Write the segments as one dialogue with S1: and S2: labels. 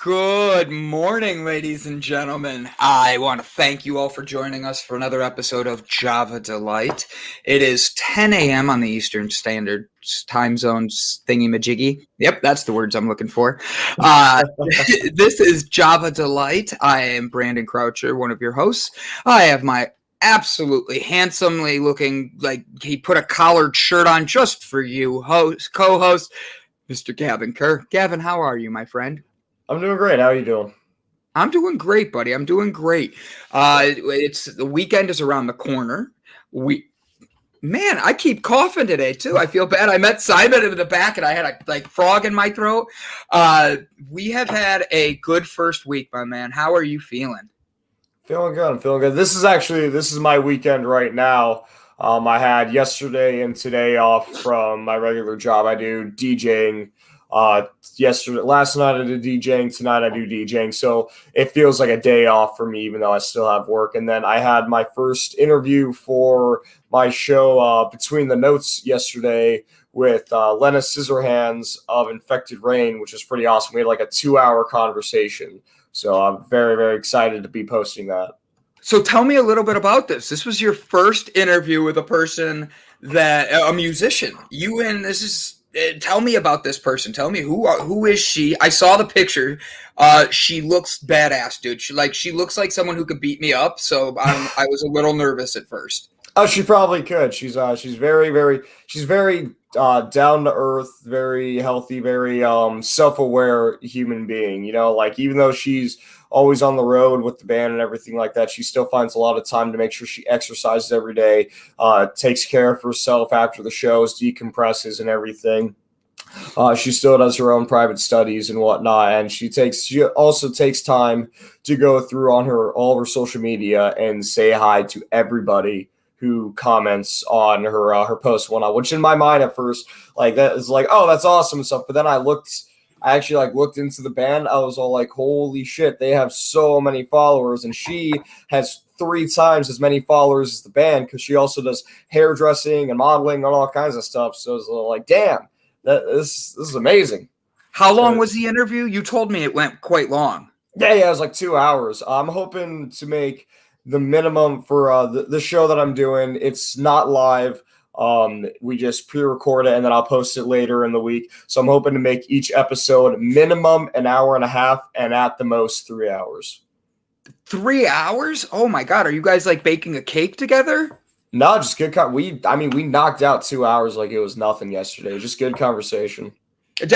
S1: Good morning, ladies and gentlemen. I want to thank you all for joining us for another episode of Java Delight. It is 10 a.m. on the Eastern Standard Time Zone thingy-majiggy. Yep, that's the words I'm looking for. This is Java Delight. I am Brandon Croucher, one of your hosts. I have my absolutely handsomely looking, like he put a collared shirt on just for you, co-host, Mr. Gavin Kerr. Gavin, how are you, my friend?
S2: I'm doing great. How are you doing?
S1: I'm doing great, buddy. I'm doing great. It's the weekend is around the corner. Man, I keep coughing today too. I feel bad. I met Simon in the back, and I had a frog in my throat. We have had a good first week, my man. How are you feeling?
S2: Feeling good. I'm feeling good. This is my weekend right now. I had yesterday and today off from my regular job. I do DJing. Last night I did DJing. Tonight I do DJing. So it feels like a day off for me, even though I still have work. And then I had my first interview for my show Between the Notes yesterday with Lena Scissorhands of Infected Rain, which is pretty awesome. We had like a 2-hour conversation. So I'm very, very excited to be posting that.
S1: So tell me a little bit about this. This was your first interview with a musician. Tell me about this person. Tell me who is she? I saw the picture. She looks badass, dude. She looks like someone who could beat me up. So I was a little nervous at first.
S2: Oh, she probably could. She's very down to earth, very healthy, very self-aware human being. You know, like even though she's always on the road with the band and everything like that, she still finds a lot of time to make sure she exercises every day, takes care of herself after the shows, decompresses and everything. She still does her own private studies and whatnot, and she also takes time to go through on all of her social media and say hi to everybody who comments on her post one, which in my mind at first, like that is like, oh, that's awesome and stuff. But then I actually looked into the band. I was all like, holy shit, they have so many followers, and she has 3 times as many followers as the band because she also does hairdressing and modeling and all kinds of stuff. So it's like, damn, this is amazing.
S1: How long was the interview? You told me it went quite long.
S2: Yeah, it was like 2 hours. I'm hoping to make the minimum for the show that I'm doing. It's not live. We just pre-record it and then I'll post it later in the week. So I'm hoping to make each episode minimum an hour and a half and at the most 3 hours.
S1: 3 hours? Oh my God. Are you guys like baking a cake together?
S2: No, just good. We knocked out 2 hours like it was nothing yesterday. Just good conversation.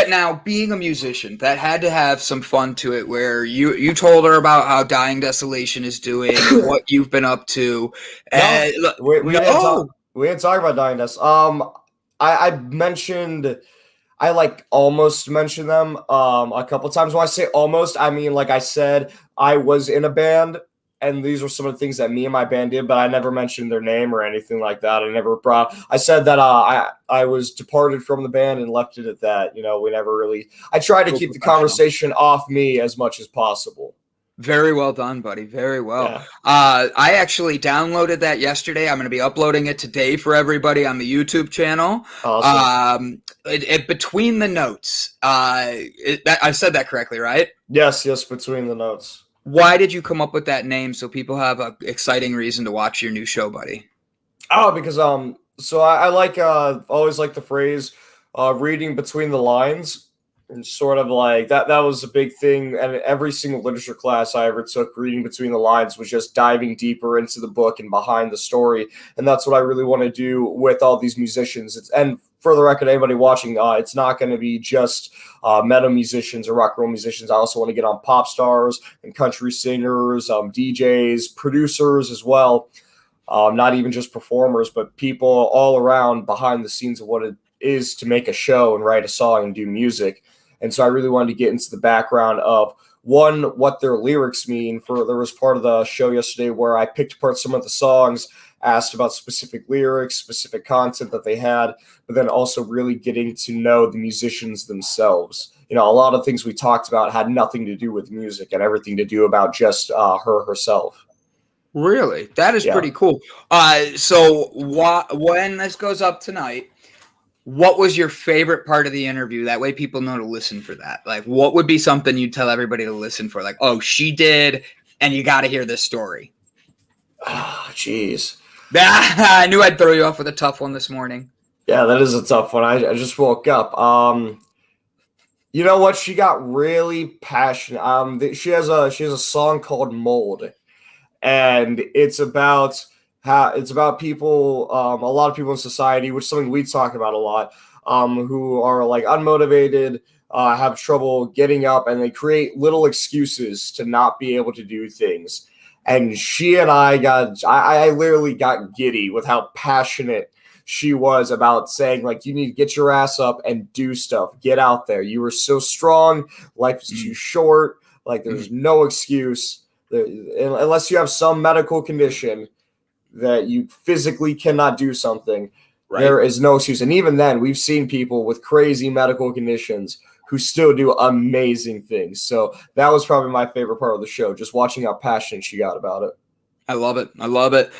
S1: Now, being a musician, that had to have some fun to it where you told her about how Dying Desolation is doing, what you've been up to. And
S2: we didn't talk about Dying Desolation. I mentioned, I almost mentioned them a couple times. When I say almost, I mean, like I said, I was in a band and these were some of the things that me and my band did, but I never mentioned their name or anything like that. I said that I was departed from the band and left it at that. You know, we never really, I tried to keep the conversation off me as much as possible.
S1: Very well done, buddy. Very well. Yeah. I actually downloaded that yesterday. I'm going to be uploading it today for everybody on the YouTube channel.
S2: Awesome.
S1: Between the Notes. I said that correctly, right?
S2: Yes, Between the Notes.
S1: Why did you come up with that name so people have an exciting reason to watch your new show, buddy?
S2: Oh, because so I always like the phrase reading between the lines, and sort of like that was a big thing. And every single literature class I ever took, reading between the lines was just diving deeper into the book and behind the story. And that's what I really want to do with all these musicians. And for the record, anybody watching, it's not going to be just metal musicians or rock and roll musicians. I also want to get on pop stars and country singers, DJs, producers as well. Not even just performers, but people all around behind the scenes of what it is to make a show and write a song and do music. And so I really wanted to get into the background of, one, what their lyrics mean. There was part of the show yesterday where I picked apart some of the songs, asked about specific lyrics, specific content that they had, but then also really getting to know the musicians themselves. You know, a lot of things we talked about had nothing to do with music and everything to do about just herself.
S1: Really? That is pretty cool. So when this goes up tonight, what was your favorite part of the interview? That way people know to listen for that. Like, what would be something you'd tell everybody to listen for? Like, oh, she did, and you got to hear this story.
S2: Ah, jeez.
S1: I knew I'd throw you off with a tough one this morning.
S2: Yeah, that is a tough one. I just woke up. You know what? She got really passionate. She has a song called "Mold," and it's about people, a lot of people in society, which is something we talk about a lot, who are like unmotivated, have trouble getting up, and they create little excuses to not be able to do things. And she and I literally got giddy with how passionate she was about saying, like, you need to get your ass up and do stuff. Get out there. You are so strong. Life is too short. Like, there's no excuse. Unless you have some medical condition that you physically cannot do something, right, there is no excuse. And even then, we've seen people with crazy medical conditions who still do amazing things. So that was probably my favorite part of the show, just watching how passionate she got about it.
S1: I love it. I love it.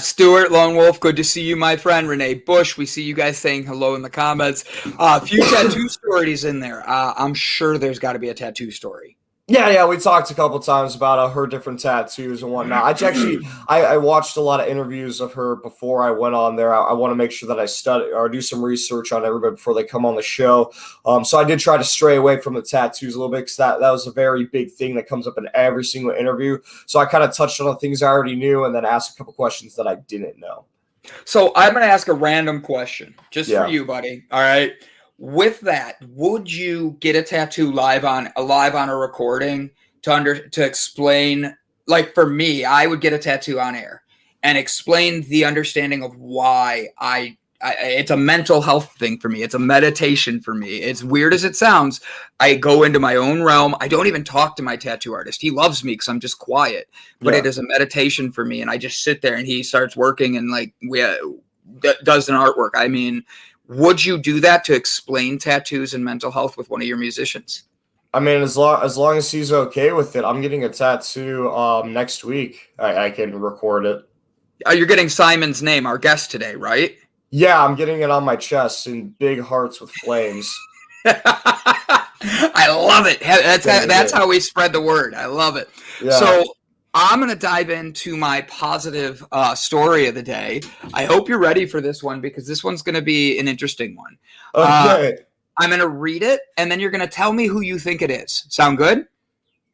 S1: Stuart, Lone Wolf, good to see you, my friend. Renee Bush, we see you guys saying hello in the comments. A few tattoo stories in there. I'm sure there's got to be a tattoo story.
S2: Yeah, we talked a couple times about her different tattoos and whatnot. I watched a lot of interviews of her before I went on there. I want to make sure that I study or do some research on everybody before they come on the show. So I did try to stray away from the tattoos a little bit because that was a very big thing that comes up in every single interview. So I kind of touched on the things I already knew and then asked a couple questions that I didn't know.
S1: So I'm going to ask a random question just for you, buddy. All right. With that, would you get a tattoo live on a recording to explain? Like, for me, I would get a tattoo on air and explain the understanding of why it's a mental health thing for me. It's a meditation for me. It's weird as it sounds. I go into my own realm. I don't even talk to my tattoo artist. He loves me because I'm just quiet, but it is a meditation for me. And I just sit there and he starts working and like does an artwork. I mean, would you do that to explain tattoos and mental health with one of your musicians?
S2: I mean, as long as he's okay with it, I'm getting a tattoo next week. I can record it.
S1: You're getting Simon's name, our guest today, right?
S2: Yeah, I'm getting it on my chest in big hearts with flames.
S1: I love it. That's how we spread the word. I love it. Yeah. So I'm going to dive into my positive story of the day. I hope you're ready for this one because this one's going to be an interesting one.
S2: Okay.
S1: I'm going to read it, and then you're going to tell me who you think it is. Sound good?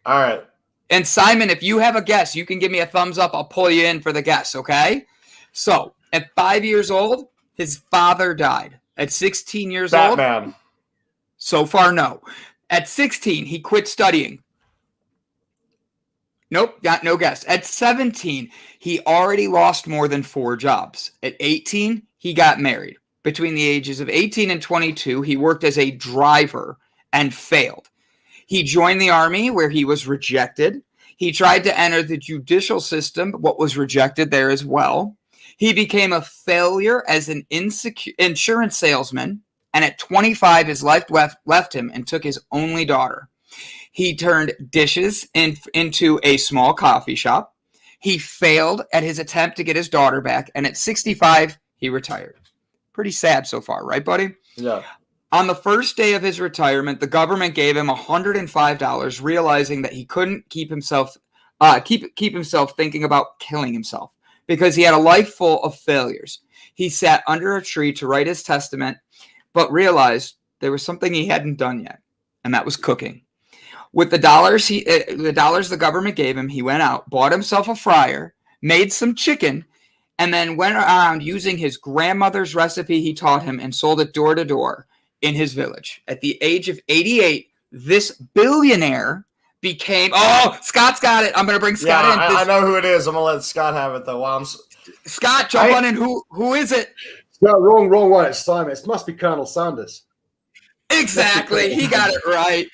S2: All right.
S1: And Simon, if you have a guess, you can give me a thumbs up. I'll pull you in for the guess, okay? So, at 5 years old, his father died. At 16 years old,
S2: Batman.
S1: So far, no. At 16, he quit studying. Nope, got no guess. At 17, he already lost more than 4 jobs. At 18, he got married. Between the ages of 18 and 22, he worked as a driver and failed. He joined the army where he was rejected. He tried to enter the judicial system, but was rejected there as well. He became a failure as an insurance salesman. And at 25, his life left him and took his only daughter. He turned dishes into a small coffee shop. He failed at his attempt to get his daughter back. And at 65, he retired. Pretty sad so far, right, buddy?
S2: Yeah.
S1: On the first day of his retirement, the government gave him $105, realizing that he couldn't keep himself thinking about killing himself because he had a life full of failures. He sat under a tree to write his testament, but realized there was something he hadn't done yet, and that was cooking. With the dollars the government gave him, he went out, bought himself a fryer, made some chicken, and then went around using his grandmother's recipe he taught him and sold it door to door in his village. At the age of 88, this billionaire became... Oh, Scott's got it. I'm going to bring Scott in.
S2: I know who it is. I'm going to let Scott have it, though.
S1: Scott, jump on in. Who is it?
S3: No, wrong one. It's Simon. It must be Colonel Sanders.
S1: Exactly. He got it right.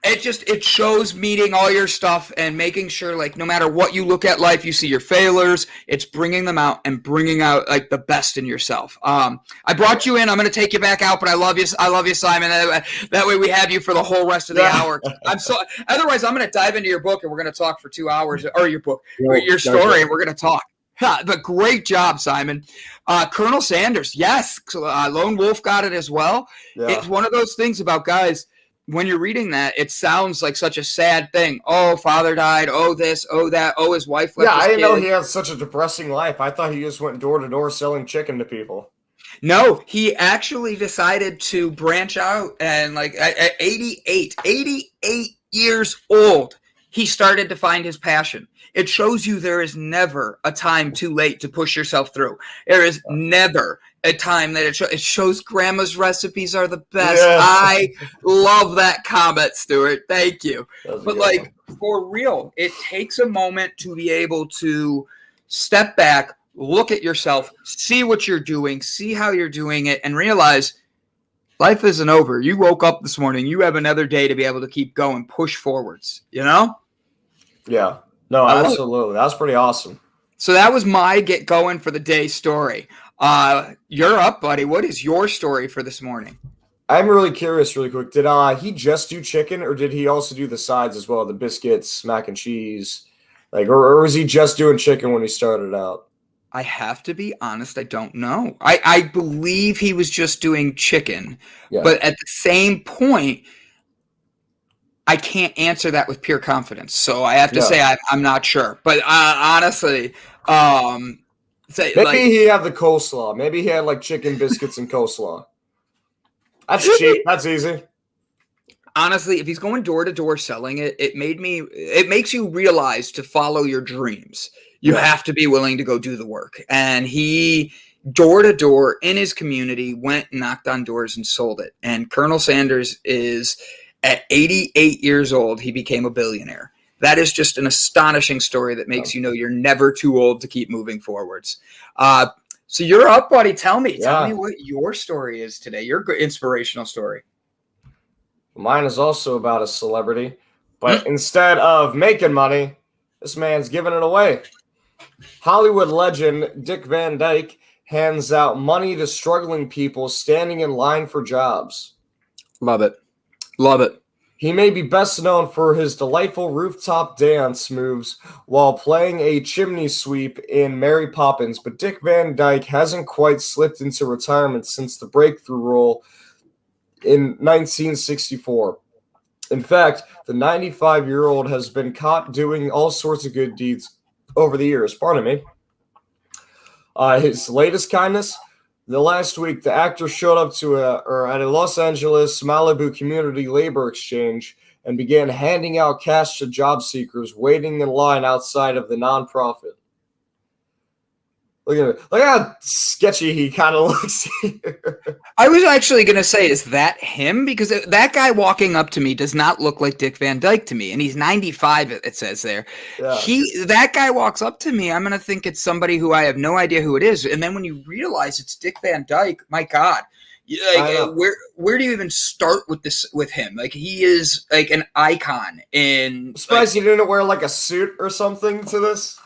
S1: It shows meeting all your stuff and making sure, like, no matter what you look at life, you see your failures. It's bringing them out and bringing out like the best in yourself. I brought you in. I'm going to take you back out, but I love you. I love you, Simon. That way we have you for the whole rest of the hour. Otherwise, I'm going to dive into your book and we're going to talk for 2 hours, or your book, your story, and we're going to talk. But great job, Simon. Colonel Sanders, yes, Lone Wolf got it as well.
S2: Yeah.
S1: It's one of those things about guys. When you're reading that, it sounds like such a sad thing. Oh, father died. Oh, this. Oh, that. Oh, his wife left.
S2: Yeah,
S1: his
S2: I didn't know
S1: kid.
S2: he had such a depressing life. I thought he just went door to door selling chicken to people.
S1: No, he actually decided to branch out, and like at 88 years old, he started to find his passion. It shows you there is never a time too late to push yourself through. There is never a time that it shows grandma's recipes are the best.
S2: Yeah.
S1: I love that comment, Stuart. Thank you. But like for real, it takes a moment to be able to step back, look at yourself, see what you're doing, see how you're doing it, and realize life isn't over. You woke up this morning. You have another day to be able to keep going, push forwards, you know?
S2: Yeah. No, absolutely. That was pretty awesome.
S1: So that was my get going for the day story. You're up, buddy. What is your story for this morning?
S2: I'm really curious, really quick. Did he just do chicken, or did he also do the sides as well? The biscuits, mac and cheese? Or was he just doing chicken when he started out?
S1: I have to be honest, I don't know. I believe he was just doing chicken. Yeah. But at the same point, I can't answer that with pure confidence. So I have to say I'm not sure. But honestly,
S2: maybe he had the coleslaw. Maybe he had like chicken biscuits and coleslaw. That's cheap. That's easy.
S1: Honestly, if he's going door to door selling it, it makes you realize to follow your dreams. You have to be willing to go do the work. And he, door to door in his community, went and knocked on doors and sold it. And Colonel Sanders is, at 88 years old, he became a billionaire. That is just an astonishing story that makes you know you're never too old to keep moving forwards. So you're up, buddy. Tell me what your story is today, your inspirational story.
S2: Mine is also about a celebrity, but instead of making money, this man's giving it away. Hollywood legend Dick Van Dyke hands out money to struggling people standing in line for jobs.
S1: Love it. Love it.
S2: He may be best known for his delightful rooftop dance moves while playing a chimney sweep in Mary Poppins, but Dick Van Dyke hasn't quite slipped into retirement since the breakthrough role in 1964. In fact, the 95-year-old has been caught doing all sorts of good deeds over the years. Pardon me. His latest kindness, the last week, the actor showed up at a Los Angeles Malibu community labor exchange and began handing out cash to job seekers waiting in line outside of the nonprofit. Look at it. Look how sketchy he kind of looks.
S1: I was actually going to say, is that him? Because that guy walking up to me does not look like Dick Van Dyke to me. And he's 95, it says there. Yeah. That guy walks up to me, I'm going to think it's somebody who I have no idea who it is. And then when you realize it's Dick Van Dyke, my God. Where do you even start with him? Like, he is like an icon in.
S2: I'm surprised he didn't wear like a suit or something to this.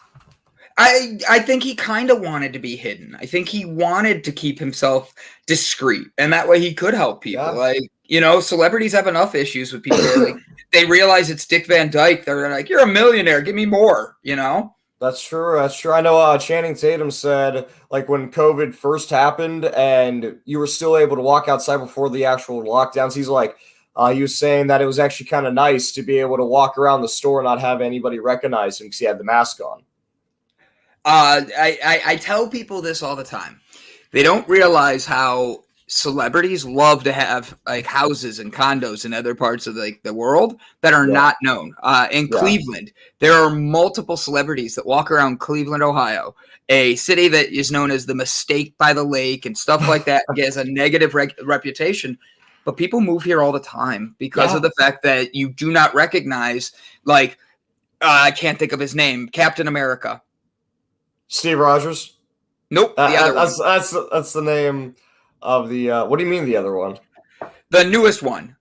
S1: I think he kind of wanted to be hidden. I think he wanted to keep himself discreet, and that way he could help people. Yeah. Like, you know, celebrities have enough issues with people. Like, they realize it's Dick Van Dyke. They're like, "You're a millionaire. Give me more." You know.
S2: That's true. That's true. I know Channing Tatum said, like, when COVID first happened and you were still able to walk outside before the actual lockdowns, he's like, he was saying that it was actually kind of nice to be able to walk around the store and not have anybody recognize him because he had the mask on.
S1: I tell people this all the time. They don't realize how celebrities love to have like houses and condos in other parts of the world that are not known. In Cleveland, there are multiple celebrities that walk around Cleveland, Ohio, a city that is known as the mistake by the lake and stuff like that. Has a negative reputation. But people move here all the time because of the fact that you do not recognize, like, I can't think of his name, Captain America.
S2: Steve Rogers?
S1: Nope.
S2: That's the name of the. What do you mean the other one?
S1: The newest one.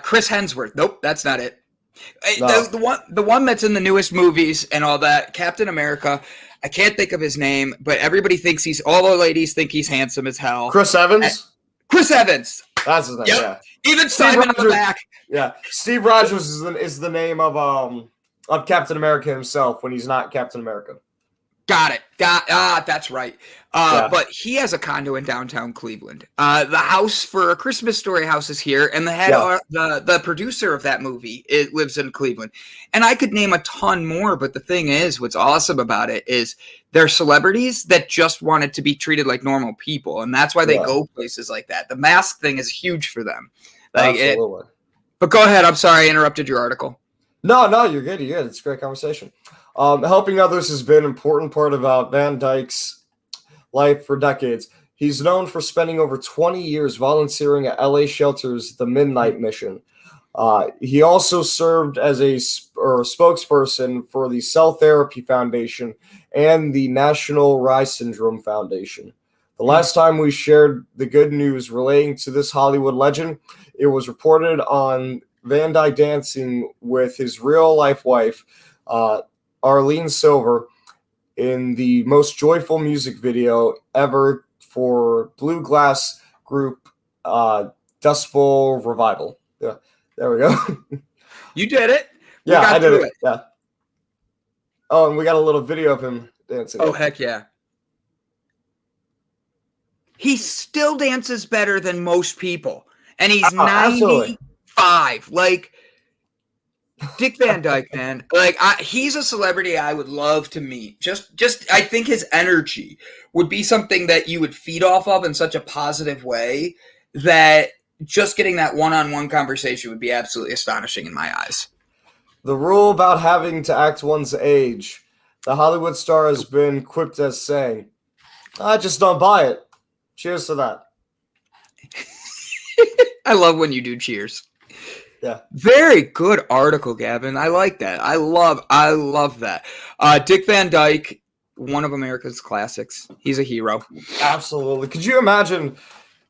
S1: Chris Hemsworth. Nope, that's not it. No. The one that's in the newest movies and all that. Captain America. I can't think of his name, but everybody thinks all the ladies think he's handsome as hell.
S2: Chris Evans.
S1: Chris Evans.
S2: That's his name. Yep. Yeah.
S1: Even Simon on the back.
S2: Yeah. Steve Rogers is the name of Captain America himself when he's not Captain America.
S1: Got it. That's right. But he has a condo in downtown Cleveland. The house for A Christmas Story house is here, and the producer of that movie lives in Cleveland. And I could name a ton more, but the thing is, what's awesome about it is they're celebrities that just wanted to be treated like normal people, and that's why they go places like that. The mask thing is huge for them.
S2: Absolutely.
S1: But go ahead. I'm sorry I interrupted your article.
S2: No, you're good. You're good. It's a great conversation. Helping others has been an important part of Van Dyke's life for decades. He's known for spending over 20 years volunteering at LA shelters, the Midnight Mission. He also served as a spokesperson for the Cell Therapy Foundation and the National Rye Syndrome Foundation. The last time we shared the good news relating to this Hollywood legend, it was reported on Van Dyke dancing with his real-life wife, Arlene Silver, in the most joyful music video ever for bluegrass group Dust Bowl Revival. Yeah, there we go.
S1: You did it.
S2: Yeah, I did it. Yeah. Oh, and we got a little video of him dancing.
S1: Oh, heck yeah. He still dances better than most people. And he's 95. Like, Dick Van Dyke, man. Like, he's a celebrity I would love to meet. Just I think his energy would be something that you would feed off of in such a positive way that just getting that one-on-one conversation would be absolutely astonishing in my eyes.
S2: The rule about having to act one's age. The Hollywood star has been quipped as saying, I just don't buy it. Cheers to that.
S1: I love when you do cheers.
S2: Yeah.
S1: Very good article, Gavin. I like that. I love that. Dick Van Dyke, one of America's classics. He's a hero.
S2: Absolutely. Could you imagine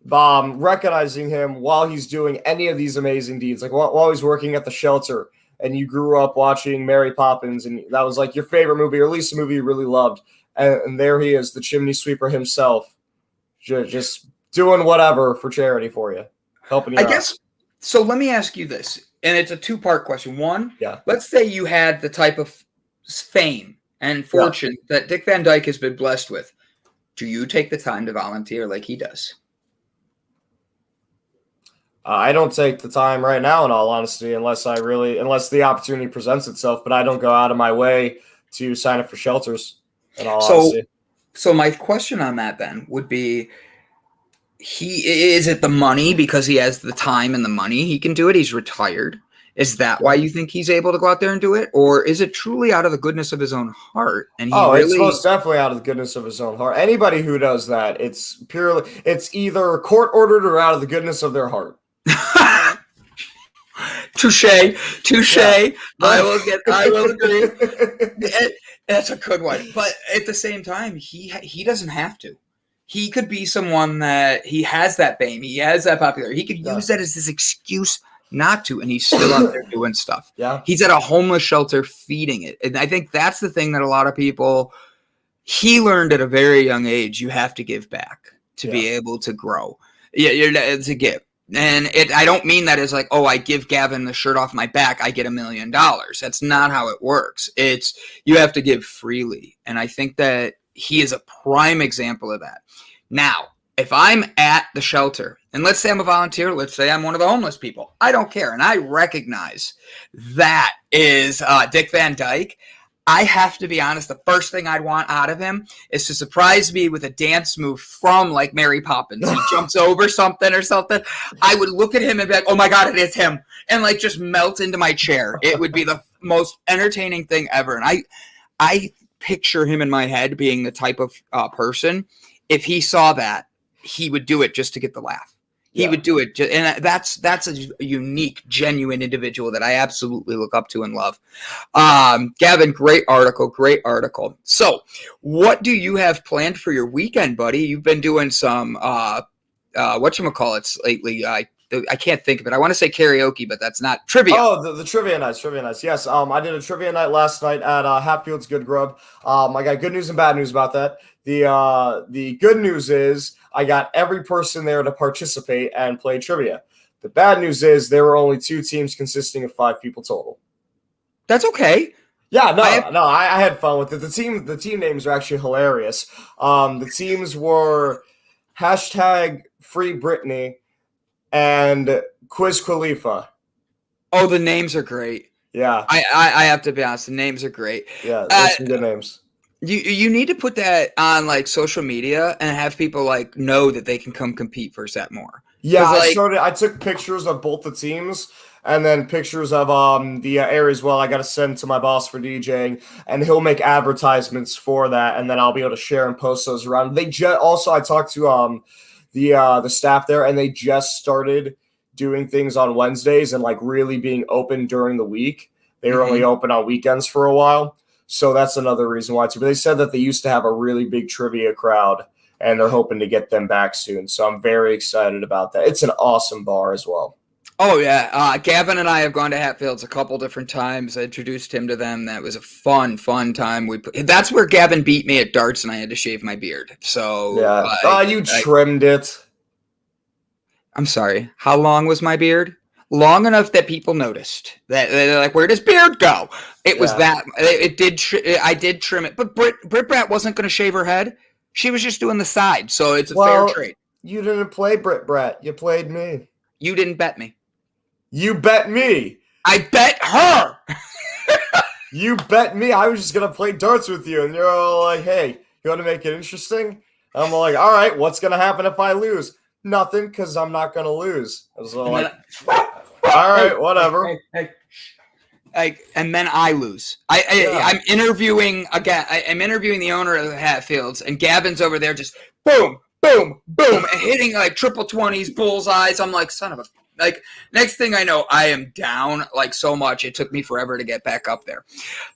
S2: recognizing him while he's doing any of these amazing deeds? Like while he's working at the shelter and you grew up watching Mary Poppins and that was like your favorite movie or at least a movie you really loved. And there he is, the chimney sweeper himself, just doing whatever for charity for you, helping you out.
S1: Guess. So let me ask you this, and it's a two-part question. One,
S2: yeah.
S1: Let's say you had the type of fame and fortune that Dick Van Dyke has been blessed with. Do you take the time to volunteer like he does?
S2: I don't take the time right now, in all honesty, unless the opportunity presents itself. But I don't go out of my way to sign up for shelters, in all honesty.
S1: So my question on that then would be, is it the money because he has the time and the money he can do it? He's retired. Is that why you think he's able to go out there and do it? Or is it truly out of the goodness of his own heart? And
S2: it's most definitely out of the goodness of his own heart. Anybody who does that, it's either court ordered or out of the goodness of their heart.
S1: Touche. Yeah. I will agree. That's a good one. But at the same time, he doesn't have to. He could be someone that he has that fame, he has that popularity. He could use that as his excuse not to, and he's still out there doing stuff.
S2: Yeah.
S1: He's at a homeless shelter feeding it. And I think that's the thing that a lot of people, he learned at a very young age, you have to give back to be able to grow. Yeah, it's a gift. And I don't mean that as like, oh, I give Gavin the shirt off my back, I get $1 million. That's not how it works. It's you have to give freely. And I think that he is a prime example of that. Now, if I'm at the shelter, and let's say I'm a volunteer, let's say I'm one of the homeless people, I don't care. And I recognize that is Dick Van Dyke. I have to be honest, the first thing I'd want out of him is to surprise me with a dance move from like Mary Poppins. He jumps over something or something. I would look at him and be like, oh my God, it is him. And like just melt into my chair. It would be the most entertaining thing ever. And I picture him in my head being the type of person, if he saw that, he would do it just to get the laugh. He would do it. And that's a unique, genuine individual that I absolutely look up to and love. Gavin, great article. So what do you have planned for your weekend, buddy? You've been doing some, whatchamacallits lately. I can't think of it. I want to say karaoke, but that's not trivia.
S2: Oh, the trivia nights. Yes. I did a trivia night last night at Hatfield's Good Grub. I got good news and bad news about that. The good news is I got every person there to participate and play trivia. The bad news is there were only 2 teams consisting of 5 people total.
S1: That's okay.
S2: Yeah, I had fun with it. The team names are actually hilarious. The teams were hashtag Free Britney and Quiz Khalifa.
S1: Oh, the names are great.
S2: Yeah,
S1: I have to be honest. The names are great.
S2: yeah, those some good names.
S1: You need to put that on like social media and have people like know that they can come compete for that more.
S2: Yeah,
S1: Like,
S2: I took pictures of both the teams and then pictures of the areas. Well, I got to send to my boss for DJing, and he'll make advertisements for that, and then I'll be able to share and post those around. Also I talked to the staff there, and they just started doing things on Wednesdays and like really being open during the week. They were only open on weekends for a while, so that's another reason why too. But they said that they used to have a really big trivia crowd, and they're hoping to get them back soon. So I'm very excited about that. It's an awesome bar as well.
S1: Oh, yeah. Gavin and I have gone to Hatfields a couple different times. I introduced him to them. That was a fun time. That's where Gavin beat me at darts, and I had to shave my beard. So
S2: yeah. You trimmed it.
S1: I'm sorry. How long was my beard? Long enough that people noticed. That they're like, "Where does beard go?" It was that. It did. I did trim it, but Britt Brat wasn't going to shave her head. She was just doing the side, so it's a fair trade.
S2: You didn't play Britt Brat. You played me.
S1: You didn't bet me.
S2: You bet me.
S1: I bet her.
S2: You bet me. I was just going to play darts with you, and you're all like, hey, you want to make it interesting? I'm like, all right, what's going to happen if I lose? Nothing, because I'm not going to lose. I was like, all right, whatever.
S1: And then I lose. I'm interviewing again. I'm interviewing the owner of the Hatfields, and Gavin's over there just boom, boom, boom, and hitting like triple 20s, bullseyes. I'm like, son of a. Like, next thing I know, I am down like so much. It took me forever to get back up there.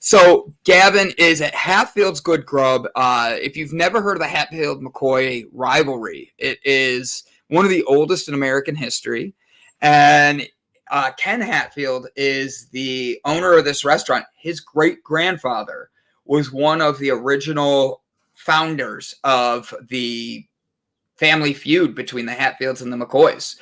S1: So Gavin is at Hatfield's Good Grub. If you've never heard of the Hatfield-McCoy rivalry, it is one of the oldest in American history. And Ken Hatfield is the owner of this restaurant. His great-grandfather was one of the original founders of the family feud between the Hatfields and the McCoys.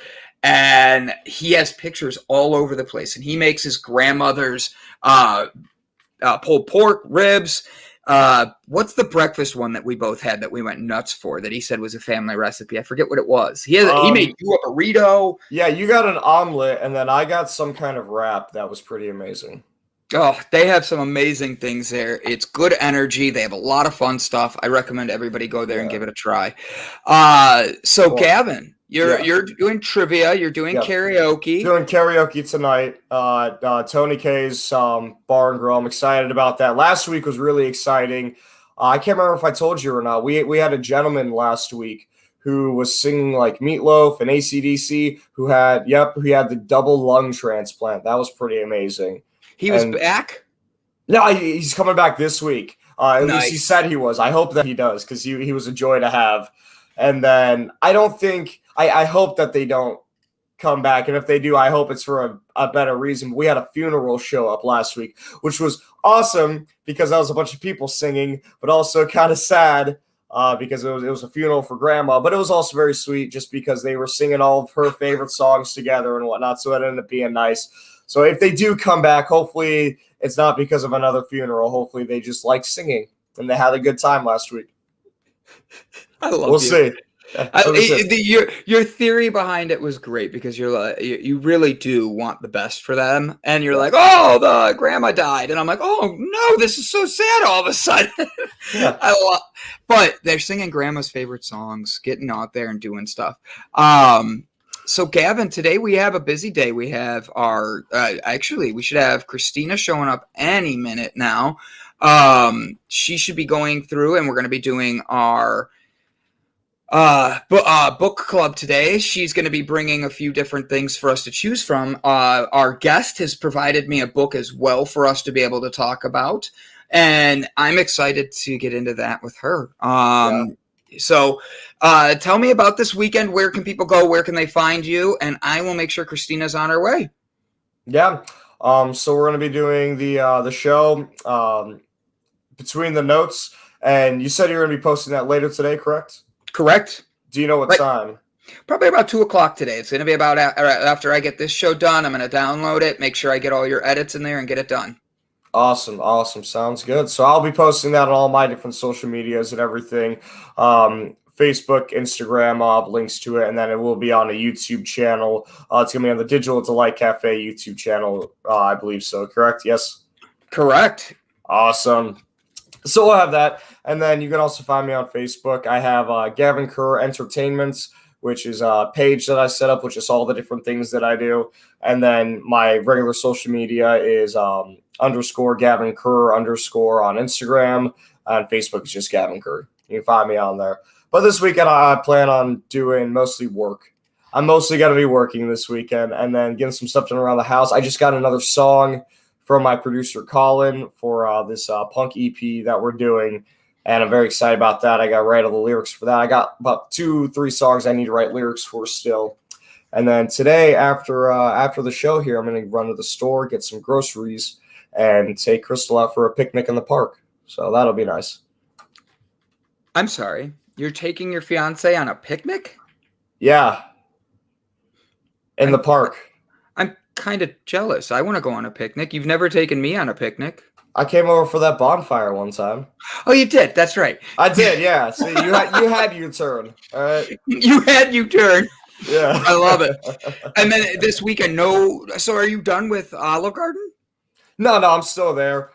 S1: And he has pictures all over the place. And he makes his grandmother's pulled pork, ribs. What's the breakfast one that we both had that we went nuts for that he said was a family recipe? I forget what it was. He made you a burrito.
S2: Yeah, you got an omelet, and then I got some kind of wrap that was pretty amazing.
S1: Oh, they have some amazing things there. It's good energy. They have a lot of fun stuff. I recommend everybody go there and give it a try. Gavin, you're doing trivia. You're doing karaoke.
S2: Doing karaoke tonight. Tony K's Bar and Grill. I'm excited about that. Last week was really exciting. I can't remember if I told you or not. We had a gentleman last week who was singing like Meatloaf and AC/DC who had the double lung transplant. That was pretty amazing.
S1: He was back?
S2: No, he's coming back this week. At least he said he was. I hope that he does because he was a joy to have. And then I hope that they don't come back. And if they do, I hope it's for a better reason. We had a funeral show up last week, which was awesome because that was a bunch of people singing, but also kind of sad because it was a funeral for grandma. But it was also very sweet just because they were singing all of her favorite songs together and whatnot. So it ended up being nice. So if they do come back, hopefully it's not because of another funeral. Hopefully they just like singing and they had a good time last week. We'll see.
S1: Your theory behind it was great because you're like you really do want the best for them, and you're like, oh, the grandma died, and I'm like, oh no, this is so sad all of a sudden. But they're singing grandma's favorite songs, getting out there and doing stuff. So Gavin, today we have a busy day. We have our we should have Christina showing up any minute now. She should be going through, and we're going to be doing our book club today. She's going to be bringing a few different things for us to choose from. Our guest has provided me a book as well for us to be able to talk about, and I'm excited to get into that with her. So tell me about this weekend. Where can people go? Where can they find you? And I will make sure Christina's on her way.
S2: Yeah. So we're going to be doing the show Between the Notes, and you said you're going to be posting that later today, correct?
S1: Correct.
S2: Do you know what time?
S1: Probably about 2:00 today. It's going to be about after I get this show done. I'm going to download it, make sure I get all your edits in there, and get it done.
S2: Awesome. Sounds good. So I'll be posting that on all my different social medias and everything. Facebook, Instagram, I'll have links to it, and then it will be on a YouTube channel. It's gonna be on the Digital Delight Cafe YouTube channel, I believe so. Correct? Yes.
S1: Correct.
S2: Awesome. So we'll have that, and then you can also find me on Facebook. I have Gavin Kerr Entertainments, which is a page that I set up, which is all the different things that I do. And then my regular social media is underscore Gavin Kerr underscore on Instagram. On Facebook, it's just Gavin Kerr. You can find me on there. But this weekend, I plan on doing mostly work. I'm mostly going to be working this weekend and then getting some stuff done around the house. I just got another song from my producer, Colin, for this punk EP that we're doing. And I'm very excited about that. I got to write all the lyrics for that. I got about 2-3 songs I need to write lyrics for still. And then today, after the show here, I'm going to run to the store, get some groceries, and take Crystal out for a picnic in the park. So that'll be nice.
S1: I'm sorry. You're taking your fiance on a picnic?
S2: Yeah. In the park.
S1: I'm kind of jealous. I want to go on a picnic. You've never taken me on a picnic.
S2: I came over for that bonfire one time.
S1: Oh, you did. That's right.
S2: I did, yeah. See, you had your turn. All right.
S1: You had your turn.
S2: Yeah.
S1: I love it. And then this weekend, so are you done with Olive Garden?
S2: No, I'm still there.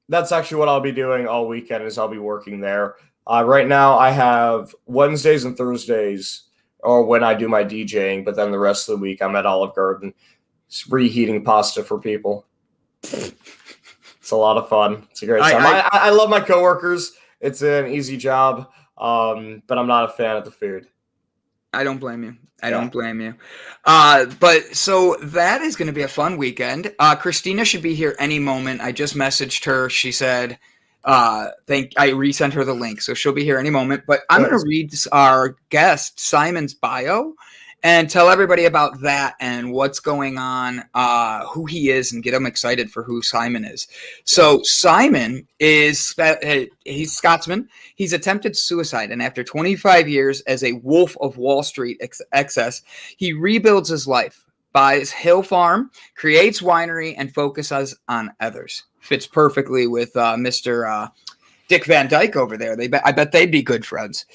S2: That's actually what I'll be doing all weekend is I'll be working there. Right now I have Wednesdays and Thursdays or when I do my DJing, but then the rest of the week I'm at Olive Garden reheating pasta for people. It's a lot of fun. It's a great time. I love my coworkers. It's an easy job, but I'm not a fan of the food.
S1: I don't blame you. I don't blame you. But so that is going to be a fun weekend. Christina should be here any moment. I just messaged her. She said, I resent her the link. So she'll be here any moment. But I'm going to read our guest, Simon's bio, and tell everybody about that and what's going on, who he is, and get them excited for who Simon is. So Simon he's Scotsman. He's attempted suicide, and after 25 years as a Wolf of Wall Street excess, he rebuilds his life, buys Hill Farm, creates winery, and focuses on others. Fits perfectly with Mr. Dick Van Dyke over there. I bet they'd be good friends.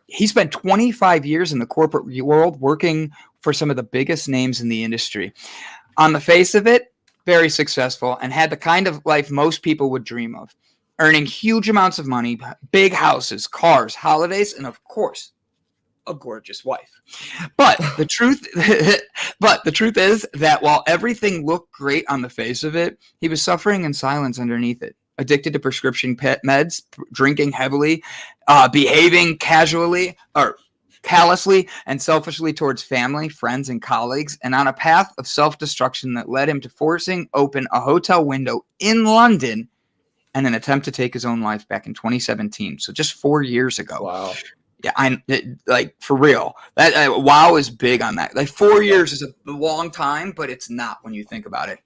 S1: He spent 25 years in the corporate world working for some of the biggest names in the industry. On the face of it, very successful and had the kind of life most people would dream of, earning huge amounts of money, big houses, cars, holidays, and of course, a gorgeous wife. But the truth is that while everything looked great on the face of it, he was suffering in silence underneath it. Addicted to prescription meds, drinking heavily, behaving casually or callously and selfishly towards family, friends, and colleagues, and on a path of self-destruction that led him to forcing open a hotel window in London and an attempt to take his own life back in 2017. So just 4 years ago.
S2: Wow.
S1: Yeah, for real. That wow is big on that. Like 4 years is a long time, but it's not when you think about it.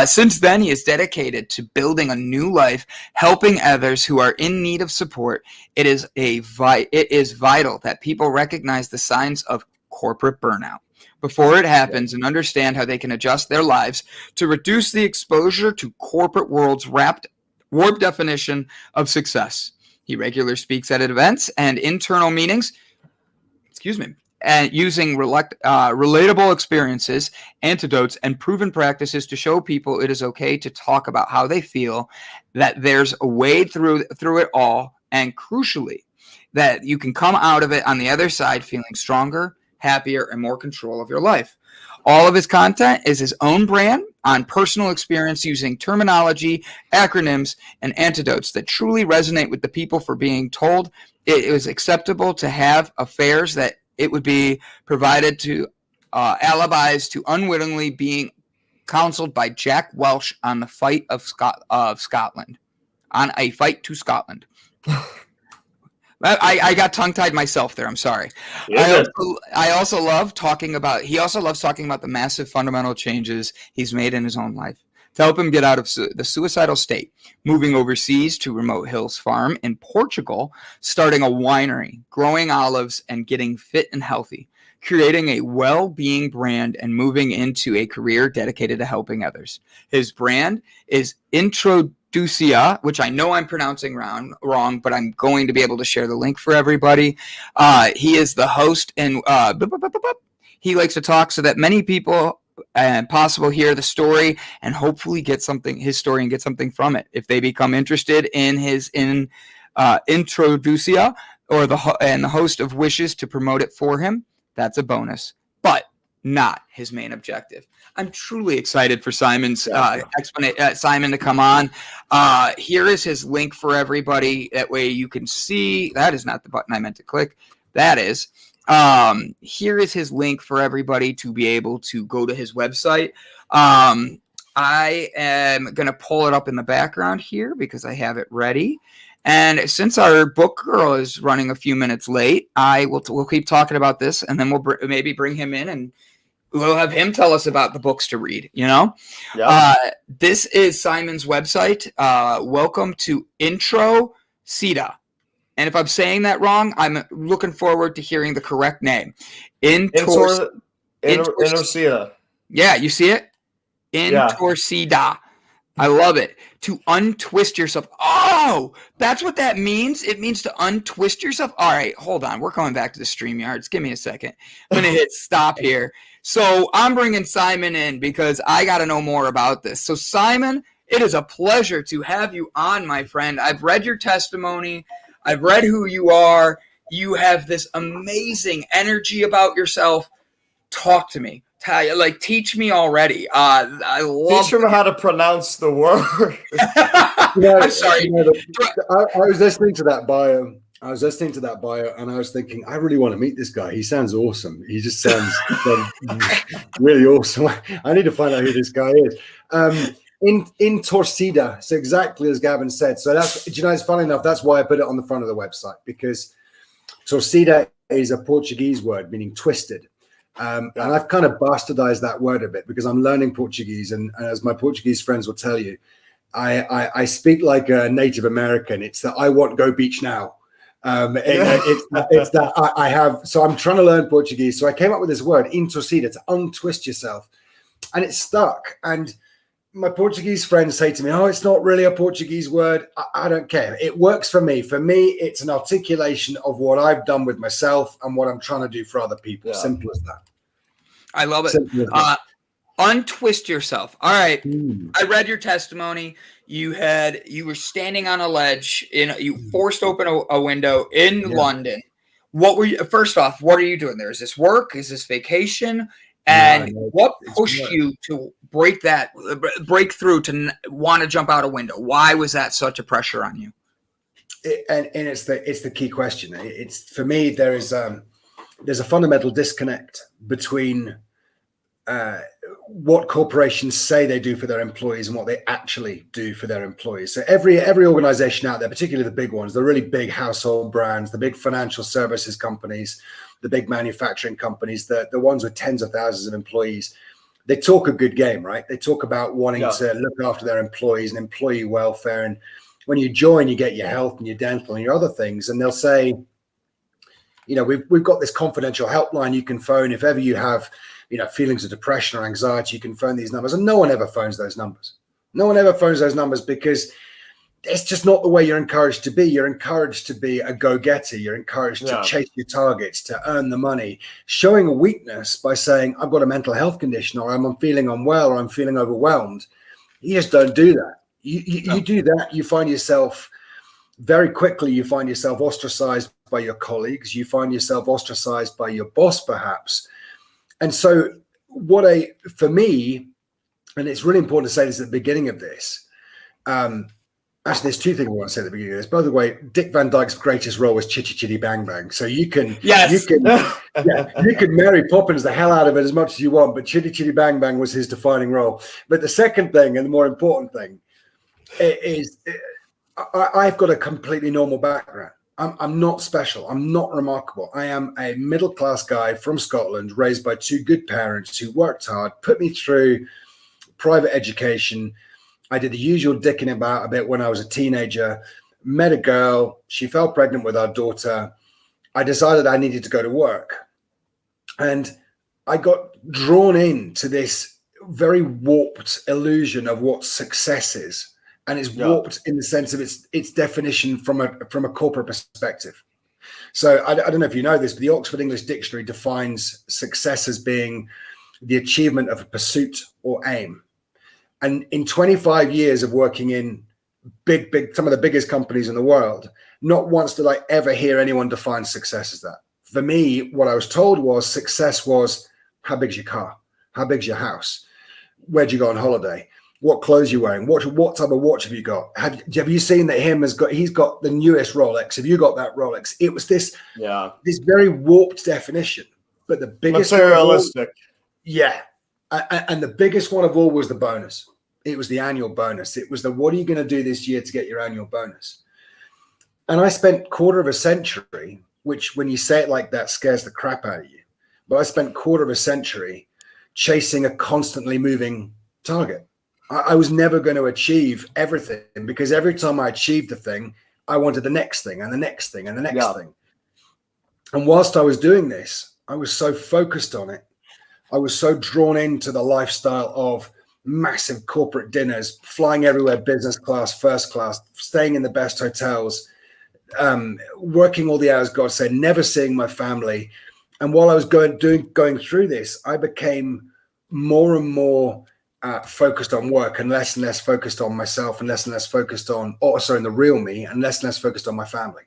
S1: Since then, he is dedicated to building a new life, helping others who are in need of support. It is vital that people recognize the signs of corporate burnout before it happens and understand how they can adjust their lives to reduce the exposure to corporate world's warped definition of success. He regularly speaks at events and internal meetings, and using relatable experiences, antidotes, and proven practices to show people it is okay to talk about how they feel, that there's a way through it all, and crucially, that you can come out of it on the other side feeling stronger, happier, and more control of your life. All of his content is his own brand on personal experience using terminology, acronyms, and antidotes that truly resonate with the people for being told it was acceptable to have affairs, that it would be provided to alibis to unwittingly being counseled by Jack Welch on the fight of Scotland, on a fight to Scotland. I got tongue-tied myself there. I'm sorry. I also love talking about. He also loves talking about the massive fundamental changes he's made in his own life to help him get out of the suicidal state, moving overseas to remote Hills Farm in Portugal, starting a winery, growing olives, and getting fit and healthy. creating a well-being brand and moving into a career dedicated to helping others. His brand is Introducia, which I know I'm pronouncing wrong, but I'm going to be able to share the link for everybody. He is the host, and he likes to talk so that many people and possible hear the story and hopefully get his story and get something from it. If they become interested in his Introducia, or the host of wishes to promote it for him, that's a bonus, but not his main objective. I'm truly excited for Simon's Simon to come on. Here is his link for everybody. That way you can see. That is not the button I meant to click. That is. Here is his link for everybody to be able to go to his website. I am going to pull it up in the background here because I have it ready. And since our book girl is running a few minutes late, we'll keep talking about this, and then we'll maybe bring him in and we'll have him tell us about the books to read, Yeah. This is Simon's website. Welcome to Introcida. And if I'm saying that wrong, I'm looking forward to hearing the correct name.
S2: Introcida.
S1: Yeah, you see it? Introcida. Yeah. I love it. To untwist yourself. Oh, that's what that means? It means to untwist yourself? All right, hold on. We're coming back to the StreamYards. Give me a second. I'm going to hit stop here. So I'm bringing Simon in because I got to know more about this. So Simon, it is a pleasure to have you on, my friend. I've read your testimony. I've read who you are. You have this amazing energy about yourself. Talk to me. Teach me already. I love.
S2: Teach him how to pronounce the word.
S1: I'm sorry.
S3: I was listening to that bio. And I was thinking, I really want to meet this guy. He sounds awesome. He just sounds really awesome. I need to find out who this guy is. In Torcida, so exactly as Gavin said. So it's funny enough, that's why I put it on the front of the website, because Torcida is a Portuguese word meaning twisted. And I've kind of bastardized that word a bit because I'm learning Portuguese, and as my Portuguese friends will tell you, I speak like a Native American. It's that I want go beach now. It's that I have. So I'm trying to learn Portuguese. So I came up with this word, intorcida, to untwist yourself, and it stuck. And my Portuguese friends say to me, "Oh, it's not really a Portuguese word." I don't care. It works for me. For me, it's an articulation of what I've done with myself and what I'm trying to do for other people. Yeah. Simple as that.
S1: I love it. Untwist yourself. All right. I read your testimony. You were standing on a ledge. You forced open a window in London. What were you? First off, what are you doing there? Is this work? Is this vacation? And what pushed you to break through to want to jump out a window? Why was that such a pressure on you?
S3: It's the key question. It's for me. There's a fundamental disconnect between what corporations say they do for their employees and what they actually do for their employees. So every organization out there, particularly the big ones, the really big household brands, the big financial services companies, the big manufacturing companies, the ones with tens of thousands of employees, they talk a good game, right? They talk about wanting to look after their employees and employee welfare. And when you join, you get your health and your dental and your other things. And they'll say, we've got this confidential helpline you can phone if ever you have, feelings of depression or anxiety. You can phone these numbers, and no one ever phones those numbers. No one ever phones those numbers because it's just not the way you're encouraged to be. You're encouraged to be a go-getter. You're encouraged to chase your targets, to earn the money. Showing a weakness by saying, I've got a mental health condition, or I'm feeling unwell, or I'm feeling overwhelmed. You just don't do that. You do that, you find yourself very quickly, ostracized by your colleagues. You find yourself ostracized by your boss, perhaps. And so for me, and it's really important to say this at the beginning of this, actually, there's two things I want to say at the beginning of this. By the way, Dick Van Dyke's greatest role was Chitty Chitty Bang Bang. So you can Mary Poppins the hell out of it as much as you want, but Chitty Chitty Bang Bang was his defining role. But the second thing, and the more important thing, is I've got a completely normal background. I'm not special. I'm not remarkable. I am a middle-class guy from Scotland, raised by two good parents who worked hard, put me through private education. I did the usual dicking about a bit when I was a teenager, met a girl. She fell pregnant with our daughter. I decided I needed to go to work. And I got drawn into this very warped illusion of what success is. And it's warped in the sense of its definition from a corporate perspective. So I don't know if you know this, but the Oxford English Dictionary defines success as being the achievement of a pursuit or aim. And in 25 years of working in some of the biggest companies in the world, not once did I ever hear anyone define success as that. For me, what I was told was success was, how big's your car? How big's your house? Where'd you go on holiday? What clothes you wearing? What type of watch have you got? Have you seen that he's got the newest Rolex? Have you got that Rolex? It was this very warped definition. But the biggest
S2: materialistic.
S3: And the biggest one of all was the bonus. It was the annual bonus. It was what are you going to do this year to get your annual bonus? And I spent quarter of a century, which when you say it like that scares the crap out of you. But I spent quarter of a century chasing a constantly moving target. I was never going to achieve everything because every time I achieved a thing, I wanted the next thing and the next thing and the next thing. And whilst I was doing this, I was so focused on it. I was so drawn into the lifestyle of massive corporate dinners, flying everywhere, business class, first class, staying in the best hotels, working all the hours God said, never seeing my family. And while I was going through this, I became more and more focused on work and less focused on myself and less focused on, the real me, and less focused on my family.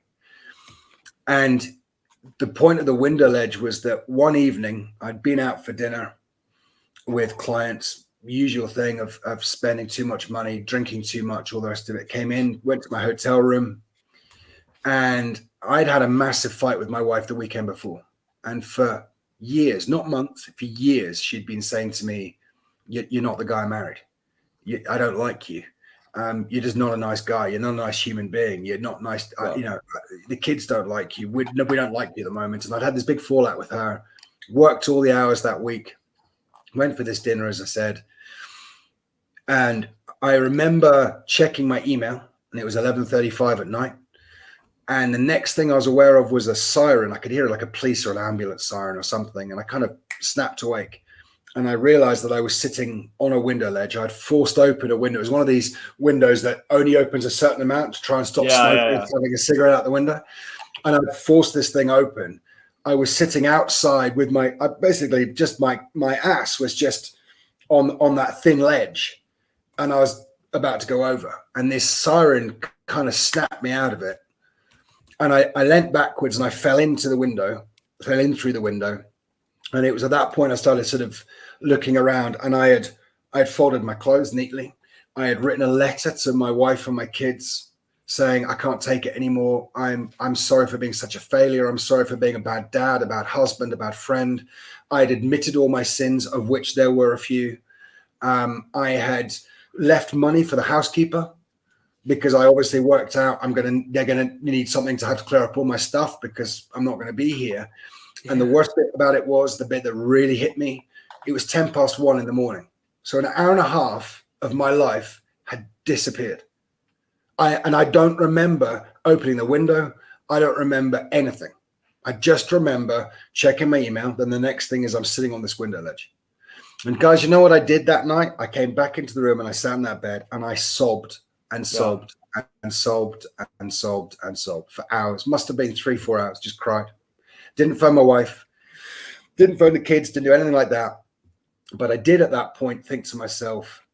S3: And the point of the window ledge was that one evening I'd been out for dinner with clients, usual thing of spending too much money, drinking too much, all the rest of it. Came in, went to my hotel room, and I'd had a massive fight with my wife the weekend before. And for years, not months, for years, she'd been saying to me, you're not the guy I married. I don't like you. You're just not a nice guy. You're not a nice human being. You're not nice. The kids don't like you. We don't like you at the moment. And I'd had this big fallout with her, worked all the hours that week, went for this dinner, as I said. And I remember checking my email, and it was 11:35 at night. And the next thing I was aware of was a siren. I could hear like a police or an ambulance siren or something. And I kind of snapped awake. And I realized that I was sitting on a window ledge. I'd forced open a window. It was one of these windows that only opens a certain amount to try and stop smoking, having a cigarette out the window. And I'd forced this thing open. I was sitting outside with my ass was just on that thin ledge. And I was about to go over. And this siren kind of snapped me out of it. And I leant backwards and I fell in through the window. And it was at that point I started sort of looking around, and I had folded my clothes neatly. I had written a letter to my wife and my kids saying, I can't take it anymore. I'm sorry for being such a failure. I'm sorry for being a bad dad, a bad husband, a bad friend. I had admitted all my sins, of which there were a few. I had left money for the housekeeper because I obviously worked out they're gonna need something to have to clear up all my stuff because I'm not going to be here. Yeah. And the worst bit about it was the bit that really hit me. It was 1:10 in the morning. So an hour and a half of my life had disappeared. I don't remember opening the window. I don't remember anything. I just remember checking my email. Then the next thing is I'm sitting on this window ledge. And guys, you know what I did that night? I came back into the room and I sat in that bed and I sobbed and sobbed and sobbed and sobbed and sobbed for hours. Must have been 3-4 hours. Just cried. Didn't phone my wife. Didn't phone the kids. Didn't do anything like that. But I did at that point think to myself,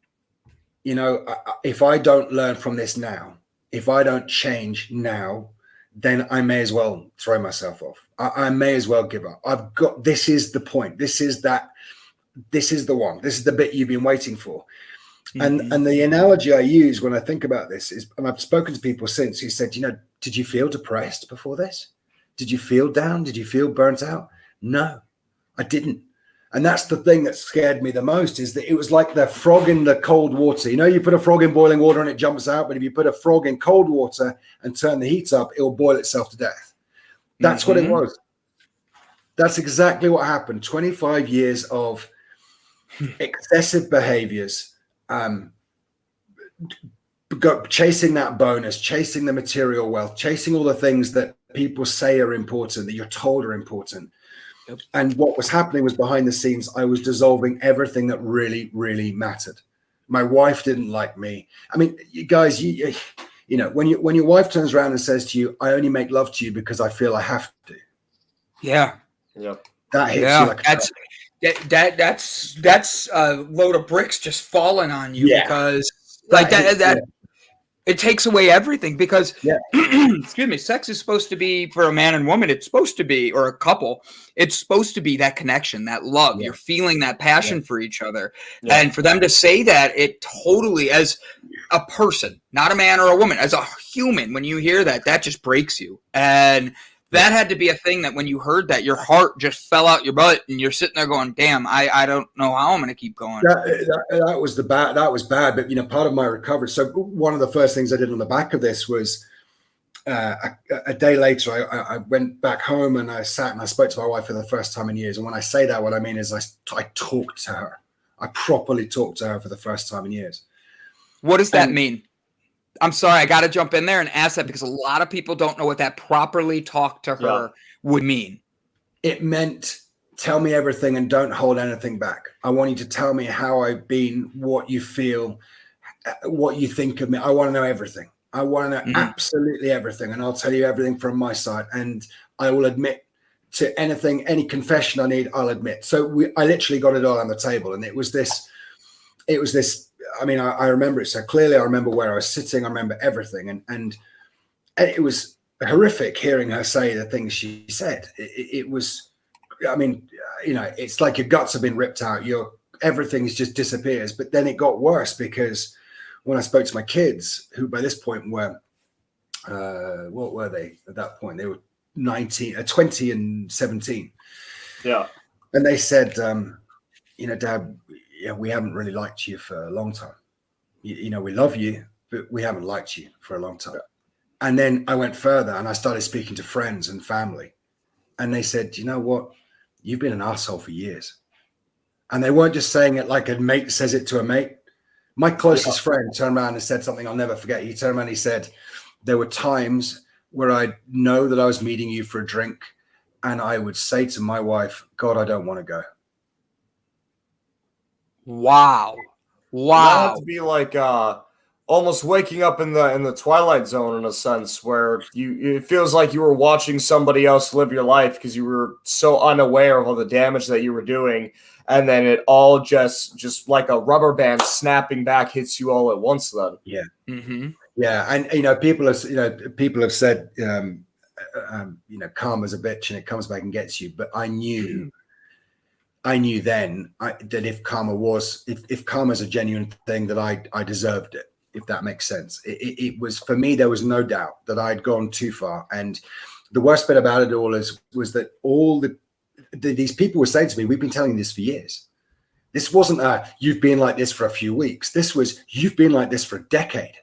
S3: if I don't learn from this now, if I don't change now, then I may as well throw myself off. I may as well give up. This is the point. This is the one. This is the bit you've been waiting for. Mm-hmm. And the analogy I use when I think about this is, and I've spoken to people since who said, did you feel depressed before this? Did you feel down? Did you feel burnt out? No, I didn't. And that's the thing that scared me the most, is that it was like the frog in the cold water. You put a frog in boiling water and it jumps out. But if you put a frog in cold water and turn the heat up, it will boil itself to death. That's what it was. That's exactly what happened. 25 years of excessive behaviors, chasing that bonus, chasing the material wealth, chasing all the things that people say are important, that you're told are important.
S1: Yep.
S3: And what was happening was behind the scenes, I was dissolving everything that really, really mattered. My wife didn't like me. I mean, you guys, you know, when your wife turns around and says to you, "I only make love to you because I feel I have to,"
S1: Yeah.
S3: that hits you like
S1: that's a load of bricks just falling on you, because like that it takes away everything, because excuse me, sex is supposed to be, for a man and woman, it's supposed to be, or a couple, it's supposed to be that connection, that love. You're feeling that passion for each other. And for them to say that, it totally, as a person, not a man or a woman, as a human, when you hear that, that just breaks you. And that had to be a thing that when you heard that, your heart just fell out your butt, and you're sitting there going, damn, I don't know how I'm going to keep going.
S3: That was bad. But, you know, part of my recovery. So one of the first things I did on the back of this was a day later, I went back home and I sat and I spoke to my wife for the first time in years. And when I say that, what I mean is I talked to her. I properly talked to her for the first time in years.
S1: What does that mean? I'm sorry, I got to jump in there and ask that, because a lot of people don't know what that properly talk to her would mean.
S3: It meant, tell me everything and don't hold anything back. I want you to tell me how I've been, what you feel, what you think of me. I want to know everything. I want to know absolutely everything. And I'll tell you everything from my side. And I will admit to anything, any confession I need, I'll admit. So I literally got it all on the table. And it was this, I mean, I remember it so clearly. I remember where I was sitting. I remember everything. And it was horrific hearing her say the things she said. It was, I mean, you know, it's like your guts have been ripped out. Everything just disappears. But then it got worse, because when I spoke to my kids, who by this point were, what were they at that point? They were 20 and 17.
S2: Yeah.
S3: And they said, you know, Dad, we haven't really liked you for a long time. You know, we love you, but we haven't liked you for a long time. And then I went further and I started speaking to friends and family. And they said, you know what? You've been an asshole for years. And they weren't just saying it like a mate says it to a mate. My closest friend turned around and said something I'll never forget. He turned around and he said, there were times where I know that I was meeting you for a drink, and I would say to my wife, God, I don't want to go.
S1: Wow.
S2: That had to be like almost waking up in the twilight zone, in a sense, where it feels like you were watching somebody else live your life, because you were so unaware of all the damage that you were doing, and then it all just like a rubber band snapping back hits you all at once. Then
S3: and you know, people have said you know, karma's a bitch and it comes back and gets you. But I knew then that if karma's a genuine thing, that I deserved it, if that makes sense. It was, for me, there was no doubt that I'd gone too far. And the worst bit about it all was that all these people were saying to me, we've been telling you this for years. This wasn't you've been like this for a few weeks. This was, you've been like this for a decade.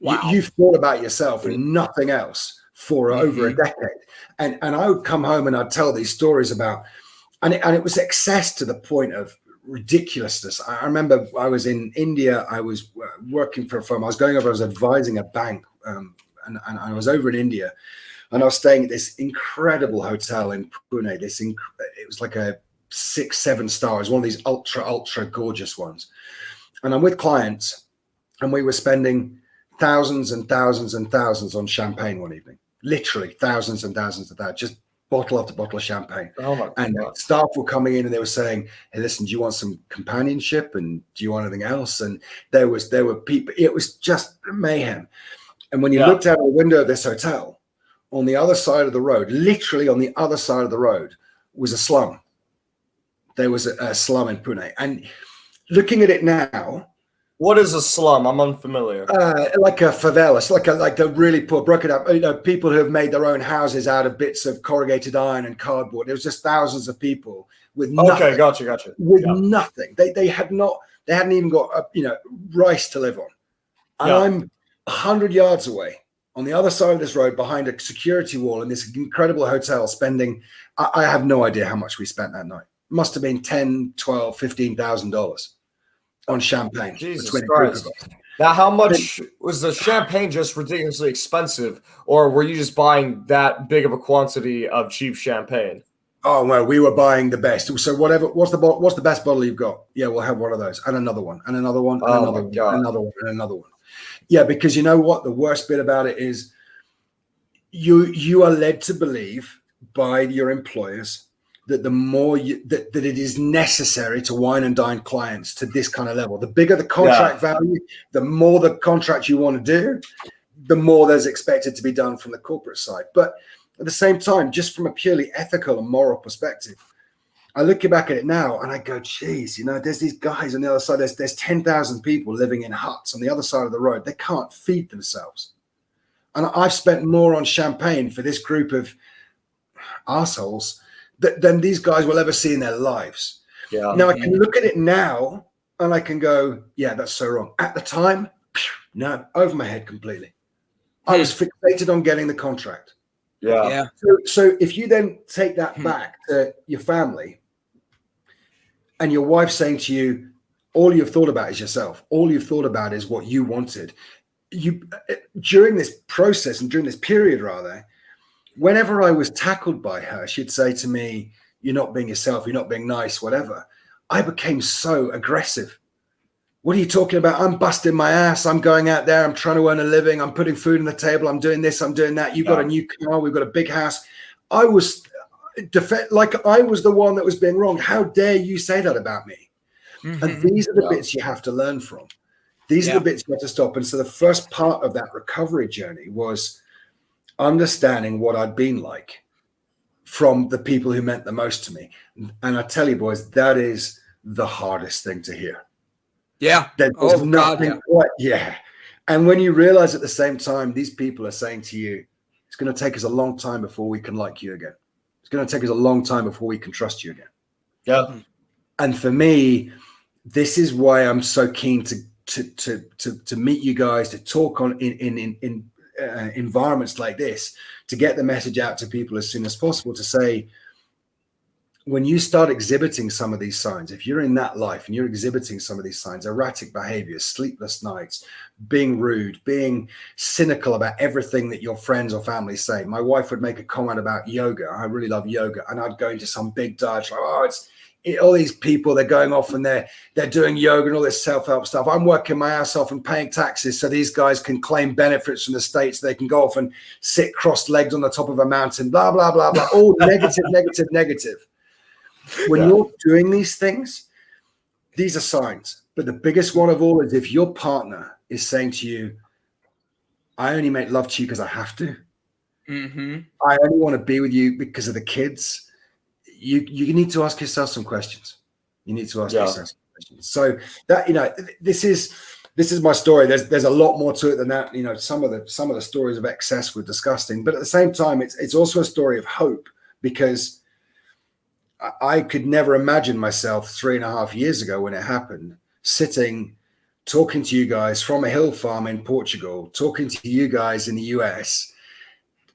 S3: Wow. You've thought about yourself and nothing else for over a decade. And I would come home and I'd tell these stories about, and it was excess to the point of ridiculousness. I remember I was in India. I was working for a firm. I was going over, I was advising a bank, and I was over in India, and I was staying at this incredible hotel in Pune. It was like a 6-7 stars, one of these ultra gorgeous ones. And I'm with clients, and we were spending thousands and thousands and thousands on champagne one evening. Literally thousands and thousands of that, just bottle after bottle of champagne.
S2: Oh my God.
S3: And staff were coming in and they were saying, hey, listen, do you want some companionship? And do you want anything else? And there were people, it was just mayhem. And when you looked out the window of this hotel, on the other side of the road, literally on the other side of the road, was a slum. There was a slum in Pune. And looking at it now,
S2: what is a slum? I'm unfamiliar.
S3: Like a favela. It's like the really poor, broken up, you know, people who have made their own houses out of bits of corrugated iron and cardboard. There was just thousands of people with nothing.
S2: Okay, gotcha.
S3: With nothing. They hadn't even got rice to live on. And I'm 100 yards away on the other side of this road, behind a security wall in this incredible hotel, spending, I have no idea how much we spent that night. Must have been $10,000, $12,000, $15,000 on champagne.
S2: Jesus Christ. Now, how much was the champagne? Just ridiculously expensive, or were you just buying that big of a quantity of cheap champagne?
S3: Oh well, we were buying the best. So whatever, what's the best bottle you've got? Yeah, we'll have one of those, and another one, and another one, and
S2: Oh
S3: another
S2: my
S3: one,
S2: God.
S3: and another one, and another one. Yeah, because you know what? The worst bit about it is you are led to believe by your employers that the more that it is necessary to wine and dine clients to this kind of level. The bigger the contract value, the more the contract you want to do, the more there's expected to be done from the corporate side. But at the same time, just from a purely ethical and moral perspective, I look back at it now and I go, geez, there's these guys on the other side. There's 10,000 people living in huts on the other side of the road. They can't feed themselves. And I've spent more on champagne for this group of assholes than these guys will ever see in their lives.
S2: Yeah.
S3: Now I can look at it now and I can go, yeah, that's so wrong. At the time, no, over my head completely. I was fixated on getting the contract.
S2: Yeah.
S3: So if you then take that back to your family and your wife saying to you, all you've thought about is yourself. All you've thought about is what you wanted. During this process and during this period, rather, whenever I was tackled by her, she'd say to me, you're not being yourself, you're not being nice, whatever. I became so aggressive. What are you talking about? I'm busting my ass. I'm going out there. I'm trying to earn a living. I'm putting food on the table. I'm doing this. I'm doing that. You've got a new car. We've got a big house. I was like I was the one that was being wronged. How dare you say that about me? And these are the bits you have to learn from. These are the bits you have to stop. And so the first part of that recovery journey was understanding what I'd been like from the people who meant the most to me. And I tell you, boys, that is the hardest thing to hear.
S1: Yeah.
S3: There's nothing quite, And when you realize at the same time, these people are saying to you, it's going to take us a long time before we can like you again. It's going to take us a long time before we can trust you again.
S2: Yeah.
S3: And for me, this is why I'm so keen to meet you guys, to talk on in environments like this, to get the message out to people as soon as possible, to say, when you start exhibiting some of these signs, if you're in that life and you're exhibiting some of these signs, erratic behaviors, sleepless nights, being rude, being cynical about everything that your friends or family say. My wife would make a comment about yoga. I really love yoga. And I'd go into some big diet, like, all these people, they're going off and they're doing yoga and all this self-help stuff. I'm working my ass off and paying taxes so these guys can claim benefits from the States. They can go off and sit cross-legged on the top of a mountain, blah, blah, blah, blah. All negative, negative, negative. When you're doing these things, these are signs. But the biggest one of all is if your partner is saying to you, I only make love to you because I have to. I only want to be with you because of the kids. You need to ask yourself some questions. You need to ask yourself some questions. So that, this is my story. There's a lot more to it than that. Some of the stories of excess were disgusting, but at the same time, it's also a story of hope, because I could never imagine myself 3.5 years ago when it happened, sitting, talking to you guys from a hill farm in Portugal, talking to you guys in the US,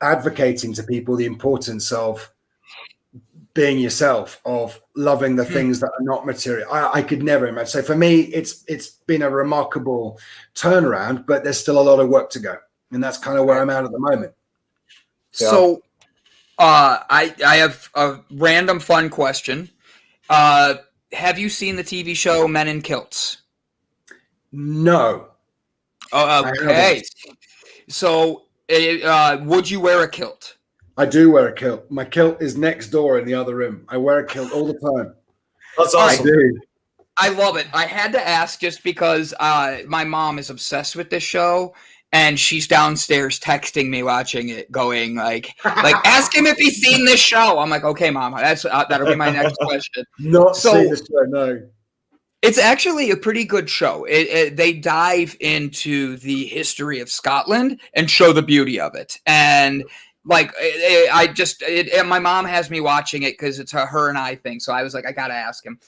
S3: advocating to people the importance of being yourself, of loving the things that are not material. I could never imagine. So for me, it's been a remarkable turnaround, but there's still a lot of work to go. And that's kind of where I'm at the moment.
S1: So I have a random fun question. Have you seen the TV show Men in Kilts?
S3: No.
S1: Okay. So would you wear a kilt?
S3: I do wear a kilt. My kilt is next door in the other room. I wear a kilt all the time.
S2: That's awesome.
S3: I do.
S1: I love it. I had to ask just because my mom is obsessed with this show, and she's downstairs texting me watching it, going like ask him if he's seen this show. I'm like, okay, Mom, that'll be my next question.
S3: Not seen this show, no.
S1: It's actually a pretty good show. They dive into the history of Scotland and show the beauty of it. And like, my mom has me watching it because it's a her and I thing. So I was like, I gotta ask him.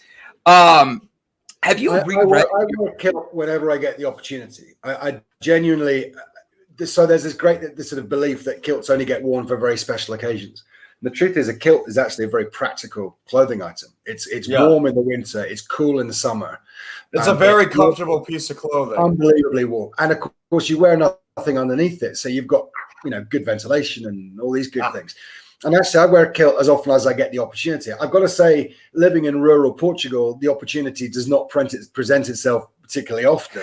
S1: Have you reread?
S3: I will kilt whenever I get the opportunity. I genuinely. So there's this sort of belief that kilts only get worn for very special occasions. And the truth is, a kilt is actually a very practical clothing item. It's warm in the winter. It's cool in the summer.
S2: It's a very comfortable piece of clothing.
S3: Unbelievably warm, and of course you wear nothing underneath it, so you've got good ventilation and all these good things. And actually, I wear a kilt as often as I get the opportunity. I've got to say, living in rural Portugal, the opportunity does not present itself particularly often.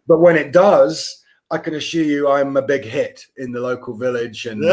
S3: But when it does, I can assure you I'm a big hit in the local village and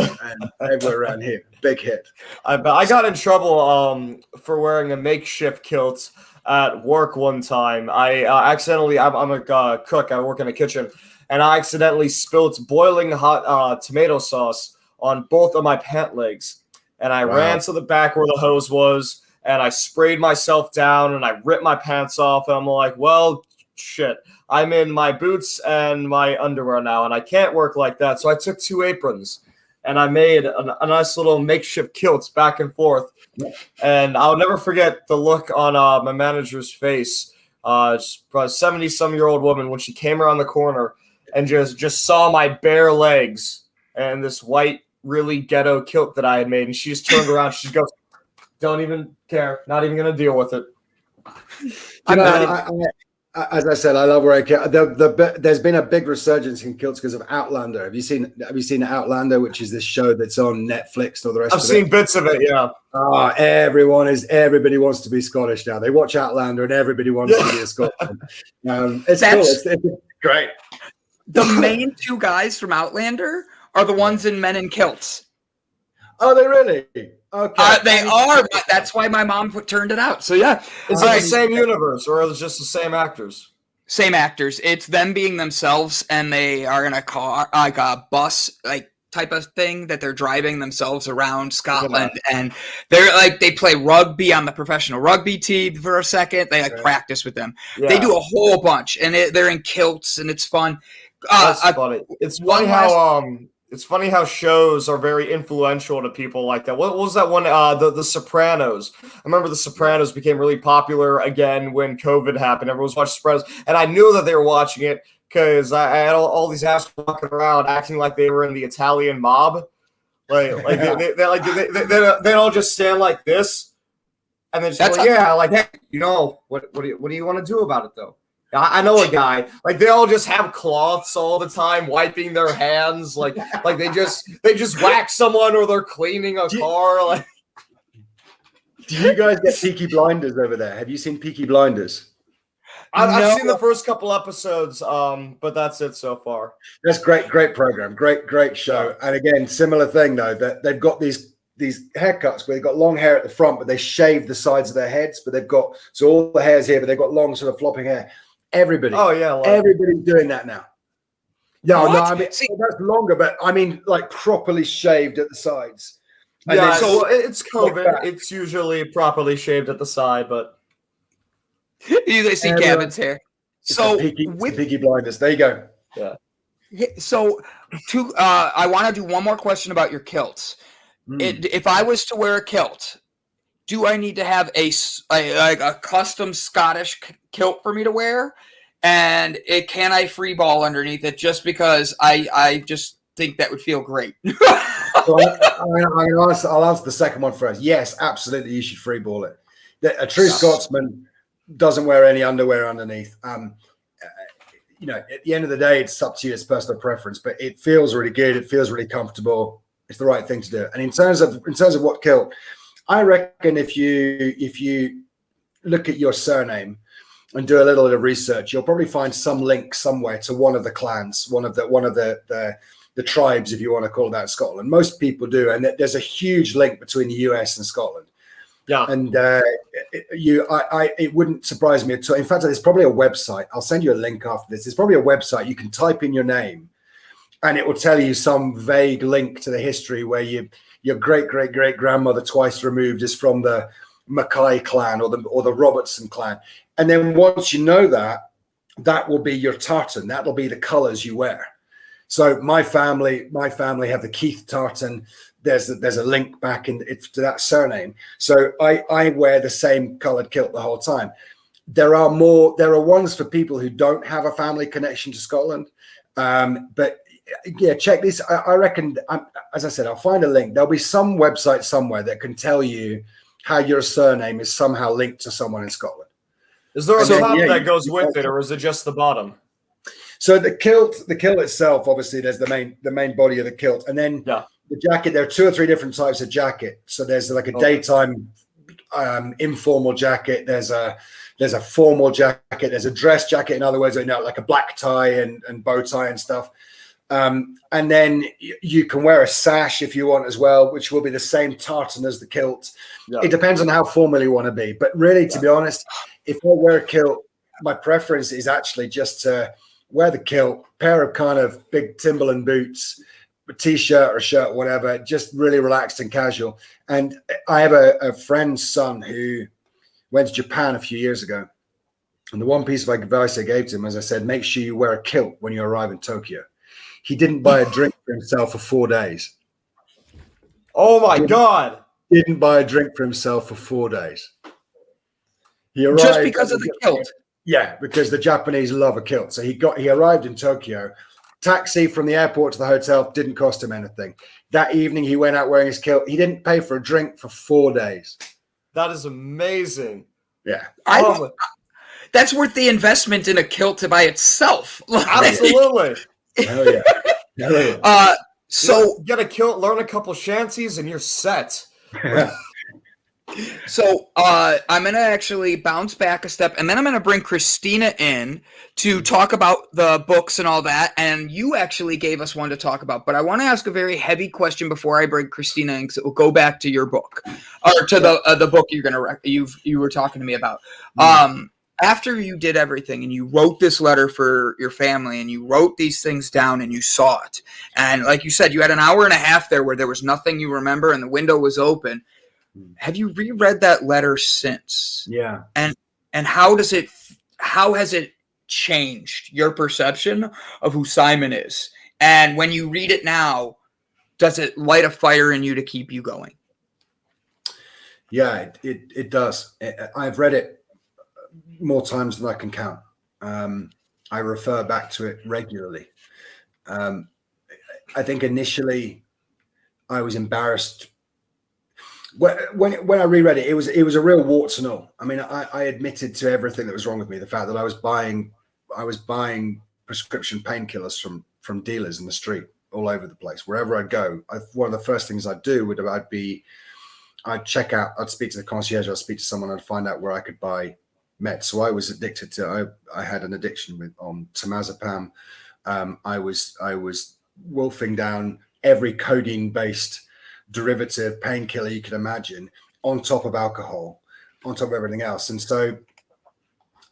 S3: everywhere around here. Big hit.
S2: I got in trouble for wearing a makeshift kilt at work one time. I accidentally, I'm a cook. I work in a kitchen, and I accidentally spilt boiling hot tomato sauce on both of my pant legs. And I ran to the back where the hose was, and I sprayed myself down, and I ripped my pants off. And I'm like, well, shit, I'm in my boots and my underwear now, and I can't work like that. So I took 2 aprons, and I made a nice little makeshift kilt back and forth. And I'll never forget the look on my manager's face, a 70-some-year-old woman, when she came around the corner and just saw my bare legs and this white, really ghetto kilt that I had made, and she just turned around. She goes, "Don't even care. Not even gonna deal with it."
S3: As I said, I love wearing kilt. There's been a big resurgence in kilts because of Outlander. Have you seen Outlander, which is this show that's on Netflix or the rest?
S2: I've seen bits of it. Yeah.
S3: Everybody wants to be Scottish now. They watch Outlander, and everybody wants to be a Scotsman. It's cool. It's great.
S1: The main 2 guys from Outlander are the ones in Men in Kilts.
S3: Oh, they really? Okay.
S1: They are, but that's why my mom turned it out. So yeah.
S2: Is it the same universe, or is it just the same actors?
S1: Same actors. It's them being themselves, and they are in a car, like a bus, like type of thing that they're driving themselves around Scotland, and they're like they play rugby on the professional rugby team for a second. They practice with them. Yeah. They do a whole bunch, and they're in kilts, and it's fun.
S2: That's funny. It's funny how shows are very influential to people like that. What was that one? The Sopranos. I remember The Sopranos became really popular again when COVID happened. Everyone was watching Sopranos, and I knew that they were watching it because I had all these assholes walking around acting like they were in the Italian mob. They all just stand like this, and then just hey, you know what do you want to do about it though? I know a guy. Like they all just have cloths all the time, wiping their hands. Like they just whack someone or they're cleaning a car. Like,
S3: do you guys get Peaky Blinders over there? Have you seen Peaky Blinders?
S2: I've seen the first couple episodes, but that's it so far.
S3: That's great program, great show. And again, similar thing though, that they've got these haircuts where they've got long hair at the front, but they shave the sides of their heads, but they've got all the hair's here, but they've got long sort of flopping hair. Everybody.
S2: Oh yeah,
S3: everybody's doing that now. No, I mean that's longer, but I mean like properly shaved at the sides.
S2: Yeah, so it's COVID. It's usually properly shaved at the side, but
S1: you see Gavin's hair. So
S3: with Peaky Blinders, there you go.
S2: Yeah.
S1: So I want to do one more question about your kilts. If I was to wear a kilt, do I need to have a custom Scottish kilt for me to wear? And can I free ball underneath it just because I just think that would feel great?
S3: I'll answer the second one first. Yes, absolutely, you should free ball it. A true Scotsman doesn't wear any underwear underneath. At the end of the day, it's up to you. It's personal preference, but it feels really good. It feels really comfortable. It's the right thing to do. And in terms of what kilt, I reckon if you look at your surname and do a little bit of research, you'll probably find some link somewhere to one of the clans, one of the tribes, if you want to call that, Scotland. Most people do, and there's a huge link between the US and Scotland.
S2: Yeah,
S3: and it wouldn't surprise me at all. In fact, there's probably a website. I'll send you a link after this. There's probably a website you can type in your name, and it will tell you some vague link to the history where your great grandmother twice removed is from the Mackay clan or the Robertson clan. And then once you know that will be your tartan. That'll be the colors you wear. So my family have the Keith tartan. There's a link back to that surname. So I wear the same colored kilt the whole time. There are ones for people who don't have a family connection to Scotland. But yeah, check this. I reckon, as I said, I'll find a link. There'll be some website somewhere that can tell you how your surname is somehow linked to someone in Scotland.
S2: Is there a top that goes with it, or is it just the bottom?
S3: So the kilt itself, obviously, there's the main body of the kilt, and then the jacket, there are 2 or 3 different types of jacket. So there's like a daytime informal jacket. There's a formal jacket. There's a dress jacket. In other words, like a black tie and bow tie and stuff. And then you can wear a sash if you want as well, which will be the same tartan as the kilt. Yeah. It depends on how formal you want to be. But really, to be honest, if I wear a kilt, my preference is actually just to wear the kilt, pair of kind of big Timberland boots, a t-shirt or a shirt, whatever, just really relaxed and casual. And I have a friend's son who went to Japan a few years ago. And the one piece of advice I gave to him, as I said, make sure you wear a kilt when you arrive in Tokyo. He didn't buy a drink for himself for 4 days.
S2: Oh my God.
S3: Didn't buy a drink for himself for 4 days. He arrived
S1: just because of the kilt.
S3: Yeah, because the Japanese love a kilt. So he arrived in Tokyo. Taxi from the airport to the hotel didn't cost him anything. That evening he went out wearing his kilt. He didn't pay for a drink for 4 days.
S2: That is amazing.
S3: Yeah.
S1: That's worth the investment in a kilt by itself.
S2: Absolutely.
S3: Hell yeah. Hell yeah.
S1: So
S2: get a kilt, learn a couple shanties, and you're set.
S1: So I'm going to actually bounce back a step, and then I'm going to bring Christina in to talk about the books and all that. And you actually gave us one to talk about, but I want to ask a very heavy question before I bring Christina in, because it will go back to your book, or to the book you were talking to me about. After you did everything and you wrote this letter for your family and you wrote these things down and you saw it, and like you said, you had an hour and a half there where there was nothing you remember and the window was open. Have you reread that letter since?
S3: Yeah.
S1: And how has it changed your perception of who Simon is? And when you read it now, does it light a fire in you to keep you going?
S3: Yeah, it does. I've read it more times than I can count. I refer back to it regularly. I think initially I was embarrassed. When I reread it, it was a real warts and all. I mean, I admitted to everything that was wrong with me. The fact that I was buying prescription painkillers from dealers in the street all over the place. Wherever I'd go, one of the first things I'd do I'd check out. I'd speak to the concierge. I'd speak to someone. I'd find out where I could buy meds. So I was addicted to. I had an addiction on temazepam. I was wolfing down every codeine-based derivative painkiller you could imagine, on top of alcohol, on top of everything else. And so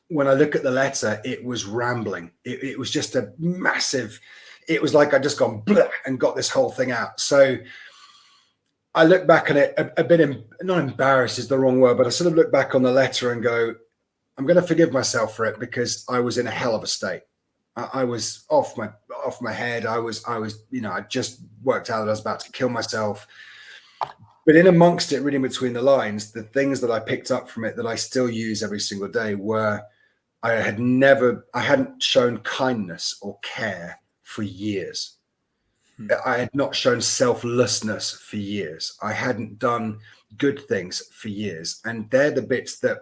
S3: when I look at the letter, it was rambling. It was just a massive, it was like I'd just gone blah and got this whole thing out. So I look back on it a bit, not embarrassed is the wrong word, but I sort of look back on the letter and go, I'm going to forgive myself for it, because I was in a hell of a state. I was off my head. I just worked out that I was about to kill myself. But in amongst it, reading between the lines, the things that I picked up from it that I still use every single day were I hadn't shown kindness or care for years. I had not shown selflessness for years. I hadn't done good things for years. And they're the bits that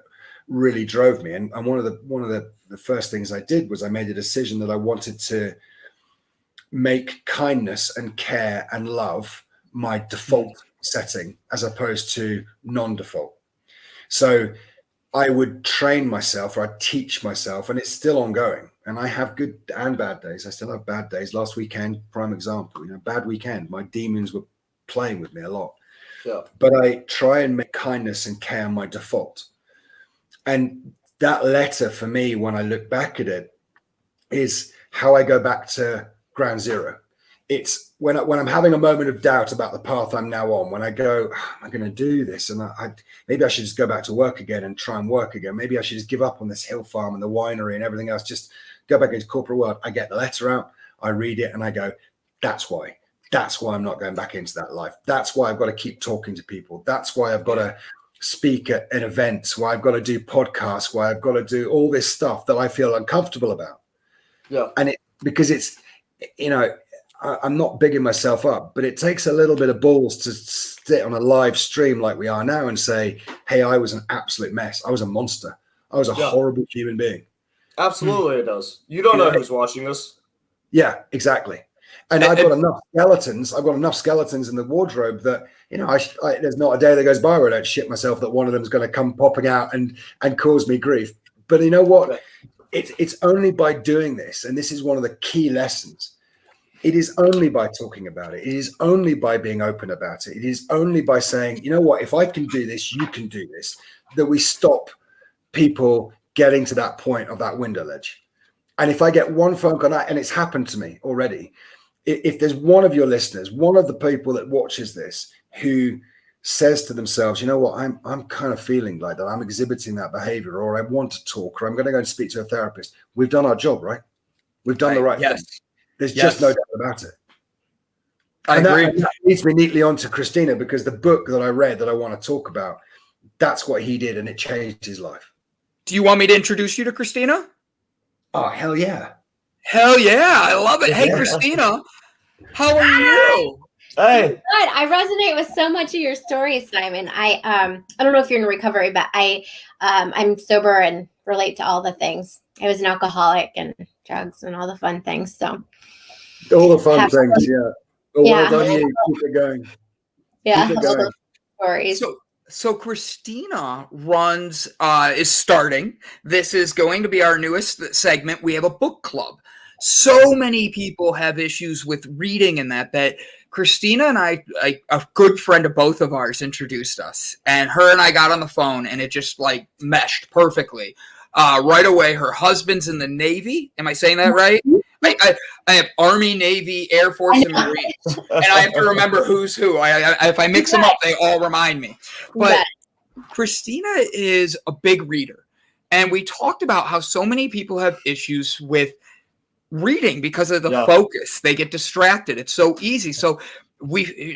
S3: really drove me. And one of the first things I did was I made a decision that I wanted to make kindness and care and love my default setting as opposed to non-default. So I would train myself, or I'd teach myself, and it's still ongoing. And I have good and bad days. I still have bad days. Last weekend, prime example, bad weekend. My demons were playing with me a lot. Yeah. But I try and make kindness and care my default. And that letter for me, when I look back at it, is how I go back to ground zero. It's when I'm having a moment of doubt about the path I'm now on, when I go, am I going to do this? And maybe I should just go back to work again and try and work again. Maybe I should just give up on this hill farm and the winery and everything else. Just go back into corporate world. I get the letter out, I read it, and I go, that's why I'm not going back into that life. That's why I've got to keep talking to people. That's why I've got to speak at events, why I've got to do podcasts, why I've got to do all this stuff that I feel uncomfortable about. Yeah. And because it's, I'm not bigging myself up, but it takes a little bit of balls to sit on a live stream like we are now and say, hey, I was an absolute mess. I was a monster. I was a horrible human being.
S2: Absolutely, it does. You don't know who's watching this.
S3: Yeah, exactly. And I've got enough skeletons. I've got enough skeletons in the wardrobe that, you know, there's not a day that goes by where I don't shit myself that one of them is going to come popping out and cause me grief. But you know what? It's only by doing this, and this is one of the key lessons. It is only by talking about it. It is only by being open about it. It is only by saying, you know what, if I can do this, you can do this, that we stop people getting to that point of that window ledge. And if I get one phone call, and it's happened to me already, if there's one of your listeners, one of the people that watches this who says to themselves, you know what, I'm kind of feeling like that, I'm exhibiting that behavior, or I want to talk, or I'm going to go and speak to a therapist, we've done our job, right? We've done the right thing. There's just no doubt about it.
S1: I agree.
S3: That leads me neatly on to Christina, because the book that I read that I want to talk about, that's what he did, and it changed his life.
S1: Do you want me to introduce you to Christina?
S3: Oh, hell yeah.
S1: Hell yeah. I love it. Hey, Christina, how are you?
S2: Hey.
S4: Good. I resonate with so much of your story, Simon. I don't know if you're in recovery, but I'm sober and relate to all the things. I was an alcoholic and drugs and all the fun things. So
S3: all the fun things, yeah. Oh,
S4: yeah.
S3: Well done, you. Keep it going.
S4: Yeah.
S3: Keep it going.
S4: Stories.
S1: So Christina is starting. This is going to be our newest segment. We have a book club. So many people have issues with reading in that Christina and I, a good friend of both of ours, introduced us, and her and I got on the phone, and it just like meshed perfectly. Right away, her husband's in the Navy. Am I saying that right? I have Army, Navy, Air Force, and Marines, and I have to remember who's who. If I mix them up, they all remind me. But Christina is a big reader, and we talked about how so many people have issues with reading because of the focus. They get distracted. It's so easy. So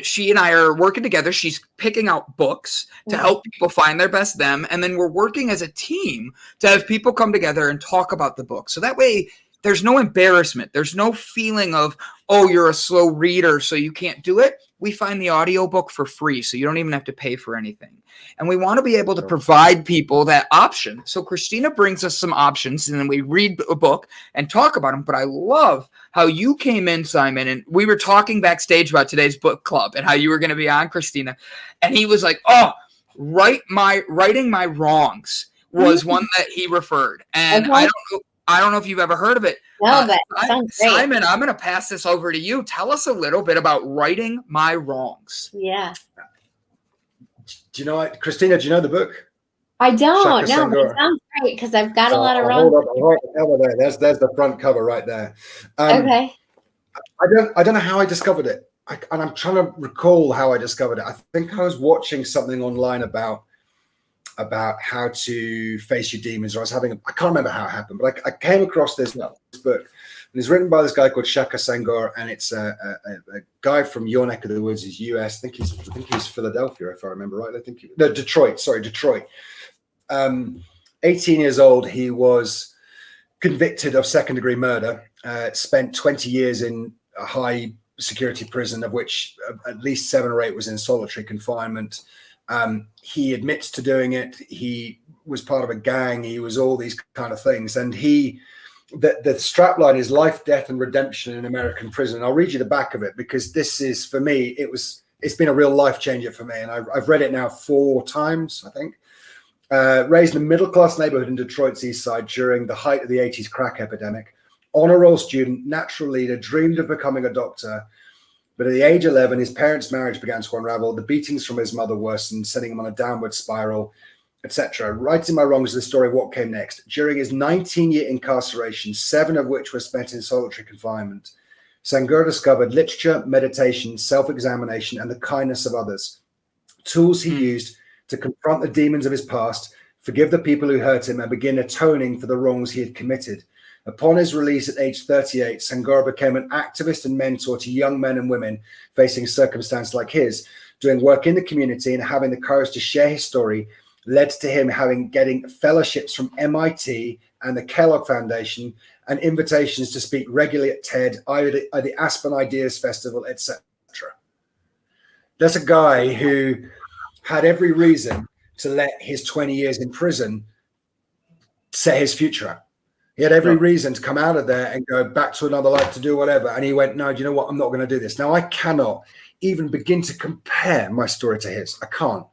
S1: she and I are working together. She's picking out books to help people find their best them, and then we're working as a team to have people come together and talk about the book. So that way there's no embarrassment. There's no feeling of, oh, you're a slow reader, so you can't do it. We find the audiobook for free, so you don't even have to pay for anything. And we want to be able to provide people that option. So Christina brings us some options, and then we read a book and talk about them. But I love how you came in, Simon, and we were talking backstage about today's book club and how you were going to be on, Christina. And he was like, oh, Writing My Wrongs was one that he referred. And I don't know if you've ever heard of it.
S4: No, but sounds great.
S1: Simon, I'm going to pass this over to you. Tell us a little bit about Writing My Wrongs.
S4: Yeah.
S3: Do you know what, Christina, do you know the book?
S4: I don't. No, but it sounds great because I've got a lot of wrongs.
S3: Hold up there. There's the front cover right there.
S4: Okay.
S3: I don't know how I discovered it. And I'm trying to recall how I discovered it. I think I was watching something online about how to face your demons, or I can't remember how it happened, but I came across this book, and it's written by this guy called Shaka Senghor, and it's a guy from your neck of the woods. He's US. I think he's Philadelphia, if I remember right. Detroit. Sorry, Detroit. 18 years old. He was convicted of second-degree murder. Spent 20 years in a high security prison, of which at least 7 or 8 was in solitary confinement. He admits to doing it. He was part of a gang. He was all these kind of things. And the strapline is life, death, and redemption in American prison. I'll read you the back of it because this is, for me, it's been a real life changer for me. And I've read it now 4 times, I think. Raised in a middle-class neighborhood in Detroit's East Side during the height of the 80s crack epidemic. Honor roll student, natural leader, dreamed of becoming a doctor. But at the age of 11, his parents' marriage began to unravel. The beatings from his mother worsened, sending him on a downward spiral, etc. Writing My Wrongs is the story of what came next. During his 19-year incarceration, 7 of which were spent in solitary confinement, Senghor discovered literature, meditation, self-examination, and the kindness of others. Tools he used to confront the demons of his past, forgive the people who hurt him, and begin atoning for the wrongs he had committed. Upon his release at age 38, Senghor became an activist and mentor to young men and women facing circumstances like his. Doing work in the community and having the courage to share his story led to him getting fellowships from MIT and the Kellogg Foundation and invitations to speak regularly at TED, at the Aspen Ideas Festival, etc. That's a guy who had every reason to let his 20 years in prison set his future up. He had every reason to come out of there and go back to another life to do whatever. And he went, no, do you know what? I'm not going to do this. Now, I cannot even begin to compare my story to his. I can't.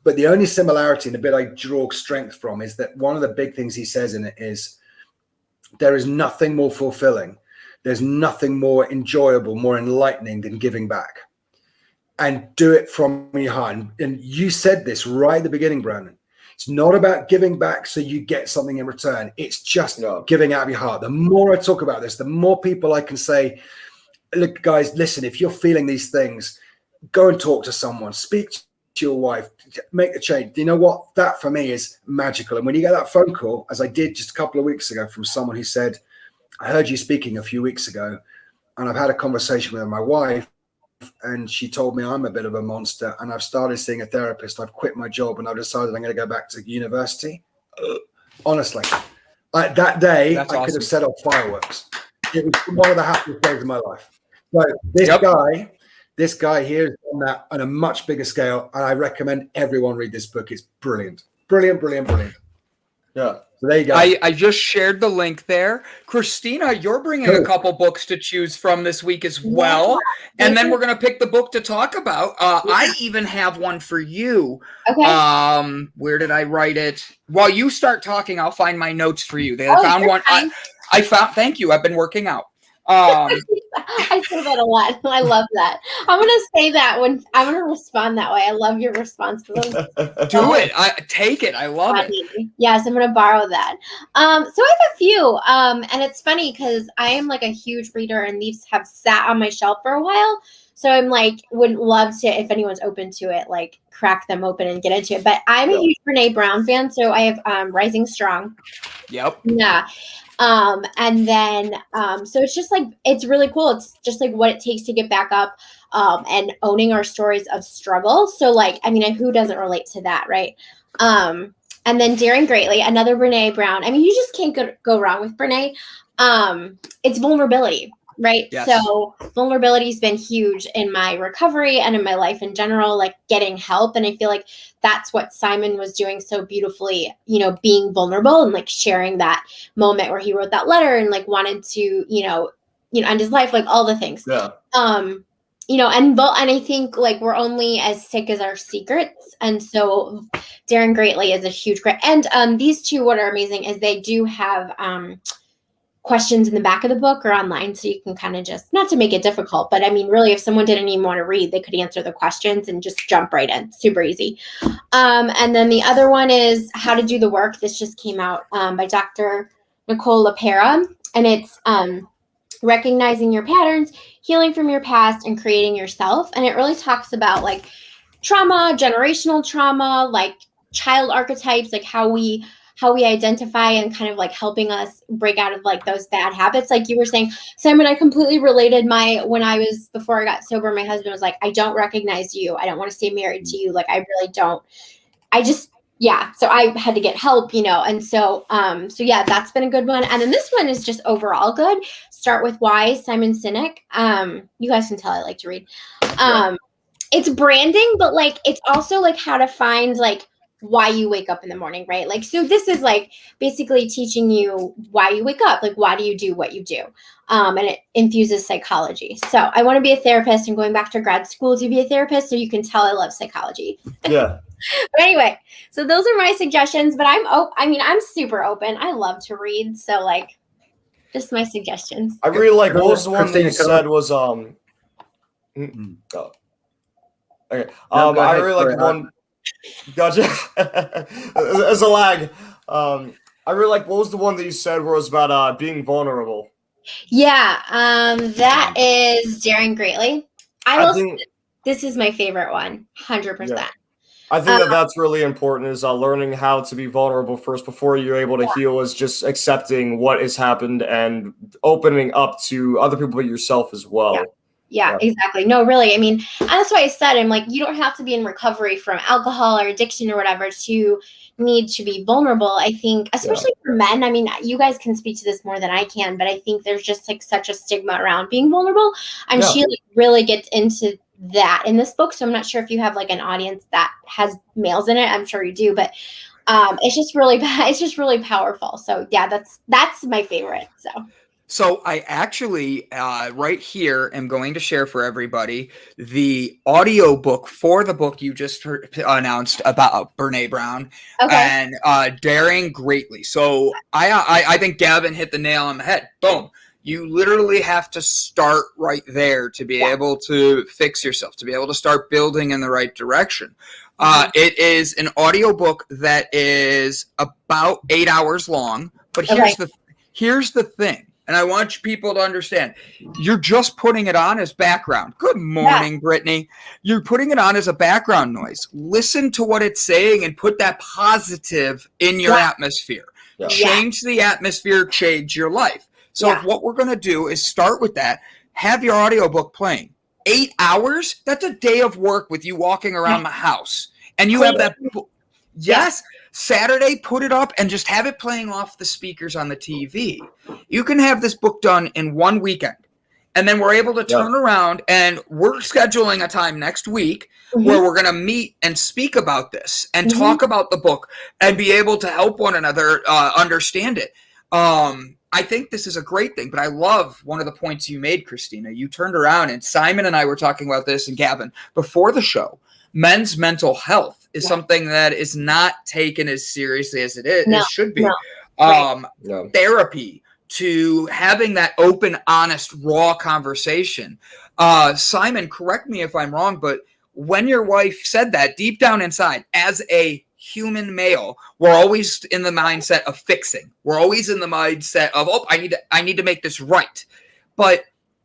S3: But the only similarity and the bit I draw strength from is that one of the big things he says in it is there is nothing more fulfilling. There's nothing more enjoyable, more enlightening than giving back. And do it from your heart. And you said this right at the beginning, Brandon. It's not about giving back so you get something in return. It's just giving out of your heart. The more I talk about this, the more people I can say, look, guys, listen, if you're feeling these things, go and talk to someone, speak to your wife, make a change. You know what? That for me is magical. And when you get that phone call, as I did just a couple of weeks ago from someone who said, I heard you speaking a few weeks ago, and I've had a conversation with my wife, and she told me I'm a bit of a monster, and I've started seeing a therapist. I've quit my job, and I've decided I'm going to go back to university. Honestly, that day,
S1: That's
S3: I
S1: awesome.
S3: could have set off fireworks. It was one of the happiest days of my life. So this guy here is on that on a much bigger scale, and I recommend everyone read this book. It's brilliant. Brilliant, brilliant, brilliant.
S2: Yeah.
S3: So there you go.
S1: I just shared the link there. Christina, you're bringing a couple books to choose from this week as well. And then we're going to pick the book to talk about. I even have one for you.
S4: Okay.
S1: Where did I write it? While you start talking, I'll find my notes for you. I found one. I found, thank you. I've been working out.
S4: I say that a lot. I love that. I'm gonna say that when I'm gonna respond that way. I love your response.
S1: Do it. Take it. I love it.
S4: Yes, I'm gonna borrow that. So I have a few. And it's funny because I am like a huge reader, and these have sat on my shelf for a while. So I'm like, would love to, if anyone's open to it, like crack them open and get into it. But I'm a huge Brene Brown fan, so I have Rising Strong.
S1: Yep.
S4: Yeah. And then, so it's just like, it's really cool. It's just like what it takes to get back up, and owning our stories of struggle. So like, I mean, who doesn't relate to that? Right. And then Daring Greatly, another Brene Brown. I mean, you just can't go wrong with Brene. It's vulnerability, right?
S1: Yes.
S4: So vulnerability has been huge in my recovery and in my life in general, like getting help. And I feel like that's what Simon was doing so beautifully, you know, being vulnerable and like sharing that moment where he wrote that letter and like wanted to, you know, end his life, like all the things.
S2: Yeah.
S4: You know, and I think like we're only as sick as our secrets. And so Daring Greatly is a huge great. And these two, what are amazing is they do have questions in the back of the book or online, so you can kind of just, not to make it difficult, but I mean, really, if someone didn't even want to read, they could answer the questions and just jump right in. Super easy. And then the other one is How to Do the Work. This just came out by Dr. Nicole LaPera, and it's recognizing your patterns, healing from your past, and creating yourself. And it really talks about like trauma, generational trauma, like child archetypes, like how we identify, and kind of like helping us break out of like those bad habits. Like you were saying, Simon, I completely related before I got sober, my husband was like, I don't recognize you. I don't want to stay married to you. Like, I really don't. So I had to get help, you know? And so yeah, that's been a good one. And then this one is just overall good. Start with Why, Simon Sinek. You guys can tell I like to read. It's branding, but like, it's also like how to find like why you wake up in the morning, right? Like, so this is like basically teaching you why you wake up, like why do you do what you do? And it infuses psychology. So I want to be a therapist and going back to grad school to be a therapist. So you can tell I love psychology.
S2: Yeah.
S4: But anyway, so those are my suggestions, but I'm super open. I love to read. So like, just my suggestions.
S2: I really like, what was the one that you said was, okay. I really like the one. Gotcha. There's a lag. I really like, what was the one that you said where it was about being vulnerable?
S4: Yeah, that is Daring Greatly. This is my favorite one, 100%.
S2: Yeah. I think that's really important, is learning how to be vulnerable first before you're able to heal, is just accepting what has happened and opening up to other people but yourself as well.
S4: Yeah, exactly. No, really. I mean, and that's why I said, I'm like, you don't have to be in recovery from alcohol or addiction or whatever to need to be vulnerable. I think, especially for men, I mean, you guys can speak to this more than I can, but I think there's just like such a stigma around being vulnerable. And she like really gets into that in this book. So I'm not sure if you have like an audience that has males in it. I'm sure you do, but It's just really it's just really powerful. So yeah, that's my favorite.
S1: So I actually, right here, am going to share for everybody the audiobook for the book you just announced about Brene Brown
S4: Okay.
S1: and Daring Greatly. So I think Gavin hit the nail on the head. Boom. You literally have to start right there to be able to fix yourself, to be able to start building in the right direction. It is an audiobook that is about 8 hours long, but here's the thing. And I want people to understand, you're just putting it on as background. Good morning, Brittany. You're putting it on as a background noise. Listen to what it's saying and put that positive in your atmosphere.
S2: Yeah.
S1: Change the atmosphere, change your life. So if what we're going to do is start with that, have your audiobook playing. 8 hours, that's a day of work with you walking around the house. And you have that. Yes. Saturday, put it up and just have it playing off the speakers on the TV. You can have this book done in one weekend. And then we're able to turn around, and we're scheduling a time next week where we're going to meet and speak about this and talk about the book and be able to help one another understand it. I think this is a great thing, but I love one of the points you made, Christina. You turned around, and Simon and I were talking about this, and Gavin, before the show. Men's mental health is something that is not taken as seriously as it should be. Therapy, to having that open, honest, raw conversation. Simon, correct me if I'm wrong, but when your wife said that, deep down inside, as a human male, we're always in the mindset of fixing. We're always in the mindset of, I need to make this right. But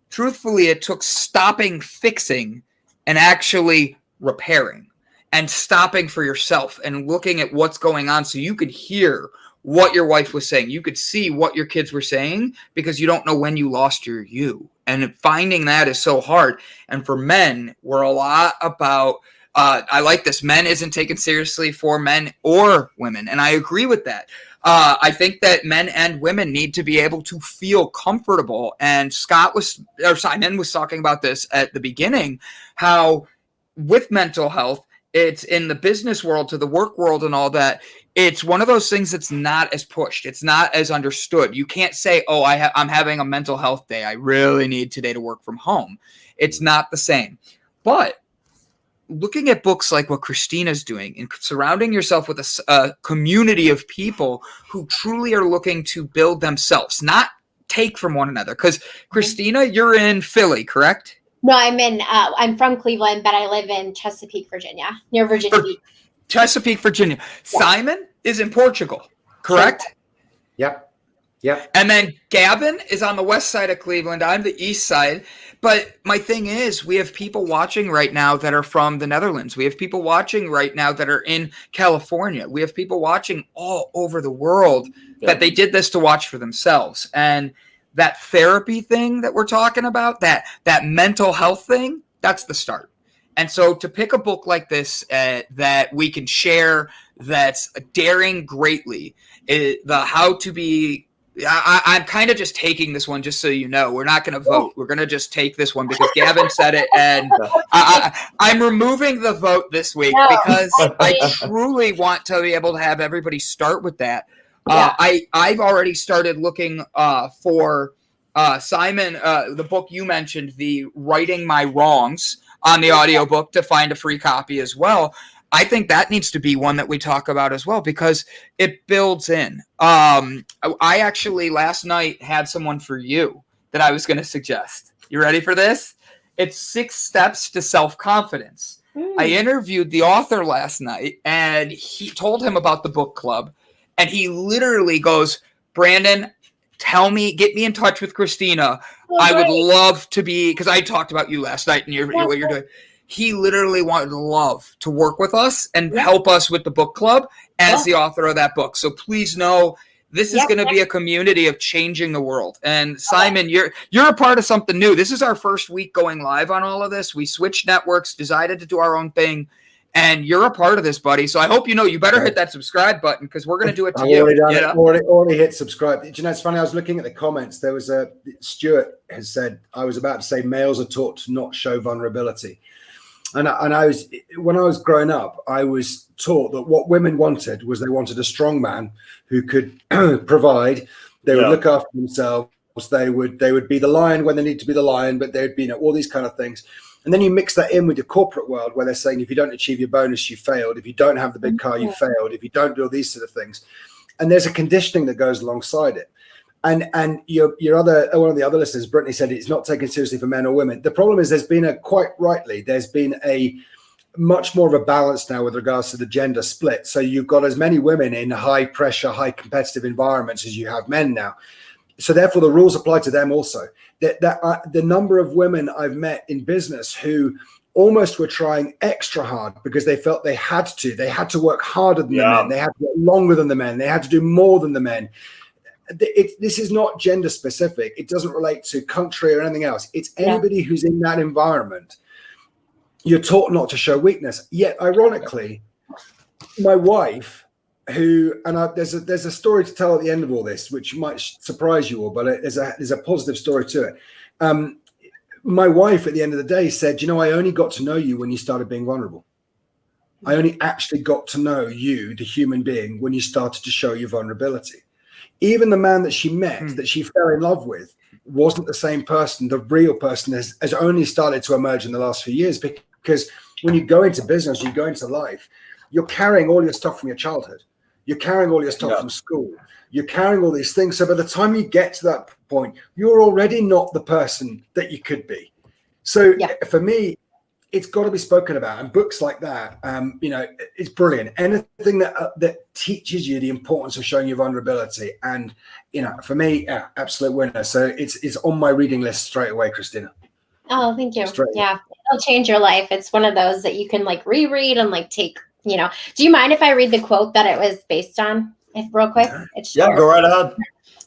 S1: truthfully, it took stopping fixing and actually repairing and stopping for yourself and looking at what's going on so you could hear what your wife was saying. You could see what your kids were saying because you don't know when you lost your you. And finding that is so hard. And for men, we're a lot about, I like this, men isn't taken seriously for men or women. And I agree with that. I think that men and women need to be able to feel comfortable. And Simon was talking about this at the beginning, how with mental health, it's in the business world to the work world and all that. It's one of those things that's not as pushed. It's not as understood. You can't say, I'm having a mental health day. I really need today to work from home. It's not the same. But looking at books like what Christina's doing and surrounding yourself with a community of people who truly are looking to build themselves, not take from one another. Because Christina, you're in Philly, correct?
S4: No, I'm from Cleveland, but I live in Chesapeake, Virginia, near Virginia Beach.
S1: Chesapeake, Virginia. Yeah. Simon is in Portugal, correct?
S3: Yep.
S1: And then Gavin is on the west side of Cleveland. I'm the east side. But my thing is, we have people watching right now that are from the Netherlands. We have people watching right now that are in California. We have people watching all over the world that they did this to watch for themselves. And that therapy thing that we're talking about, that mental health thing, that's the start. And so to pick a book like this that we can share, that's daring greatly, the how to be, I'm kind of just taking this one just so you know. We're not going to vote. We're going to just take this one because Gavin said it, and I'm removing the vote this week because I truly want to be able to have everybody start with that. I've already started looking for Simon, the book you mentioned, the Writing My Wrongs, on the audiobook to find a free copy as well. I think that needs to be one that we talk about as well because it builds in. I actually last night had someone for you that I was going to suggest. You ready for this? It's 6 Steps to Self-Confidence. I interviewed the author last night and he told him about the book club. And he literally goes, Brandon, get me in touch with Christina. I would love to be, because I talked about you last night and what you're doing. He literally would love to work with us and help us with the book club as the author of that book. So please know this is going to be a community of changing the world. And Simon, you're a part of something new. This is our first week going live on all of this. We switched networks, decided to do our own thing. And you're a part of this, buddy. So I hope you know you better hit that subscribe button because we're going to do it to you.
S3: Already hit subscribe. Do you know, it's funny. I was looking at the comments. There was Stuart has said, I was about to say males are taught to not show vulnerability. And I was, when I was growing up, I was taught that what women wanted was they wanted a strong man who could provide. They would look after themselves. They would be the lion when they need to be the lion, but they'd be, all these kind of things. And then you mix that in with the corporate world where they're saying, if you don't achieve your bonus, you failed. If you don't have the big car, you failed. If you don't do all these sort of things. And there's a conditioning that goes alongside it. And your other, one of the other listeners, Brittany, said it's not taken seriously for men or women. The problem is there's been there's been a much more of a balance now with regards to the gender split. So you've got as many women in high pressure, high competitive environments as you have men now. So therefore the rules apply to them also. The number of women I've met in business who almost were trying extra hard because they felt they had to work harder than the men. They had to work longer than the men. They had to do more than the men. This is not gender specific. It doesn't relate to country or anything else. It's anybody who's in that environment. You're taught not to show weakness. Yet, ironically, my wife, there's a story to tell at the end of all this, which might surprise you all, but there's a positive story to it. My wife, at the end of the day, said, I only got to know you when you started being vulnerable. I only actually got to know you, the human being, when you started to show your vulnerability. Even the man that she met, that she fell in love with, wasn't the same person. The real person has only started to emerge in the last few years, because when you go into business, you go into life, you're carrying all your stuff from your childhood. You're carrying all your stuff from school. You're carrying all these things. So by the time you get to that point, you're already not the person that you could be. So for me, it's got to be spoken about, and books like that, it's brilliant. Anything that teaches you the importance of showing your vulnerability, and for me, absolute winner. So it's on my reading list straight away, Christina.
S4: Oh, thank you. Yeah, it'll change your life. It's one of those that you can reread and take. Do you mind if I read the quote that it was based on? Real quick, it's short.
S2: Go right ahead.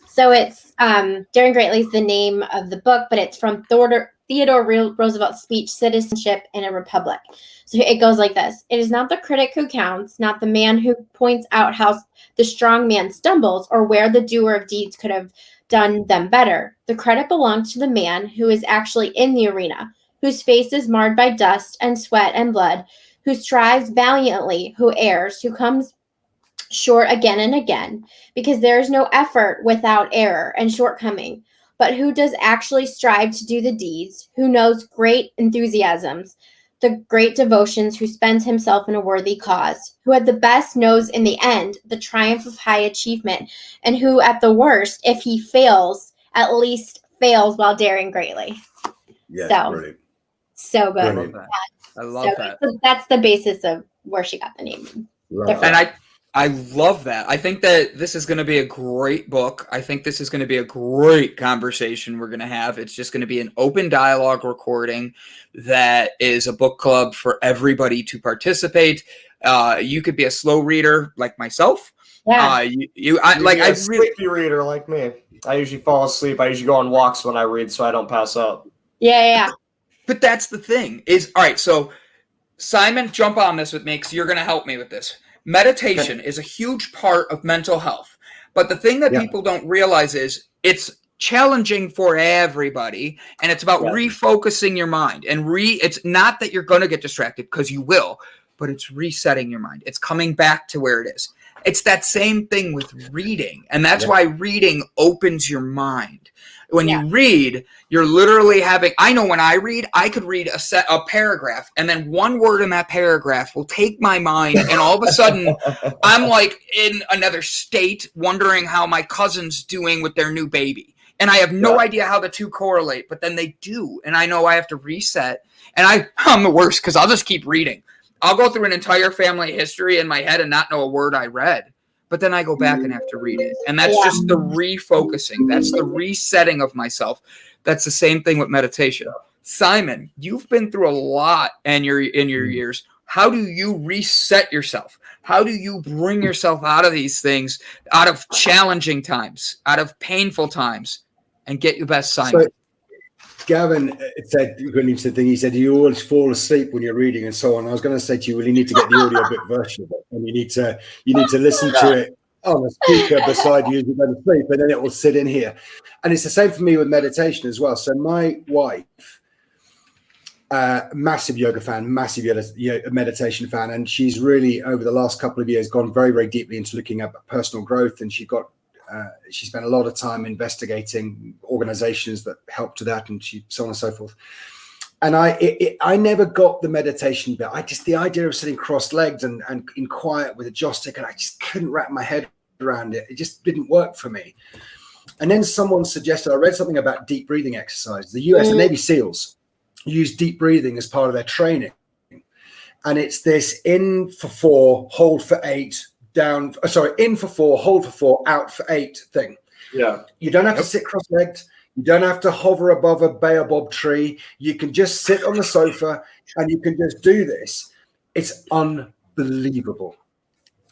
S4: So it's Daring Greatly is the name of the book, but it's from Theodore Roosevelt's speech, Citizenship in a Republic. So it goes like this. It is not the critic who counts, not the man who points out how the strong man stumbles or where the doer of deeds could have done them better. The credit belongs to the man who is actually in the arena, whose face is marred by dust and sweat and blood, who strives valiantly, who errs, who comes short again and again, because there is no effort without error and shortcoming, but who does actually strive to do the deeds, who knows great enthusiasms, the great devotions, who spends himself in a worthy cause, who at the best knows in the end the triumph of high achievement, and who at the worst, if he fails, at least fails while daring greatly.
S3: Yeah, brilliant.
S4: So good.
S1: I love that.
S4: That's the basis of where she got the name.
S1: And I love that. I think that this is going to be a great book. I think this is going to be a great conversation we're going to have. It's just going to be an open dialogue recording that is a book club for everybody to participate. You could be a slow reader like myself.
S2: Yeah. A sleepy reader like me. I usually fall asleep. I usually go on walks when I read so I don't pass out.
S4: Yeah.
S1: But that's the thing is, all right, so Simon, jump on this with me because you're going to help me with this. Meditation is a huge part of mental health. But the thing that people don't realize is it's challenging for everybody, and it's about refocusing your mind. And it's not that you're going to get distracted, because you will, but it's resetting your mind. It's coming back to where it is. It's that same thing with reading, and that's why reading opens your mind. When you read, you're literally I know when I read, I could read a paragraph, and then one word in that paragraph will take my mind, and all of a sudden, I'm in another state, wondering how my cousin's doing with their new baby. And I have no idea how the two correlate, but then they do. And I know I have to reset. And I'm the worst, because I'll just keep reading. I'll go through an entire family history in my head and not know a word I read. But then I go back and have to read it. And that's just the refocusing. That's the resetting of myself. That's the same thing with meditation. Simon, you've been through a lot in your years. How do you reset yourself? How do you bring yourself out of these things, out of challenging times, out of painful times, and get your best, Simon?
S3: So, Gavin said, he said, you always fall asleep when you're reading and so on. I was going to say to you, well, you need to get the audiobook version of it, and you need to listen to it on a speaker beside you as you go to sleep, and then it will sit in here. And it's the same for me with meditation as well. So my wife, Massive yoga fan, massive meditation fan, and she's really over the last couple of years gone very, very deeply into looking at personal growth, and she spent a lot of time investigating organizations that help to that, and so on and so forth. And I never got the meditation bit. The idea of sitting cross-legged and in quiet with a joss stick, and I just couldn't wrap my head around it. It just didn't work for me. And then someone suggested, I read something about deep breathing exercise. The US, the Navy SEALs use deep breathing as part of their training. And it's this in for 4, hold for 8, in for 4, hold for 4, out for 8 thing.
S2: Yeah.
S3: You don't have to sit cross-legged. You don't have to hover above a baobab tree. You can just sit on the sofa and you can just do this. It's unbelievable.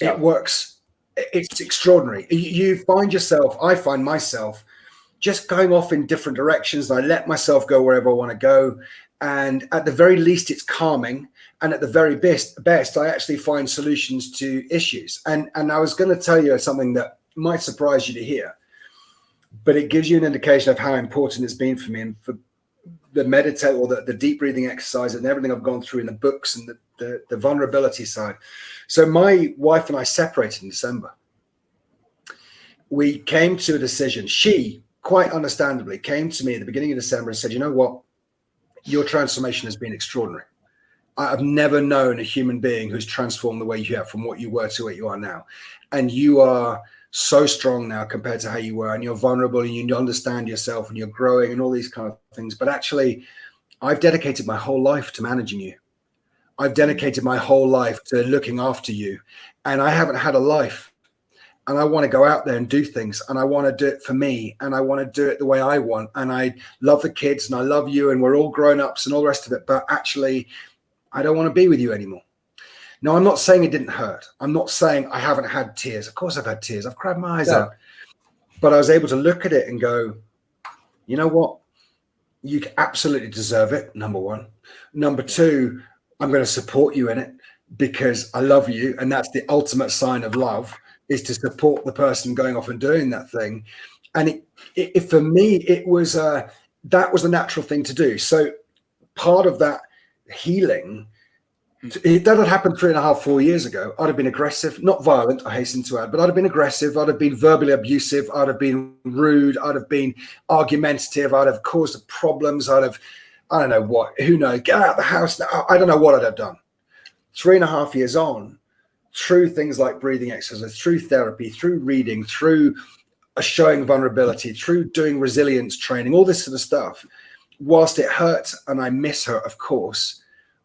S3: It works. It's extraordinary. I find myself just going off in different directions. I let myself go wherever I want to go. And at the very least, it's calming. And at the very best, I actually find solutions to issues. And I was going to tell you something that might surprise you to hear, but it gives you an indication of how important it's been for me, and for the meditate or the deep breathing exercise and everything I've gone through in the books and the vulnerability side. So my wife and I separated in December. We came to a decision. She, quite understandably, came to me at the beginning of December and said, you know what? Your transformation has been extraordinary. I've never known a human being who's transformed the way you have from what you were to what you are now. And you are so strong now compared to how you were, and you're vulnerable and you understand yourself and you're growing and all these kind of things. But actually, I've dedicated my whole life to managing you. I've dedicated my whole life to looking after you, and I haven't had a life. And I want to go out there and do things, and I want to do it for me, and I want to do it the way I want. And I love the kids and I love you, and we're all grown-ups and all the rest of it. But actually, I don't want to be with you anymore. Now, I'm not saying it didn't hurt. I'm not saying I haven't had tears. Of course I've had tears. I've cried my eyes out. But I was able to look at it and go, you know what? You absolutely deserve it, number one. Number two, I'm going to support you in it because I love you. And that's the ultimate sign of love, is to support the person going off and doing that thing. And it for me, it was that was the natural thing to do. So part of that healing, that had happened 3.5, 4 years ago. I'd have been aggressive, not violent, I hasten to add, but I'd have been aggressive. I'd have been verbally abusive. I'd have been rude. I'd have been argumentative. I'd have caused problems. I don't know what, who knows, get out of the house. I don't know what I'd have done. 3.5 years on, through things like breathing exercises, through therapy, through reading, through showing vulnerability, through doing resilience training, all this sort of stuff, whilst it hurts and I miss her, of course,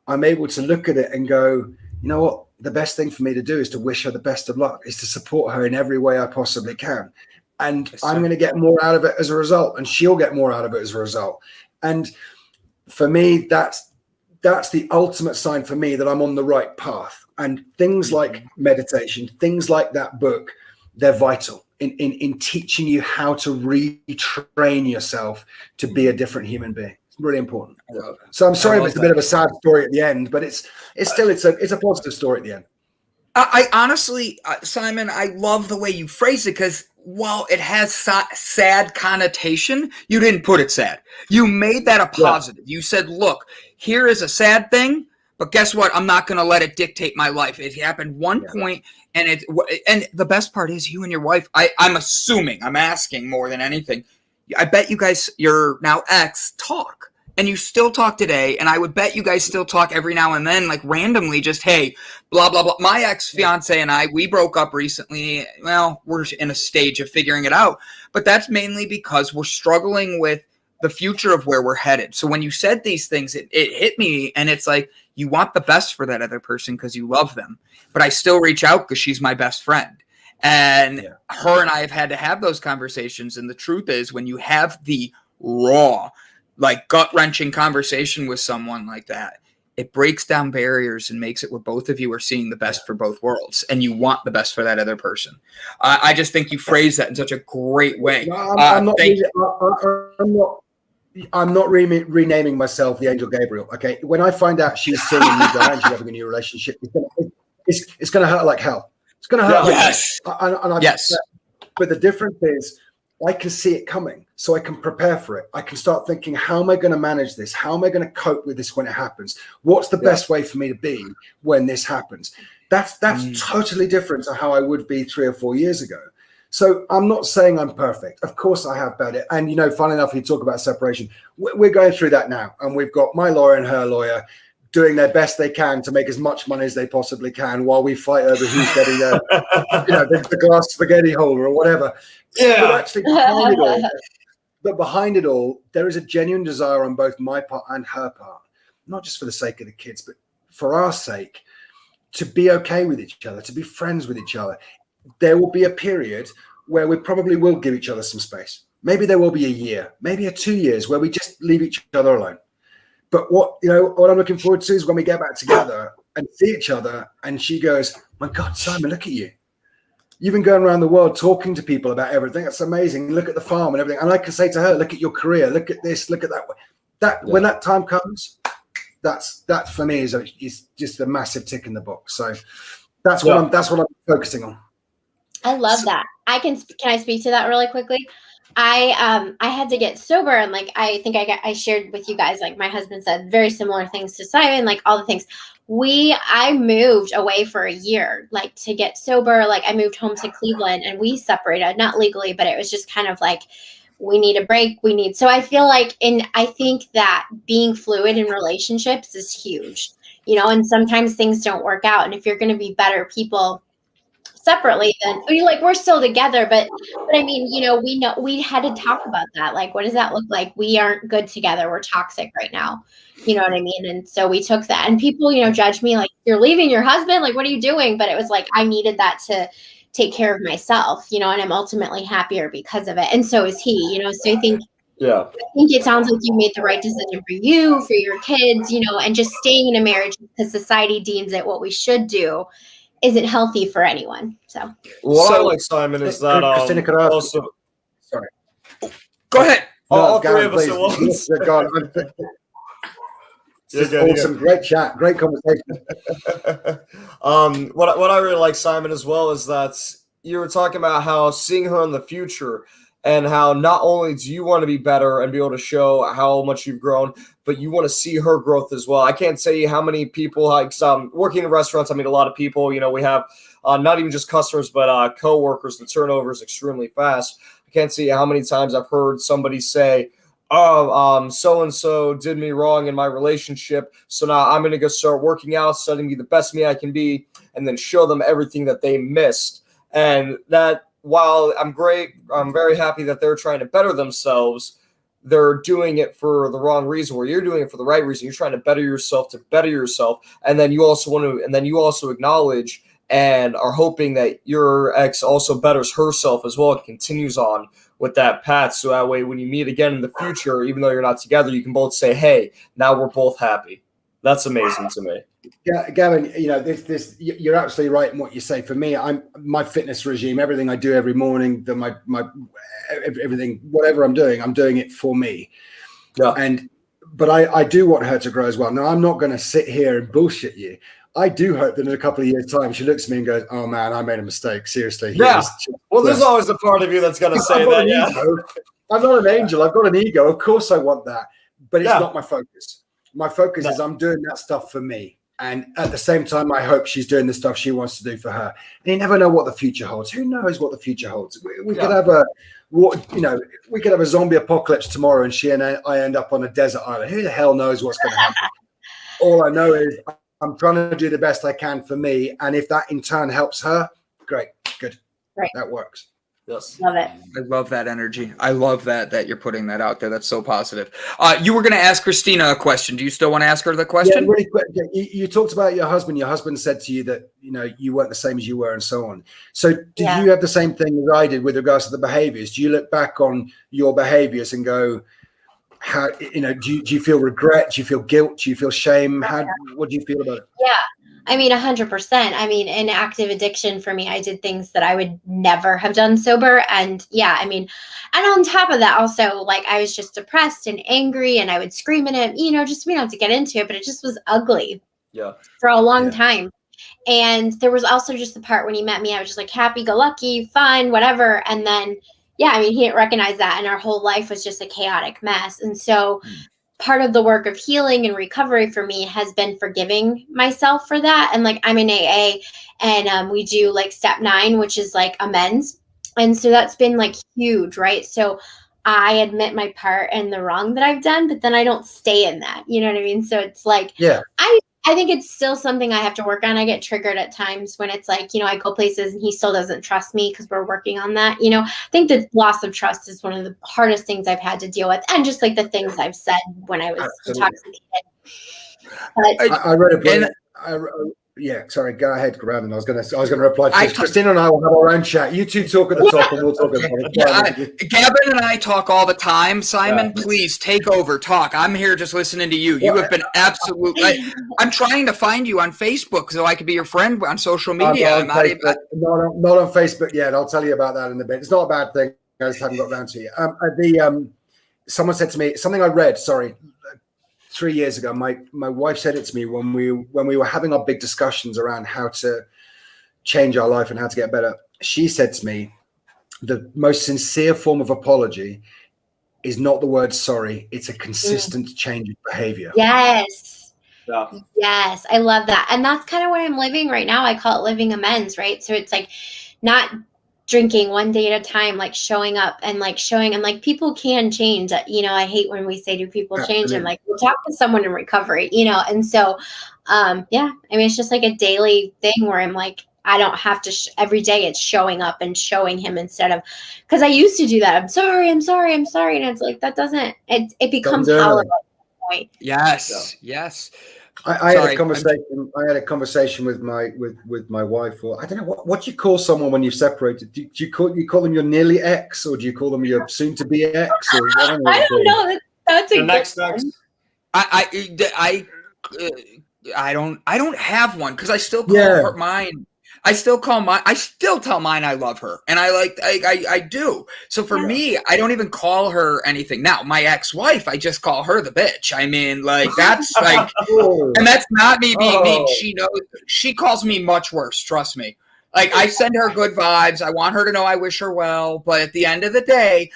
S3: I'm able to look at it and go, you know what? The best thing for me to do is to wish her the best of luck, is to support her in every way I possibly can. And I'm going to get more out of it as a result, and she'll get more out of it as a result. And for me, that's the ultimate sign for me that I'm on the right path. And things like meditation, things like that book, they're vital in teaching you how to retrain yourself to be a different human being. Really important. So I'm sorry if it's a bit of a sad story at the end, but it's a positive story at the end.
S1: I honestly, Simon, I love the way you phrase it, because while it has sad connotation, you didn't put it sad. You made that a positive. Yeah. You said, look, here is a sad thing, but guess what? I'm not going to let it dictate my life. It happened one point, and the best part is you and your wife, I'm asking more than anything, I bet you guys, your now ex, talk. And you still talk today. And I would bet you guys still talk every now and then, like randomly, just, hey, blah, blah, blah. My ex-fiance and I, we broke up recently. Well, we're in a stage of figuring it out. But that's mainly because we're struggling with the future of where we're headed. So when you said these things, it hit me. And it's like, you want the best for that other person because you love them. But I still reach out because she's my best friend. And her and I have had to have those conversations. And the truth is, when you have the raw, like gut-wrenching conversation with someone like that, it breaks down barriers and makes it where both of you are seeing the best for both worlds, and you want the best for that other person. I just think you phrased that in such a great way.
S3: No, I'm not renaming myself the Angel Gabriel. Okay, when I find out she's seeing a new guy and she's having a new relationship, it's going to hurt like hell. It's going to hurt.
S1: Yes.
S3: But the difference is, I can see it coming, so I can prepare for it. I can start thinking, how am I going to manage this? How am I going to cope with this when it happens? What's the best way for me to be when this happens? That's totally different to how I would be 3 or 4 years ago. So I'm not saying I'm perfect. Of course I have better. And, funny enough, you talk about separation. We're going through that now. And we've got my lawyer and her lawyer doing their best they can to make as much money as they possibly can while we fight over who's getting the glass spaghetti holder or whatever.
S2: Yeah.
S3: But actually behind it all, there is a genuine desire on both my part and her part, not just for the sake of the kids, but for our sake, to be okay with each other, to be friends with each other. There will be a period where we probably will give each other some space. Maybe there will be a year, maybe 2 years where we just leave each other alone. But what I'm looking forward to is when we get back together and see each other and she goes, my God, Simon, look at you. You've been going around the world talking to people about everything. That's amazing. Look at the farm and everything. And I can say to her, look at your career. Look at this. Look at that. When that time comes, that for me is just a massive tick in the box. So that's what I'm focusing on.
S4: I love that. Can I speak to that really quickly? I had to get sober, and I think I shared with you guys, my husband said very similar things to Simon, all the things. I moved away for a year, to get sober. I moved home to Cleveland and we separated, not legally, but it was just kind of we need a break. So I feel I think that being fluid in relationships is huge, and sometimes things don't work out. And if you're going to be better people separately, then we're still together, but I mean, we had to talk about that. What does that look like? We aren't good together. We're toxic right now. You know what I mean? And so we took that, and people, judge me you're leaving your husband. What are you doing? But it was I needed that to take care of myself, and I'm ultimately happier because of it. And so is he, so I think it sounds like you made the right decision for you, for your kids, and just staying in a marriage because society deems it what we should do isn't healthy for anyone. So
S2: what I like, Simon, is that
S3: Christina, could I ask
S2: also
S3: sorry.
S1: Go ahead.
S2: All
S3: Gavin,
S2: three of us at once.
S3: It's awesome. Great chat, great conversation.
S2: What I really like, Simon, as well, is that you were talking about how seeing her in the future and how not only do you want to be better and be able to show how much you've grown, but you want to see her growth as well. I can't tell you how many people, working in restaurants, I meet a lot of people. We have not even just customers, but co-workers. The turnover is extremely fast. I can't tell you how many times I've heard somebody say, so-and-so did me wrong in my relationship, so now I'm going to go start working out, studying to be the best me I can be, and then show them everything that they missed. And that, while I'm very happy that they're trying to better themselves, they're doing it for the wrong reason, where you're doing it for the right reason. You're trying to better yourself, and then you also acknowledge and are hoping that your ex also betters herself as well and continues on with that path. So that way, when you meet again in the future, even though you're not together, you can both say, hey, now we're both happy. That's amazing to me.
S3: Yeah, Gavin, this you're absolutely right in what you say. For me, my fitness regime, everything I do every morning, my everything, whatever I'm doing it for me. Yeah. But I do want her to grow as well. Now, I'm not going to sit here and bullshit you. I do hope that in a couple of years' time, she looks at me and goes, "Oh man, I made a mistake. Seriously."
S2: Yeah. Well, there's always a part of you that's going to say that. Yeah.
S3: I'm not an angel. I've got an ego. Of course, I want that, but it's not my focus. My focus is I'm doing that stuff for me, and at the same time, I hope she's doing the stuff she wants to do for her. And you never know what the future holds. Who knows what the future holds? We could have we could have a zombie apocalypse tomorrow, and she and I end up on a desert island. Who the hell knows what's going to happen? All I know is I'm trying to do the best I can for me. And if that in turn helps her, great, good.
S4: Right.
S3: That works.
S2: Yes.
S4: Love it.
S1: I love that energy. I love that you're putting that out there. That's so positive. You were going to ask Christina a question. Do you still want to ask her the question?
S3: Yeah, really quick. You talked about your husband. Your husband said to you that, you weren't the same as you were and so on. So did you have the same thing as I did with regards to the behaviors? Do you look back on your behaviors and go, how, do you feel regret? Do you feel guilt? Do you feel shame? What do you feel about it?
S4: Yeah. I mean, 100%. I mean, in active addiction for me, I did things that I would never have done sober. And and on top of that, also, I was just depressed and angry and I would scream at him, just, we don't have to get into it, but it just was ugly for a long time. And there was also just the part when he met me, I was just happy go lucky, fun, whatever. And then yeah, I mean, he didn't recognize that. And our whole life was just a chaotic mess. And so part of the work of healing and recovery for me has been forgiving myself for that. And like, I'm in AA, and we do like step 9, which is like amends. And so that's been like huge, right? So I admit my part and the wrong that I've done, but then I don't stay in that. You know what I mean? So it's like,
S3: Yeah.
S4: I think it's still something I have to work on. I get triggered at times when it's like, I go places and he still doesn't trust me because we're working on that. I think the loss of trust is one of the hardest things I've had to deal with. And just like the things I've said when I was intoxicated. But
S3: I read a book. Yeah, sorry. Go ahead, Brandon. I was going to reply to this. Christina and I will have our own chat. You two talk at the top, and we'll talk about it.
S1: Gavin and I talk all the time. Simon, please take over. Talk. I'm here just listening to you. You have been absolutely. I'm trying to find you on Facebook so I could be your friend on social media.
S3: Not on Facebook yet. I'll tell you about that in a bit. It's not a bad thing. I just haven't got around to you. Someone said to me something I read. Sorry. 3 years ago, my wife said it to me when we were having our big discussions around how to change our life and how to get better. She said to me, the most sincere form of apology is not the word sorry. It's a consistent change of behavior.
S4: Yes. Yeah. Yes. I love that. And that's kind of what I'm living right now. I call it living amends, right? So it's like not drinking one day at a time, like showing up and like showing, and like people can change. I hate when we say, do people change? I'm like, we'll talk to someone in recovery, and so yeah, I mean, it's just like a daily thing where I'm like, I don't have to every day. It's showing up and showing him instead of, because I used to do that. I'm sorry, and it's like that doesn't, it becomes hollow at that point.
S1: Yes. Yes.
S3: I had a conversation. I had a conversation with my wife. Or I don't know what do you call someone when you've separated. Do you call them your nearly ex, or do you call them your soon to be ex? Or
S4: I don't know. That's a
S2: next.
S1: I don't have one because I still call her mine. I still tell mine I love her, and I do. So for me, I don't even call her anything now. My ex-wife, I just call her the bitch. I mean, like that's like, and that's not me being mean. She knows. She calls me much worse. Trust me. Like I send her good vibes. I want her to know I wish her well. But at the end of the day,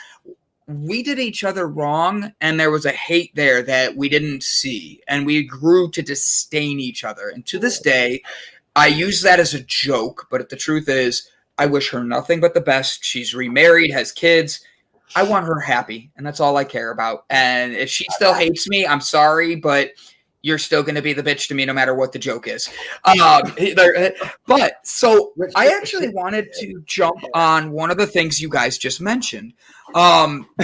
S1: we did each other wrong, and there was a hate there that we didn't see, and we grew to disdain each other. And to this day, I use that as a joke, but the truth is, I wish her nothing but the best. She's remarried, has kids. I want her happy, and that's all I care about. And if she still hates me, I'm sorry, but you're still going to be the bitch to me no matter what the joke is. But so I actually wanted to jump on one of the things you guys just mentioned.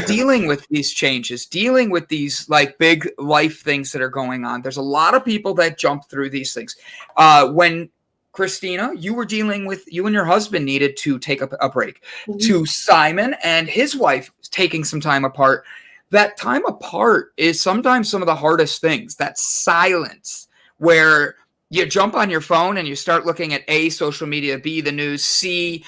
S1: Dealing with these changes, dealing with these like big life things that are going on. There's a lot of people that jump through these things. When Christina, you and your husband needed to take a break. Mm-hmm. To Simon and his wife taking some time apart. That time apart is sometimes some of the hardest things. That silence where you jump on your phone and you start looking at A, social media, B, the news, C,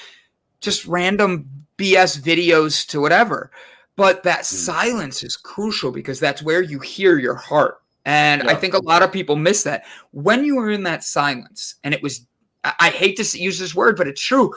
S1: just random BS videos to whatever. But that silence is crucial because that's where you hear your heart. And I think a lot of people miss that. When you were in that silence, and it was, I hate to use this word, but it's true.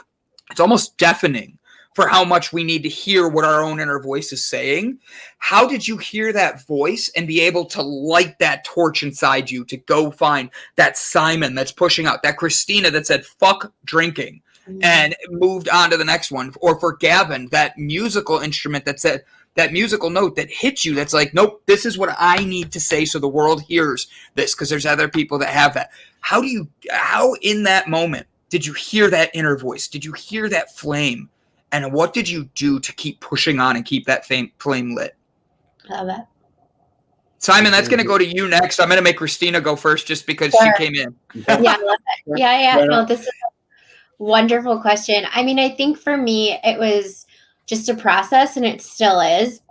S1: It's almost deafening for how much we need to hear what our own inner voice is saying. How did you hear that voice and be able to light that torch inside you to go find that Simon that's pushing out, that Christina that said, fuck drinking, and moved on to the next one? Or for Gavin, that musical instrument that said, that musical note that hits you, that's like, nope, this is what I need to say so the world hears this, because there's other people that have that. How in that moment did you hear that inner voice? Did you hear that flame? And what did you do to keep pushing on and keep that flame lit?
S4: Love it.
S1: Simon, that's going to go to you next. I'm going to make Christina go first just because she came in.
S4: Yeah, I love it. Yeah. Well, this is a wonderful question. I mean, I think for me, it was just a process, and it still is.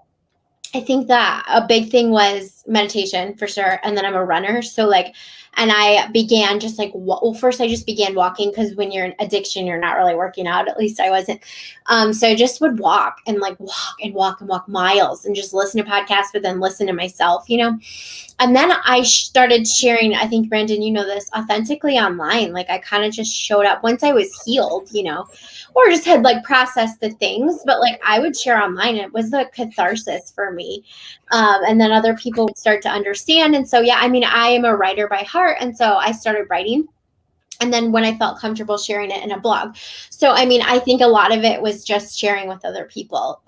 S4: I think that a big thing was was meditation for sure. And then I'm a runner. So like, and I began just like, well, first I just began walking because when you're in addiction, you're not really working out. At least I wasn't. So I just would walk and walk miles and just listen to podcasts, but then listen to myself, you know? And then I started sharing, I think, Brandon, you know this, authentically online. Like I kind of just showed up once I was healed, you know, or just had like processed the things, but like I would share online. It was the catharsis for me. And then other people would start to understand. And so, yeah, I mean, I am a writer by heart. And so I started writing. And then when I felt comfortable sharing it in a blog. So, I mean, I think a lot of it was just sharing with other people,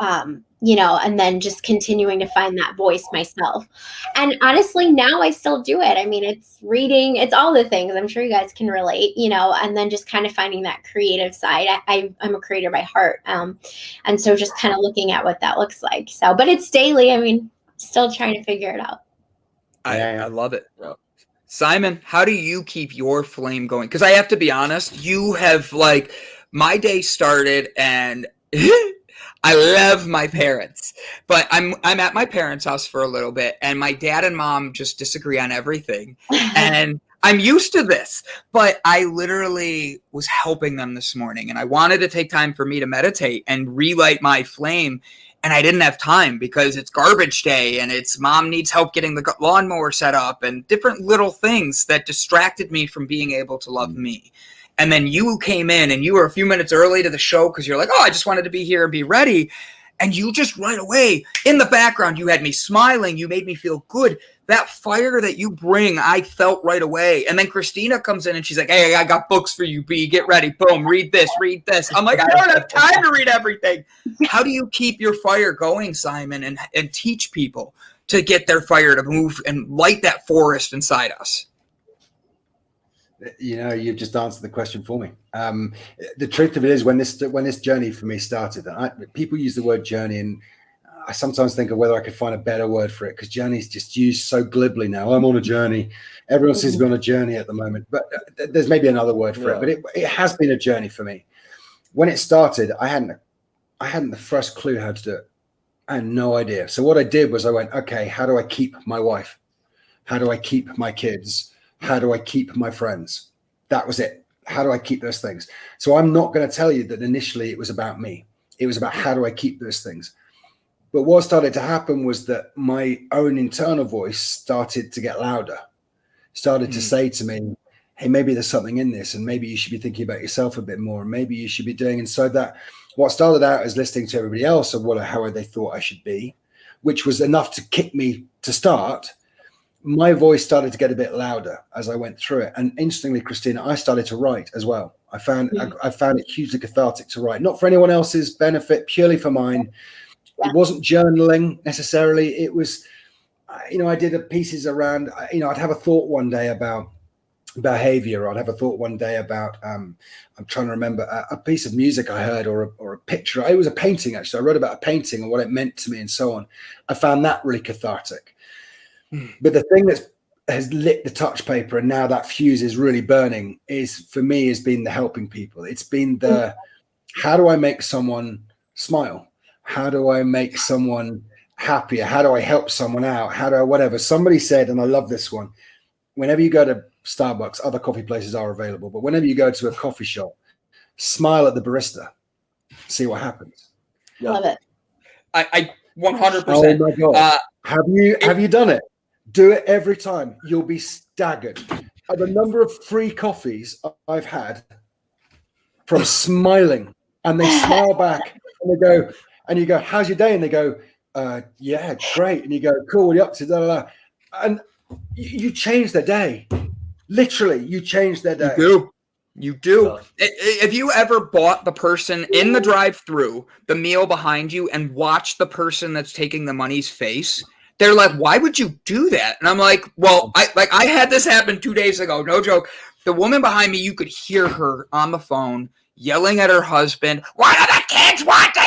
S4: you know, and then just continuing to find that voice myself. And honestly, now I still do it. I mean, it's reading, it's all the things. I'm sure you guys can relate, you know, and then just kind of finding that creative side. I'm a creator by heart. And so just kind of looking at what that looks like. So, but it's daily. I mean, still trying to figure it out.
S1: I love it. Simon, how do you keep your flame going? Because I have to be honest, you have like my day started and I love my parents, but I'm at my parents' house for a little bit and my dad and mom just disagree on everything. And I'm used to this, but I literally was helping them this morning and I wanted to take time for me to meditate and relight my flame. And I didn't have time because it's garbage day and it's mom needs help getting the lawnmower set up and different little things that distracted me from being able to love me. And then you came in and you were a few minutes early to the show because you're like, oh, I just wanted to be here and be ready. And you just right away in the background, you had me smiling. You made me feel good. That fire that you bring, I felt right away. And then Christina comes in and she's like, hey, I got books for you, B. Get ready. Boom, read this, read this. I'm like, I don't have time to read everything. How do you keep your fire going, Simon, and teach people to get their fire to move and light that forest inside us?
S3: You know, you've just answered the question for me. The truth of it is when this journey for me started, people use the word journey and I sometimes think of whether I could find a better word for it because journey is just used so glibly now. I'm on a journey. Everyone seems to be on a journey at the moment, but there's maybe another word for it. But it has been a journey for me. When it started, I hadn't the first clue how to do it. I had no idea. So what I did was I went, okay, how do I keep my wife? How do I keep my kids? How do I keep my friends? That was it. How do I keep those things? So I'm not going to tell you that initially it was about me. It was about how do I keep those things? But what started to happen was that my own internal voice started to get louder, started to say to me, hey, maybe there's something in this and maybe you should be thinking about yourself a bit more and maybe you should be doing. And so that what started out as listening to everybody else of how they thought I should be, which was enough to kick me to start, my voice started to get a bit louder as I went through it. And interestingly, Christina, I started to write as well. I found it hugely cathartic to write, not for anyone else's benefit, purely for mine. Yeah. It wasn't journaling necessarily. It was, I did pieces around, I'd have a thought one day about behavior. I'd have a thought one day about, I'm trying to remember a piece of music I heard or a picture. It was a painting, actually. I wrote about a painting and what it meant to me and so on. I found that really cathartic. But the thing that has lit the touch paper and now that fuse is really burning has been the helping people. It's been how do I make someone smile? How do I make someone happier? How do I help someone out? How do I, whatever. Somebody said, and I love this one, whenever you go to Starbucks, other coffee places are available, but whenever you go to a coffee shop, smile at the barista, see what happens.
S4: Yeah. Love it.
S1: I 100%.
S3: Oh my God. Have you done it? Do it every time. You'll be staggered at the number of free coffees I've had from smiling, and they smile back and they go, and you go, how's your day? And they go, yeah, great. And you go, cool, what are you up to? Da, da, da. And you change their day. Literally, you change their day.
S1: You do. Have you ever bought the person in the drive-thru the meal behind you and watched the person that's taking the money's face? They're like, why would you do that? And I'm like, well, I had this happen 2 days ago. No joke. The woman behind me, you could hear her on the phone yelling at her husband, what do the kids want to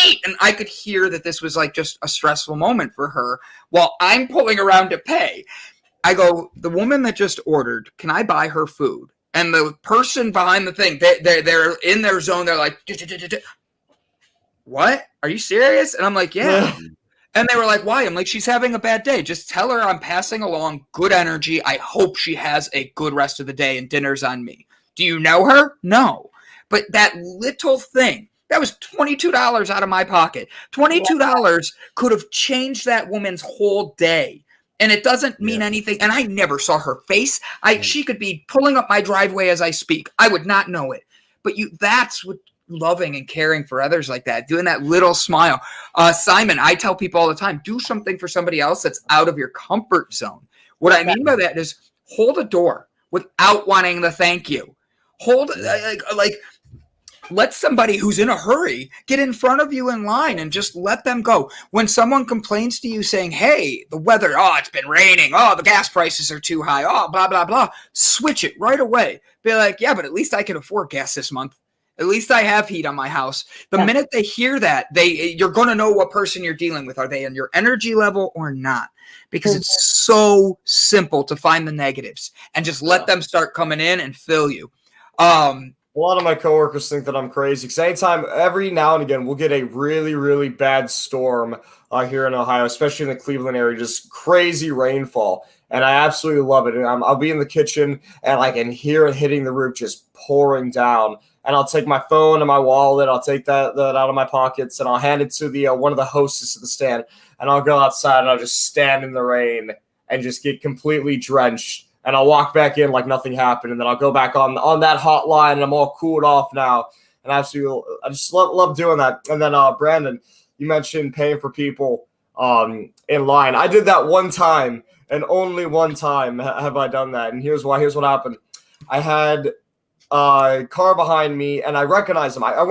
S1: eat? And I could hear that this was like just a stressful moment for her while I'm pulling around to pay. I go, the woman that just ordered, can I buy her food? And the person behind the thing, they're in their zone. They're like, what? Are you serious? And I'm like, yeah. And they were like, why? I'm like, she's having a bad day. Just tell her I'm passing along good energy. I hope she has a good rest of the day and dinner's on me. Do you know her? No. But that little thing, that was $22 out of my pocket. $22 could have changed that woman's whole day. And it doesn't mean anything. And I never saw her face. She could be pulling up my driveway as I speak. I would not know it. But that's what loving and caring for others like that, doing that little smile. Simon, I tell people all the time, do something for somebody else that's out of your comfort zone. What I mean by that is hold a door without wanting the thank you. Hold like let somebody who's in a hurry get in front of you in line and just let them go. When someone complains to you saying, hey, the weather, it's been raining. Oh, the gas prices are too high. Oh, blah, blah, blah. Switch it right away. Be like, yeah, but at least I can afford gas this month. At least I have heat on my house. The minute they hear that, you're going to know what person you're dealing with. Are they in your energy level or not? Because it's so simple to find the negatives and just let them start coming in and fill you.
S2: A lot of my coworkers think that I'm crazy because every now and again, we'll get a really, really bad storm here in Ohio, especially in the Cleveland area, just crazy rainfall. And I absolutely love it. And I'll be in the kitchen and I can hear it hitting the roof, just pouring down. And I'll take my phone and my wallet. I'll take that out of my pockets and I'll hand it to the one of the hostess of the stand. And I'll go outside and I'll just stand in the rain and just get completely drenched. And I'll walk back in like nothing happened. And then I'll go back on that hotline and I'm all cooled off now. And I just love doing that. And then Brandon, you mentioned paying for people in line. I did that one time and only one time have I done that. And here's why. Here's what happened. I had a car behind me and I recognized them. I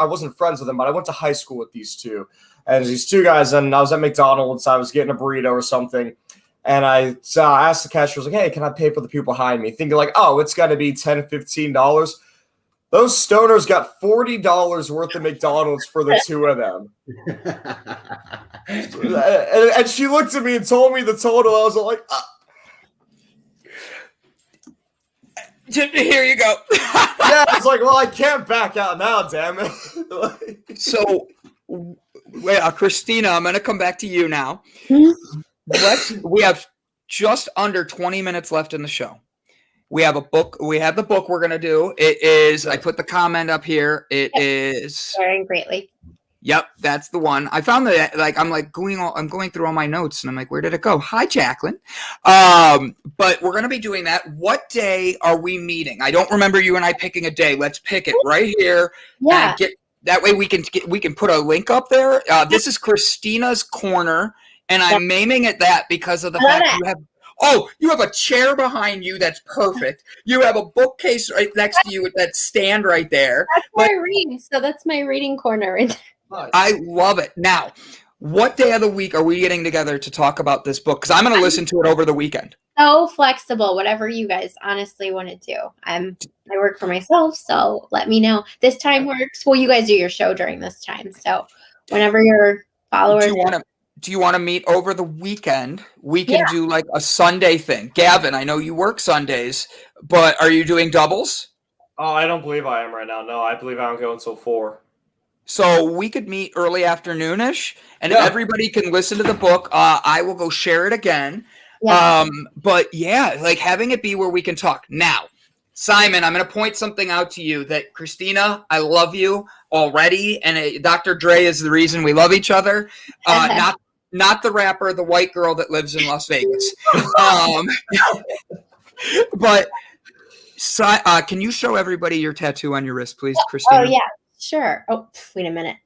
S2: wasn't friends with them, but I went to high school with these two. And these two guys, and I was at McDonald's. I was getting a burrito or something. And I asked the cashier, I was like, hey, can I pay for the people behind me? Thinking like, it's got to be $10, $15. Those stoners got $40 worth of McDonald's for the two of them. and she looked at me and told me the total. I was like,
S1: Here you go.
S2: yeah, it's like, well, I can't back out now, damn it.
S1: So, Christina, I'm going to come back to you now. We have just under 20 minutes left in the show. We have a book. We have the book we're going to do. It is, I put the comment up here. It is.
S4: Sharing greatly.
S1: Yep, that's the one. I found that I'm going through all my notes and I'm like, where did it go? Hi, Jacqueline. But we're going to be doing that. What day are we meeting? I don't remember you and I picking a day. Let's pick it right here.
S4: Yeah.
S1: That way we can put a link up there. This is Christina's Corner. And I'm naming it that because of the fact you have a chair behind you that's perfect. You have a bookcase right next to you with that stand right there.
S4: That's where I read, so that's my reading corner right there.
S1: I love it. Now, what day of the week are we getting together to talk about this book? Because I'm going to listen to it over the weekend.
S4: So flexible, whatever you guys honestly want to do. I work for myself, so let me know. This time works. Well, you guys do your show during this time, so whenever your followers...
S1: Do you want to meet over the weekend? We can do like a Sunday thing. Gavin, I know you work Sundays, but are you doing doubles?
S2: Oh, I don't believe I am right now. No, I believe I don't go until 4.
S1: So we could meet early afternoonish, and everybody can listen to the book. I will go share it again. Yeah. But like having it be where we can talk. Now, Simon, I'm going to point something out to you that Christina, I love you already, and Dr. Dre is the reason we love each other. Not the rapper, the white girl that lives in Las Vegas. But can you show everybody your tattoo on your wrist, please, Christina?
S4: Oh, yeah, sure. Oh, wait a minute.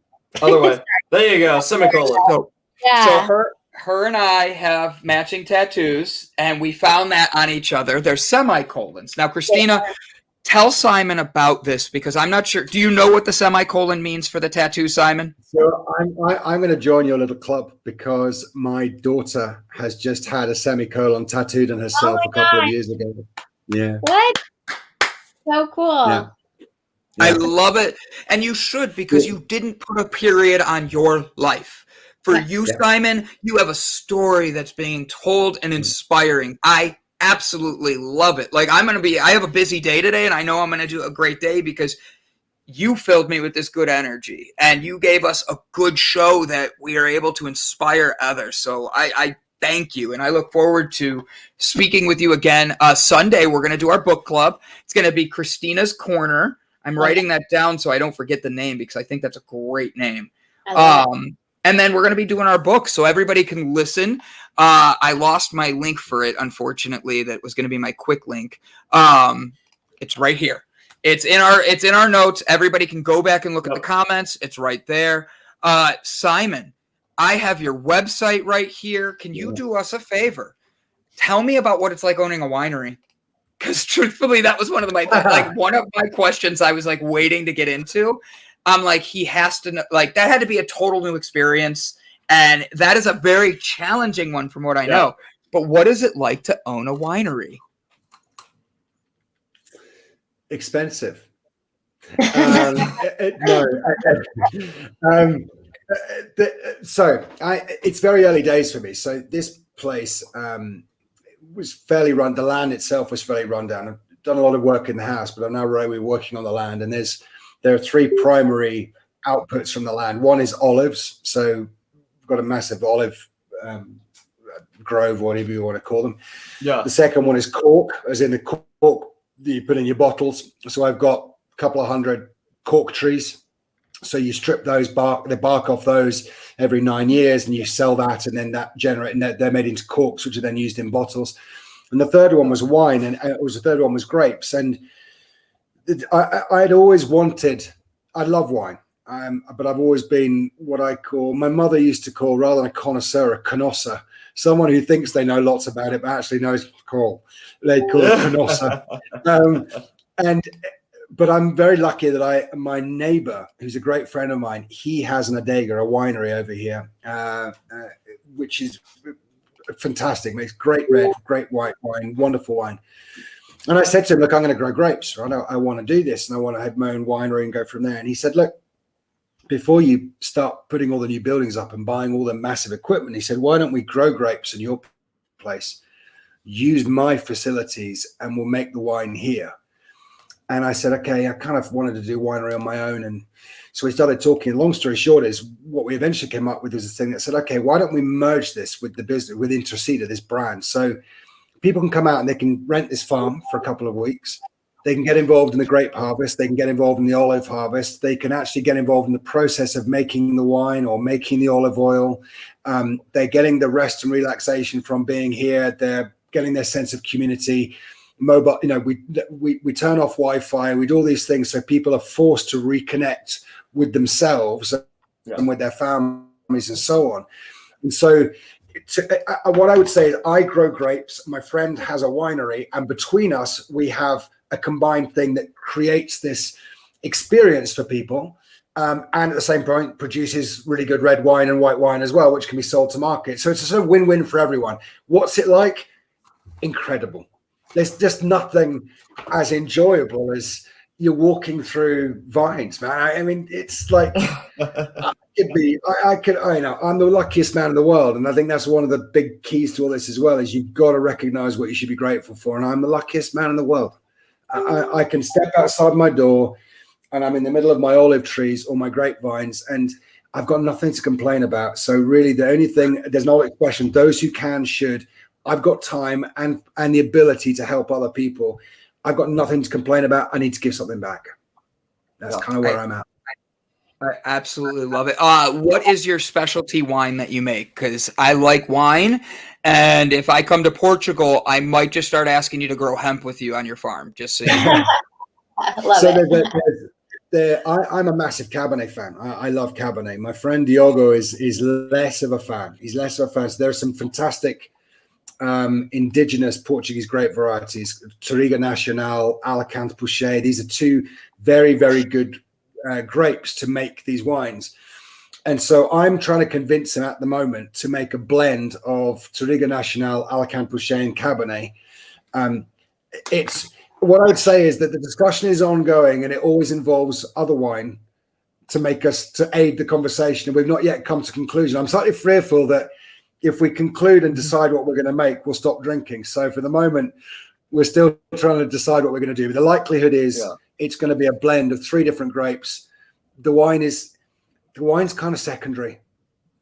S2: Other way. There you go, semicolon.
S1: So her and I have matching tattoos, and we found that on each other. They're semicolons. Now, Christina, tell Simon about this because I'm not sure. Do you know what the semicolon means for the tattoo, Simon?
S3: So I'm going to join your little club because my daughter has just had a semicolon tattooed on herself a couple of years ago. Yeah.
S4: What? So cool.
S3: Yeah.
S1: I love it. And you should, because you didn't put a period on your life. For you, Simon, you have a story that's being told and inspiring. I absolutely love it. Like I have a busy day today and I know I'm going to do a great day because you filled me with this good energy, and you gave us a good show that we are able to inspire others. So I thank you, and I look forward to speaking with you again. Sunday, we're going to do our book club. It's going to be Christina's Corner. I'm writing that down so I don't forget the name, because I think that's a great name. And then we're going to be doing our book so everybody can listen. I lost my link for it, unfortunately. That was going to be my quick link. It's right here. It's in our notes. Everybody can go back and look at the comments. It's right there. Simon, I have your website right here. Can you do us a favor? Tell me about what it's like owning a winery. Because truthfully, that was one of my questions I was like waiting to get into. I'm like, he has to know, like, that had to be a total new experience. And that is a very challenging one from what I know. But what is it like to own a winery?
S3: Expensive. It's very early days for me. So this place was fairly run. The land itself was fairly run down. I've done a lot of work in the house, but I'm now really working on the land. And there are three primary outputs from the land. One is olives. So we've got a massive olive grove, whatever you want to call them. Yeah. The second one is cork, as in the cork you put in your bottles. So I've got a couple of hundred cork trees. So you strip the bark off those every 9 years, and you sell that, and then they're made into corks, which are then used in bottles. And the third one was wine, and the third one was grapes. And I'd always wanted, I love wine, but I've always been what my mother used to call, rather than a connoisseur, a connoisseur, someone who thinks they know lots about it, but actually knows they call it connoisseur. But I'm very lucky that my neighbor, who's a great friend of mine, he has an adega, a winery over here, which is fantastic. Makes great red, great white wine, wonderful wine. And I said to him, look, I'm going to grow grapes. Right? I want to do this, and I want to have my own winery and go from there. And he said, look, before you start putting all the new buildings up and buying all the massive equipment, he said, why don't we grow grapes in your place, use my facilities, and we'll make the wine here. And I said, okay, I kind of wanted to do winery on my own. And so we started talking. Long story short is what we eventually came up with was this thing that said, okay, why don't we merge this with the business, with Interceda, this brand? So people can come out and they can rent this farm for a couple of weeks. They can get involved in the grape harvest. They can get involved in the olive harvest. They can actually get involved in the process of making the wine or making the olive oil. They're getting the rest and relaxation from being here. They're getting their sense of community. Mobile, we turn off Wi-Fi. We do all these things so people are forced to reconnect with themselves and with their families and so on. And so what I would say is I grow grapes. My friend has a winery, and between us, we have a combined thing that creates this experience for people. And at the same point produces really good red wine and white wine as well, which can be sold to market. So it's a sort of win-win for everyone. What's it like? Incredible. There's just nothing as enjoyable as you're walking through vines, man. I mean, it's like I'm the luckiest man in the world, and I think that's one of the big keys to all this as well. Is you've got to recognize what you should be grateful for, and I'm the luckiest man in the world. I can step outside my door, and I'm in the middle of my olive trees or my grapevines, and I've got nothing to complain about. So really, the only thing, there's an old expression: those who can should. I've got time and the ability to help other people. I've got nothing to complain about. I need to give something back. That's kind of where I'm at.
S1: I absolutely love it. What is your specialty wine that you make? Because I like wine, and if I come to Portugal, I might just start asking you to grow hemp with you on your farm. Just so you know.
S3: I'm a massive Cabernet fan. I love Cabernet. My friend Diogo is less of a fan. He's less of a fan. So there are some fantastic indigenous Portuguese grape varieties, Touriga Nacional, Alicante Pouchet. These are two very, very good grapes to make these wines. And so I'm trying to convince him at the moment to make a blend of Touriga Nacional, Alicante Pouchet, and Cabernet. It's what I would say is that the discussion is ongoing, and it always involves other wine to aid the conversation. And we've not yet come to conclusion. I'm slightly fearful that if we conclude and decide what we're going to make, we'll stop drinking. So for the moment, we're still trying to decide what we're going to do. But the likelihood is it's going to be a blend of 3 different grapes. The wine's kind of secondary.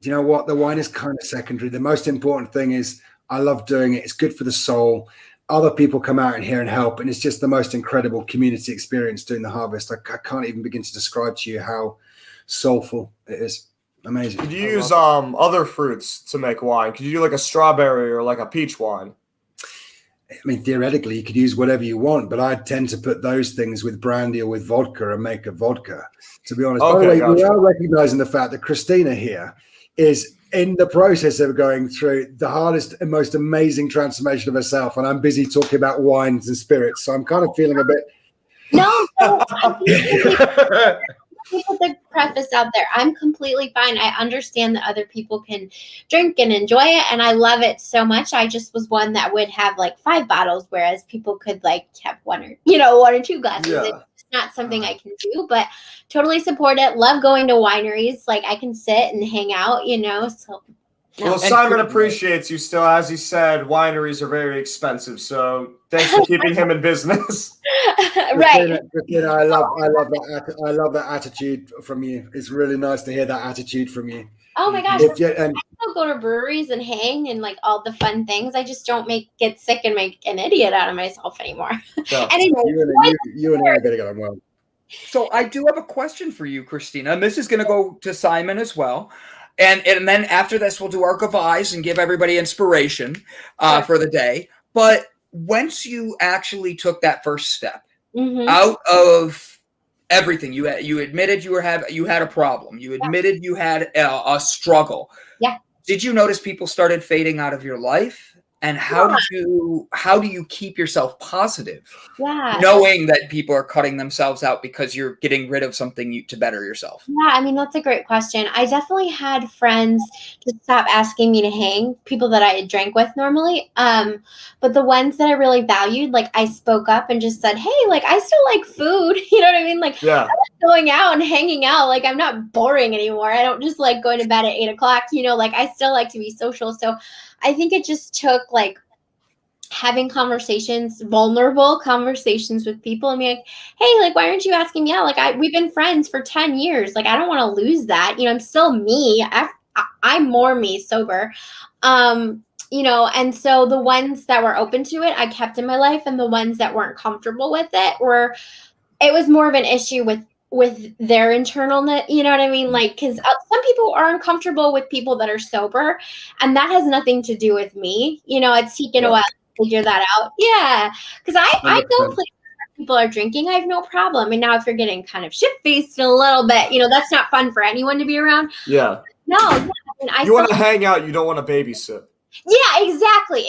S3: Do you know what? The wine is kind of secondary. The most important thing is I love doing it. It's good for the soul. Other people come out in here and help, and it's just the most incredible community experience doing the harvest. I can't even begin to describe to you how soulful it is. Amazing.
S2: Could you use other fruits to make wine? Could you do like a strawberry or like a peach wine?
S3: I mean, theoretically, you could use whatever you want, but I tend to put those things with brandy or with vodka and make a vodka, to be honest.
S2: Okay,
S3: by the way,
S2: gotcha.
S3: we are recognizing the fact that Christina here is in the process of going through the hardest and most amazing transformation of herself. And I'm busy talking about wines and spirits. So I'm kind of feeling a bit.
S4: No, put the preface out there. I'm completely fine. I understand that other people can drink and enjoy it, and I love it so much. I just was one that would have like 5 bottles, whereas people could like have 1 or 2 glasses.
S2: Yeah.
S4: It's not something I can do, but totally support it. Love going to wineries. Like I can sit and hang out, so.
S2: Well, Simon appreciates you still. As he said, wineries are very expensive. So thanks for keeping him in business.
S4: Right.
S3: Christina, I love that attitude from you. It's really nice to hear that attitude from you.
S4: Oh my gosh.
S3: And
S4: I still go to breweries and hang and like all the fun things. I just don't get sick and make an idiot out of myself anymore.
S2: Yeah.
S4: Anyway,
S3: you and I are going to get on well.
S1: So I do have a question for you, Christina, and this is going to go to Simon as well. And then after this, we'll do our goodbyes and give everybody inspiration for the day. But once you actually took that first step out of everything, you admitted you had a problem. You admitted you had a struggle.
S4: Yeah.
S1: Did you notice people started fading out of your life? And how do you keep yourself positive?
S4: Yeah.
S1: Knowing that people are cutting themselves out because you're getting rid of something to better yourself.
S4: Yeah, I mean, that's a great question. I definitely had friends just stop asking me to hang, people that I drank with normally. But the ones that I really valued, like I spoke up and just said, hey, like I still like food. You know what I mean? Like I like going out and hanging out. Like I'm not boring anymore. I don't just like going to bed at 8:00, like I still like to be social. So I think it just took like having vulnerable conversations with people and be like, hey, like, why aren't you asking me out? Like we've been friends for 10 years. Like, I don't want to lose that. I'm still me. I'm more me sober. And so the ones that were open to it, I kept in my life, and the ones that weren't comfortable with it it was more of an issue with their internal, you know what I mean? Like, because some people are uncomfortable with people that are sober, and that has nothing to do with me. It's taken a while to figure that out. Yeah, because I go places where people are drinking. I have no problem. And now if you're getting kind of shit-faced a little bit, that's not fun for anyone to be around.
S2: Yeah.
S4: No,
S2: you want to hang out. You don't want to babysit.
S4: Yeah, exactly.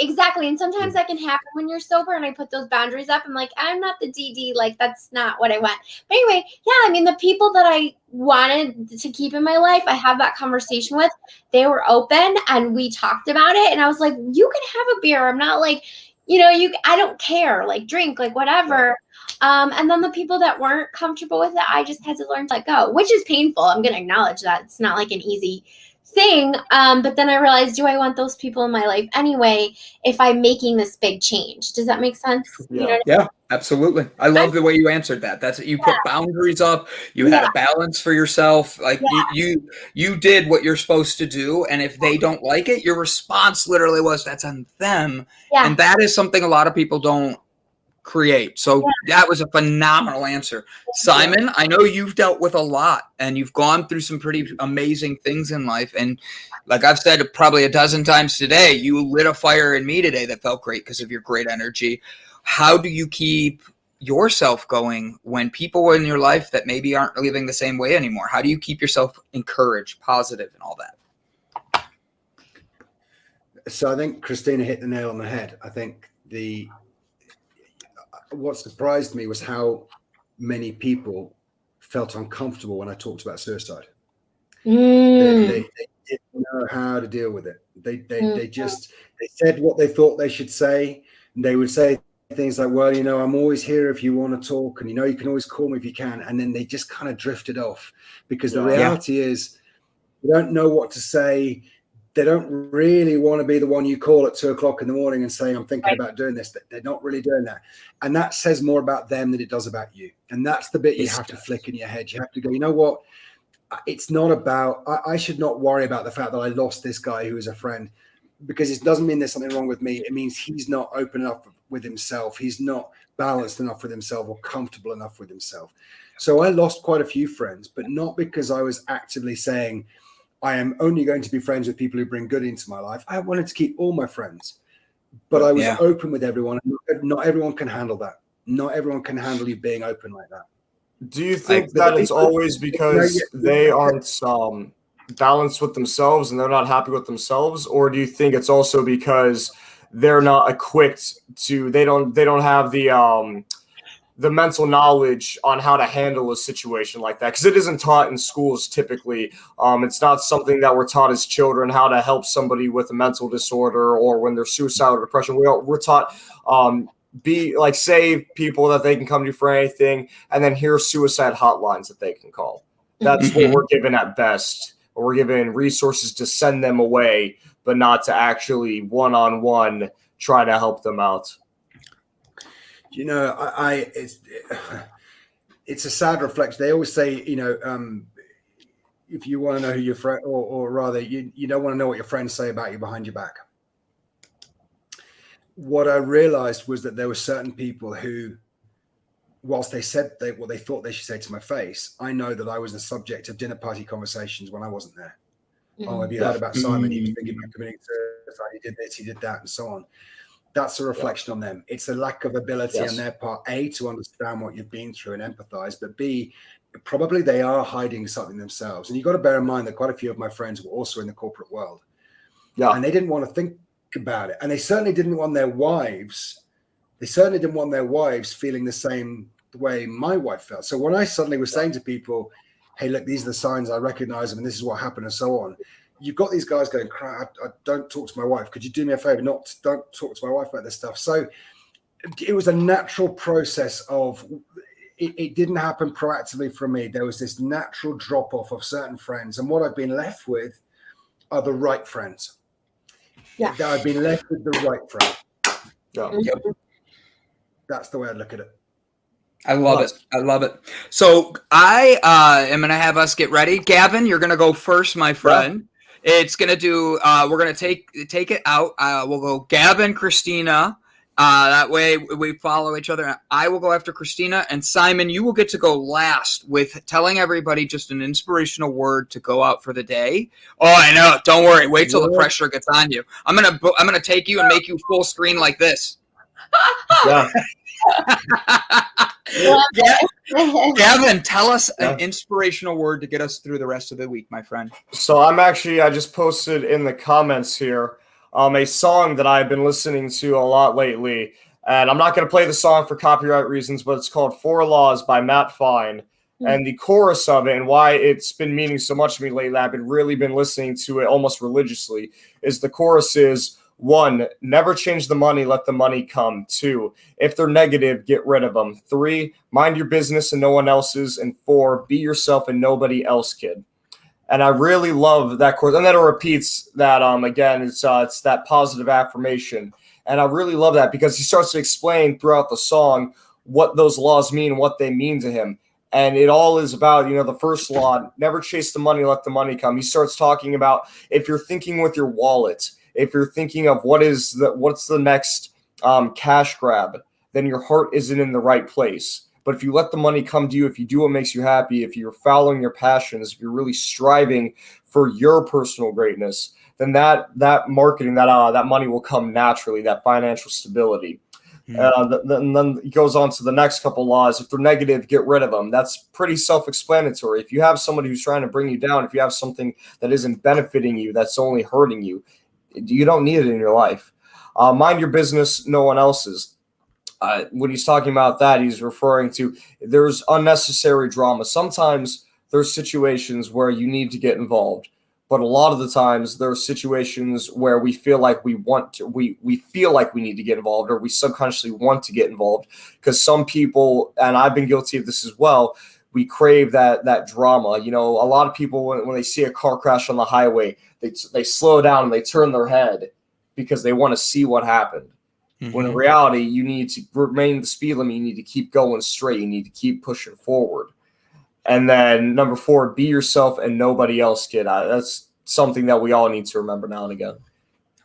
S4: And sometimes that can happen when you're sober, and I put those boundaries up. I'm like, I'm not the DD. Like, that's not what I want. But anyway, yeah, I mean, the people that I wanted to keep in my life, I have that conversation with, they were open and we talked about it. And I was like, you can have a beer. I'm not like, I don't care, like drink, like whatever. And then the people that weren't comfortable with it, I just had to learn to let go, which is painful. I'm going to acknowledge that. It's not like an easy thing. But then I realized, do I want those people in my life anyway if I'm making this big change? Does that make sense?
S2: Yeah.
S1: Yeah, absolutely. I love the way you answered that. That's you put boundaries up. You had a balance for yourself. Like you did what you're supposed to do. And if they don't like it, your response literally was, that's on them. Yeah. And that is something a lot of people don't create. So that was a phenomenal answer. Simon, I know you've dealt with a lot and you've gone through some pretty amazing things in life. And like I've said probably a dozen times today, you lit a fire in me today that felt great because of your great energy. How do you keep yourself going when people in your life that maybe aren't living the same way anymore? How do you keep yourself encouraged, positive, and all that?
S3: So I think Christina hit the nail on the head. I think what surprised me was how many people felt uncomfortable when I talked about suicide. They didn't know how to deal with it. They said what they thought they should say. And they would say things like, well, I'm always here if you want to talk, and you can always call me if you can. And then they just kind of drifted off because the reality is you don't know what to say. they don't really want to be the one you call at 2:00 in the morning and saying, I'm thinking
S4: Right.
S3: about doing this. They're not really doing that. And that says more about them than it does about you. And that's the bit you have to flick in your head. You have to go, you know what? It's not about, I should not worry about the fact that I lost this guy who is a friend, because it doesn't mean there's something wrong with me. It means he's not open enough with himself. He's not balanced enough with himself or comfortable enough with himself. So I lost quite a few friends, but not because I was actively saying, I am only going to be friends with people who bring good into my life. I wanted to keep all my friends, but I was open with everyone. Not everyone can handle that. Not everyone can handle you being open like that.
S2: Do you think that it's always because they aren't balanced with themselves and they're not happy with themselves, or do you think it's also because they're not equipped to? They don't have the mental knowledge on how to handle a situation like that, because it isn't taught in schools typically. It's not something that we're taught as children, how to help somebody with a mental disorder or when they're suicidal or depression. We're taught be like, save people that they can come to for anything, and then here's suicide hotlines that they can call. That's what we're given at best. Or we're given resources to send them away, but not to actually one-on-one try to help them out.
S3: You know, it's a sad reflection. They always say, you know, if you want to know who your friend, or rather, you don't want to know what your friends say about you behind your back. What I realized was that there were certain people who, whilst they said what they thought they should say to my face, I know that I was the subject of dinner party conversations when I wasn't there. Oh, have you heard about Simon? He was thinking about committing suicide. He did this, he did that, and so on. That's a reflection on them. It's a lack of ability on their part, A, to understand what you've been through and empathize, but B, probably they are hiding something themselves. And you've got to bear in mind that quite a few of my friends were also in the corporate world. Yeah. And they didn't want to think about it. And they certainly didn't want their wives. They certainly didn't want their wives feeling the same way my wife felt. So when I suddenly was saying to people, hey, look, these are the signs, I recognize them, and this is what happened, and so on. You've got these guys going, crap, I don't talk to my wife. Could you do me a favor? Don't talk to my wife about this stuff. So it was a natural process of, it didn't happen proactively for me. There was this natural drop off of certain friends. And what I've been left with are the right friends. Yeah. I've been left with the right friend. Yeah. Yep. That's the way I look at it.
S1: I love it. I love it. So I am going to have us get ready. Gavin, you're going to go first, my friend. Yeah. It's going to do, we're going to take it out. We'll go Gavin, Christina. That way we follow each other. I will go after Christina, and Simon, you will get to go last with telling everybody just an inspirational word to go out for the day. Oh, I know. Don't worry. Wait till the pressure gets on you. I'm going to take you and make you full screen like this. Yeah. Gavin, tell us an inspirational word to get us through the rest of the week, my friend.
S2: So I just posted in the comments here a song that I've been listening to a lot lately. And I'm not going to play the song for copyright reasons, but it's called 4 Laws by Matt Fine. Mm-hmm. And the chorus of it, and why it's been meaning so much to me lately, I've really been listening to it almost religiously, is the chorus is, 1, never change the money, let the money come. 2, if they're negative, get rid of them. 3, mind your business and no one else's. And 4, be yourself and nobody else, kid. And I really love that chorus. And then it repeats that, again, it's that positive affirmation. And I really love that because he starts to explain throughout the song what those laws mean, what they mean to him. And it all is about, the first law, never chase the money, let the money come. He starts talking about if you're thinking with your wallet, if you're thinking of what's the next cash grab, then your heart isn't in the right place. But if you let the money come to you, if you do what makes you happy, if you're following your passions, if you're really striving for your personal greatness, then that marketing, that money will come naturally, that financial stability. And then he goes on to the next couple laws. If they're negative, get rid of them. That's pretty self-explanatory. If you have somebody who's trying to bring you down, if you have something that isn't benefiting you, that's only hurting you, you don't need it in your life. Mind your business, no one else's. When he's talking about that, he's referring to there's unnecessary drama. Sometimes there's situations where you need to get involved, but a lot of the times there are situations where we feel like we feel like we need to get involved, or we subconsciously want to get involved, because some people, and I've been guilty of this as well, we crave that drama. You know, a lot of people when they see a car crash on the highway, they slow down and they turn their head because they want to see what happened. When in reality, you need to remain the speed limit. You need to keep going straight. You need to keep pushing forward. And then number 4, be yourself and nobody else, kid. That's something that we all need to remember now and again.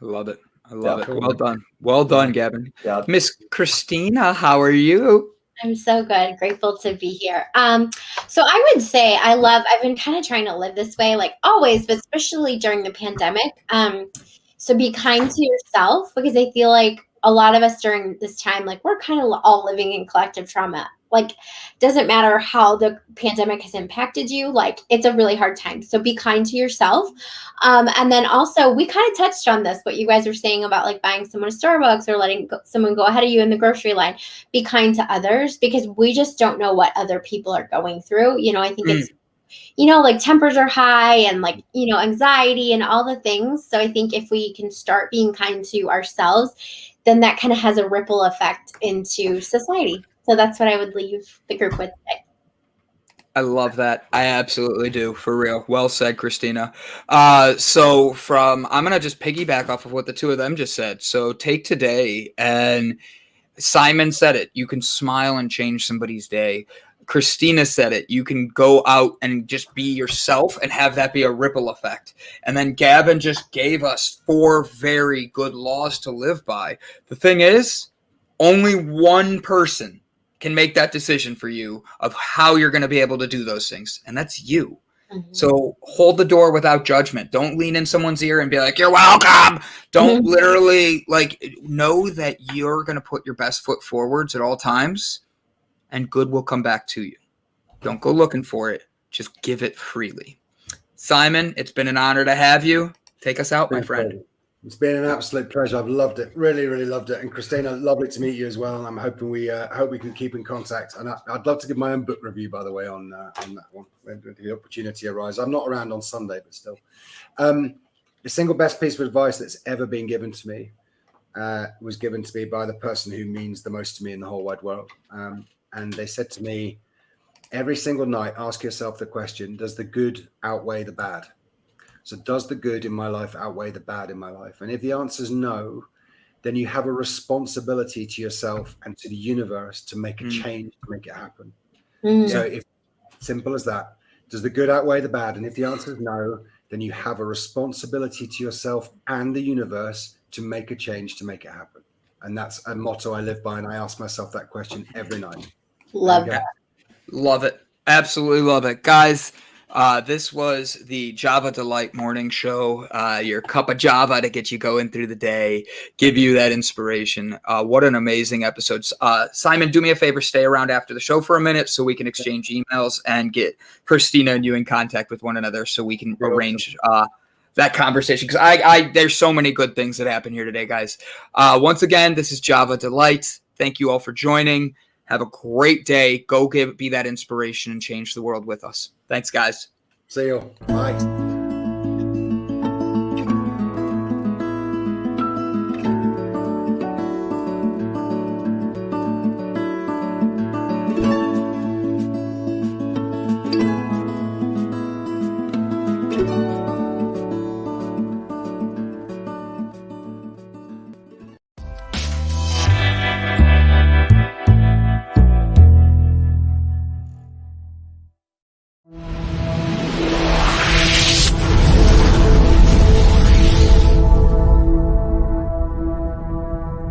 S1: I love it. I love it.
S3: Cool.
S1: Well done. Well done, Gavin.
S2: Yeah.
S1: Miss Christina, how are you?
S4: I'm so good. Grateful to be here. So I would say I've been kind of trying to live this way, like always, but especially during the pandemic. So be kind to yourself, because I feel like a lot of us during this time, like we're kind of all living in collective trauma. Like, doesn't matter how the pandemic has impacted you, like it's a really hard time. So be kind to yourself. And then also we kind of touched on this, what you guys were saying about like buying someone a Starbucks or letting someone go ahead of you in the grocery line. Be kind to others, because we just don't know what other people are going through. You know, I think it's, you know, like tempers are high and like, you know, anxiety and all the things. So I think if we can start being kind to ourselves, then that kind of has a ripple effect into society. So that's what I would leave the group with today.
S1: I love that. I absolutely do, for real. Well said, Christina. So I'm going to just piggyback off of what the two of them just said. So take today, and Simon said it. You can smile and change somebody's day. Christina said it. You can go out and just be yourself and have that be a ripple effect. And then Gavin just gave us 4 very good laws to live by. The thing is, only one person can make that decision for you of how you're going to be able to do those things. And that's you. So hold the door without judgment. Don't lean in someone's ear and be like, you're welcome. Don't literally, like, know that you're going to put your best foot forwards at all times, and good will come back to you. Don't go looking for it. Just give it freely. Simon, it's been an honor to have you. Take us out, my friend.
S3: It's been an absolute pleasure. I've loved it. Really, really loved it. And Christina, lovely to meet you as well. I'm hoping we can keep in contact. And I'd love to give my own book review, by the way, on that one when the opportunity arises. I'm not around on Sunday, but still. The single best piece of advice that's ever been given to me was given to me by the person who means the most to me in the whole wide world. And they said to me, every single night, ask yourself the question, does the good outweigh the bad? So does the good in my life outweigh the bad in my life? And if the answer is no, then you have a responsibility to yourself and to the universe to make a change, to make it happen. So if simple as that, does the good outweigh the bad? And if the answer is no, then you have a responsibility to yourself and the universe to make a change, to make it happen. And that's a motto I live by. And I ask myself that question every night.
S4: Love that.
S1: Love it. Absolutely love it. Guys, this was the Java Delight morning show, your cup of Java to get you going through the day, give you that inspiration. What an amazing episode. Simon, do me a favor, stay around after the show for a minute so we can exchange emails and get Christina and you in contact with one another so we can arrange that conversation. Because I there's so many good things that happen here today, guys. Once again, this is Java Delight. Thank you all for joining. Have a great day. Go be that inspiration and change the world with us. Thanks, guys.
S3: See you. Bye.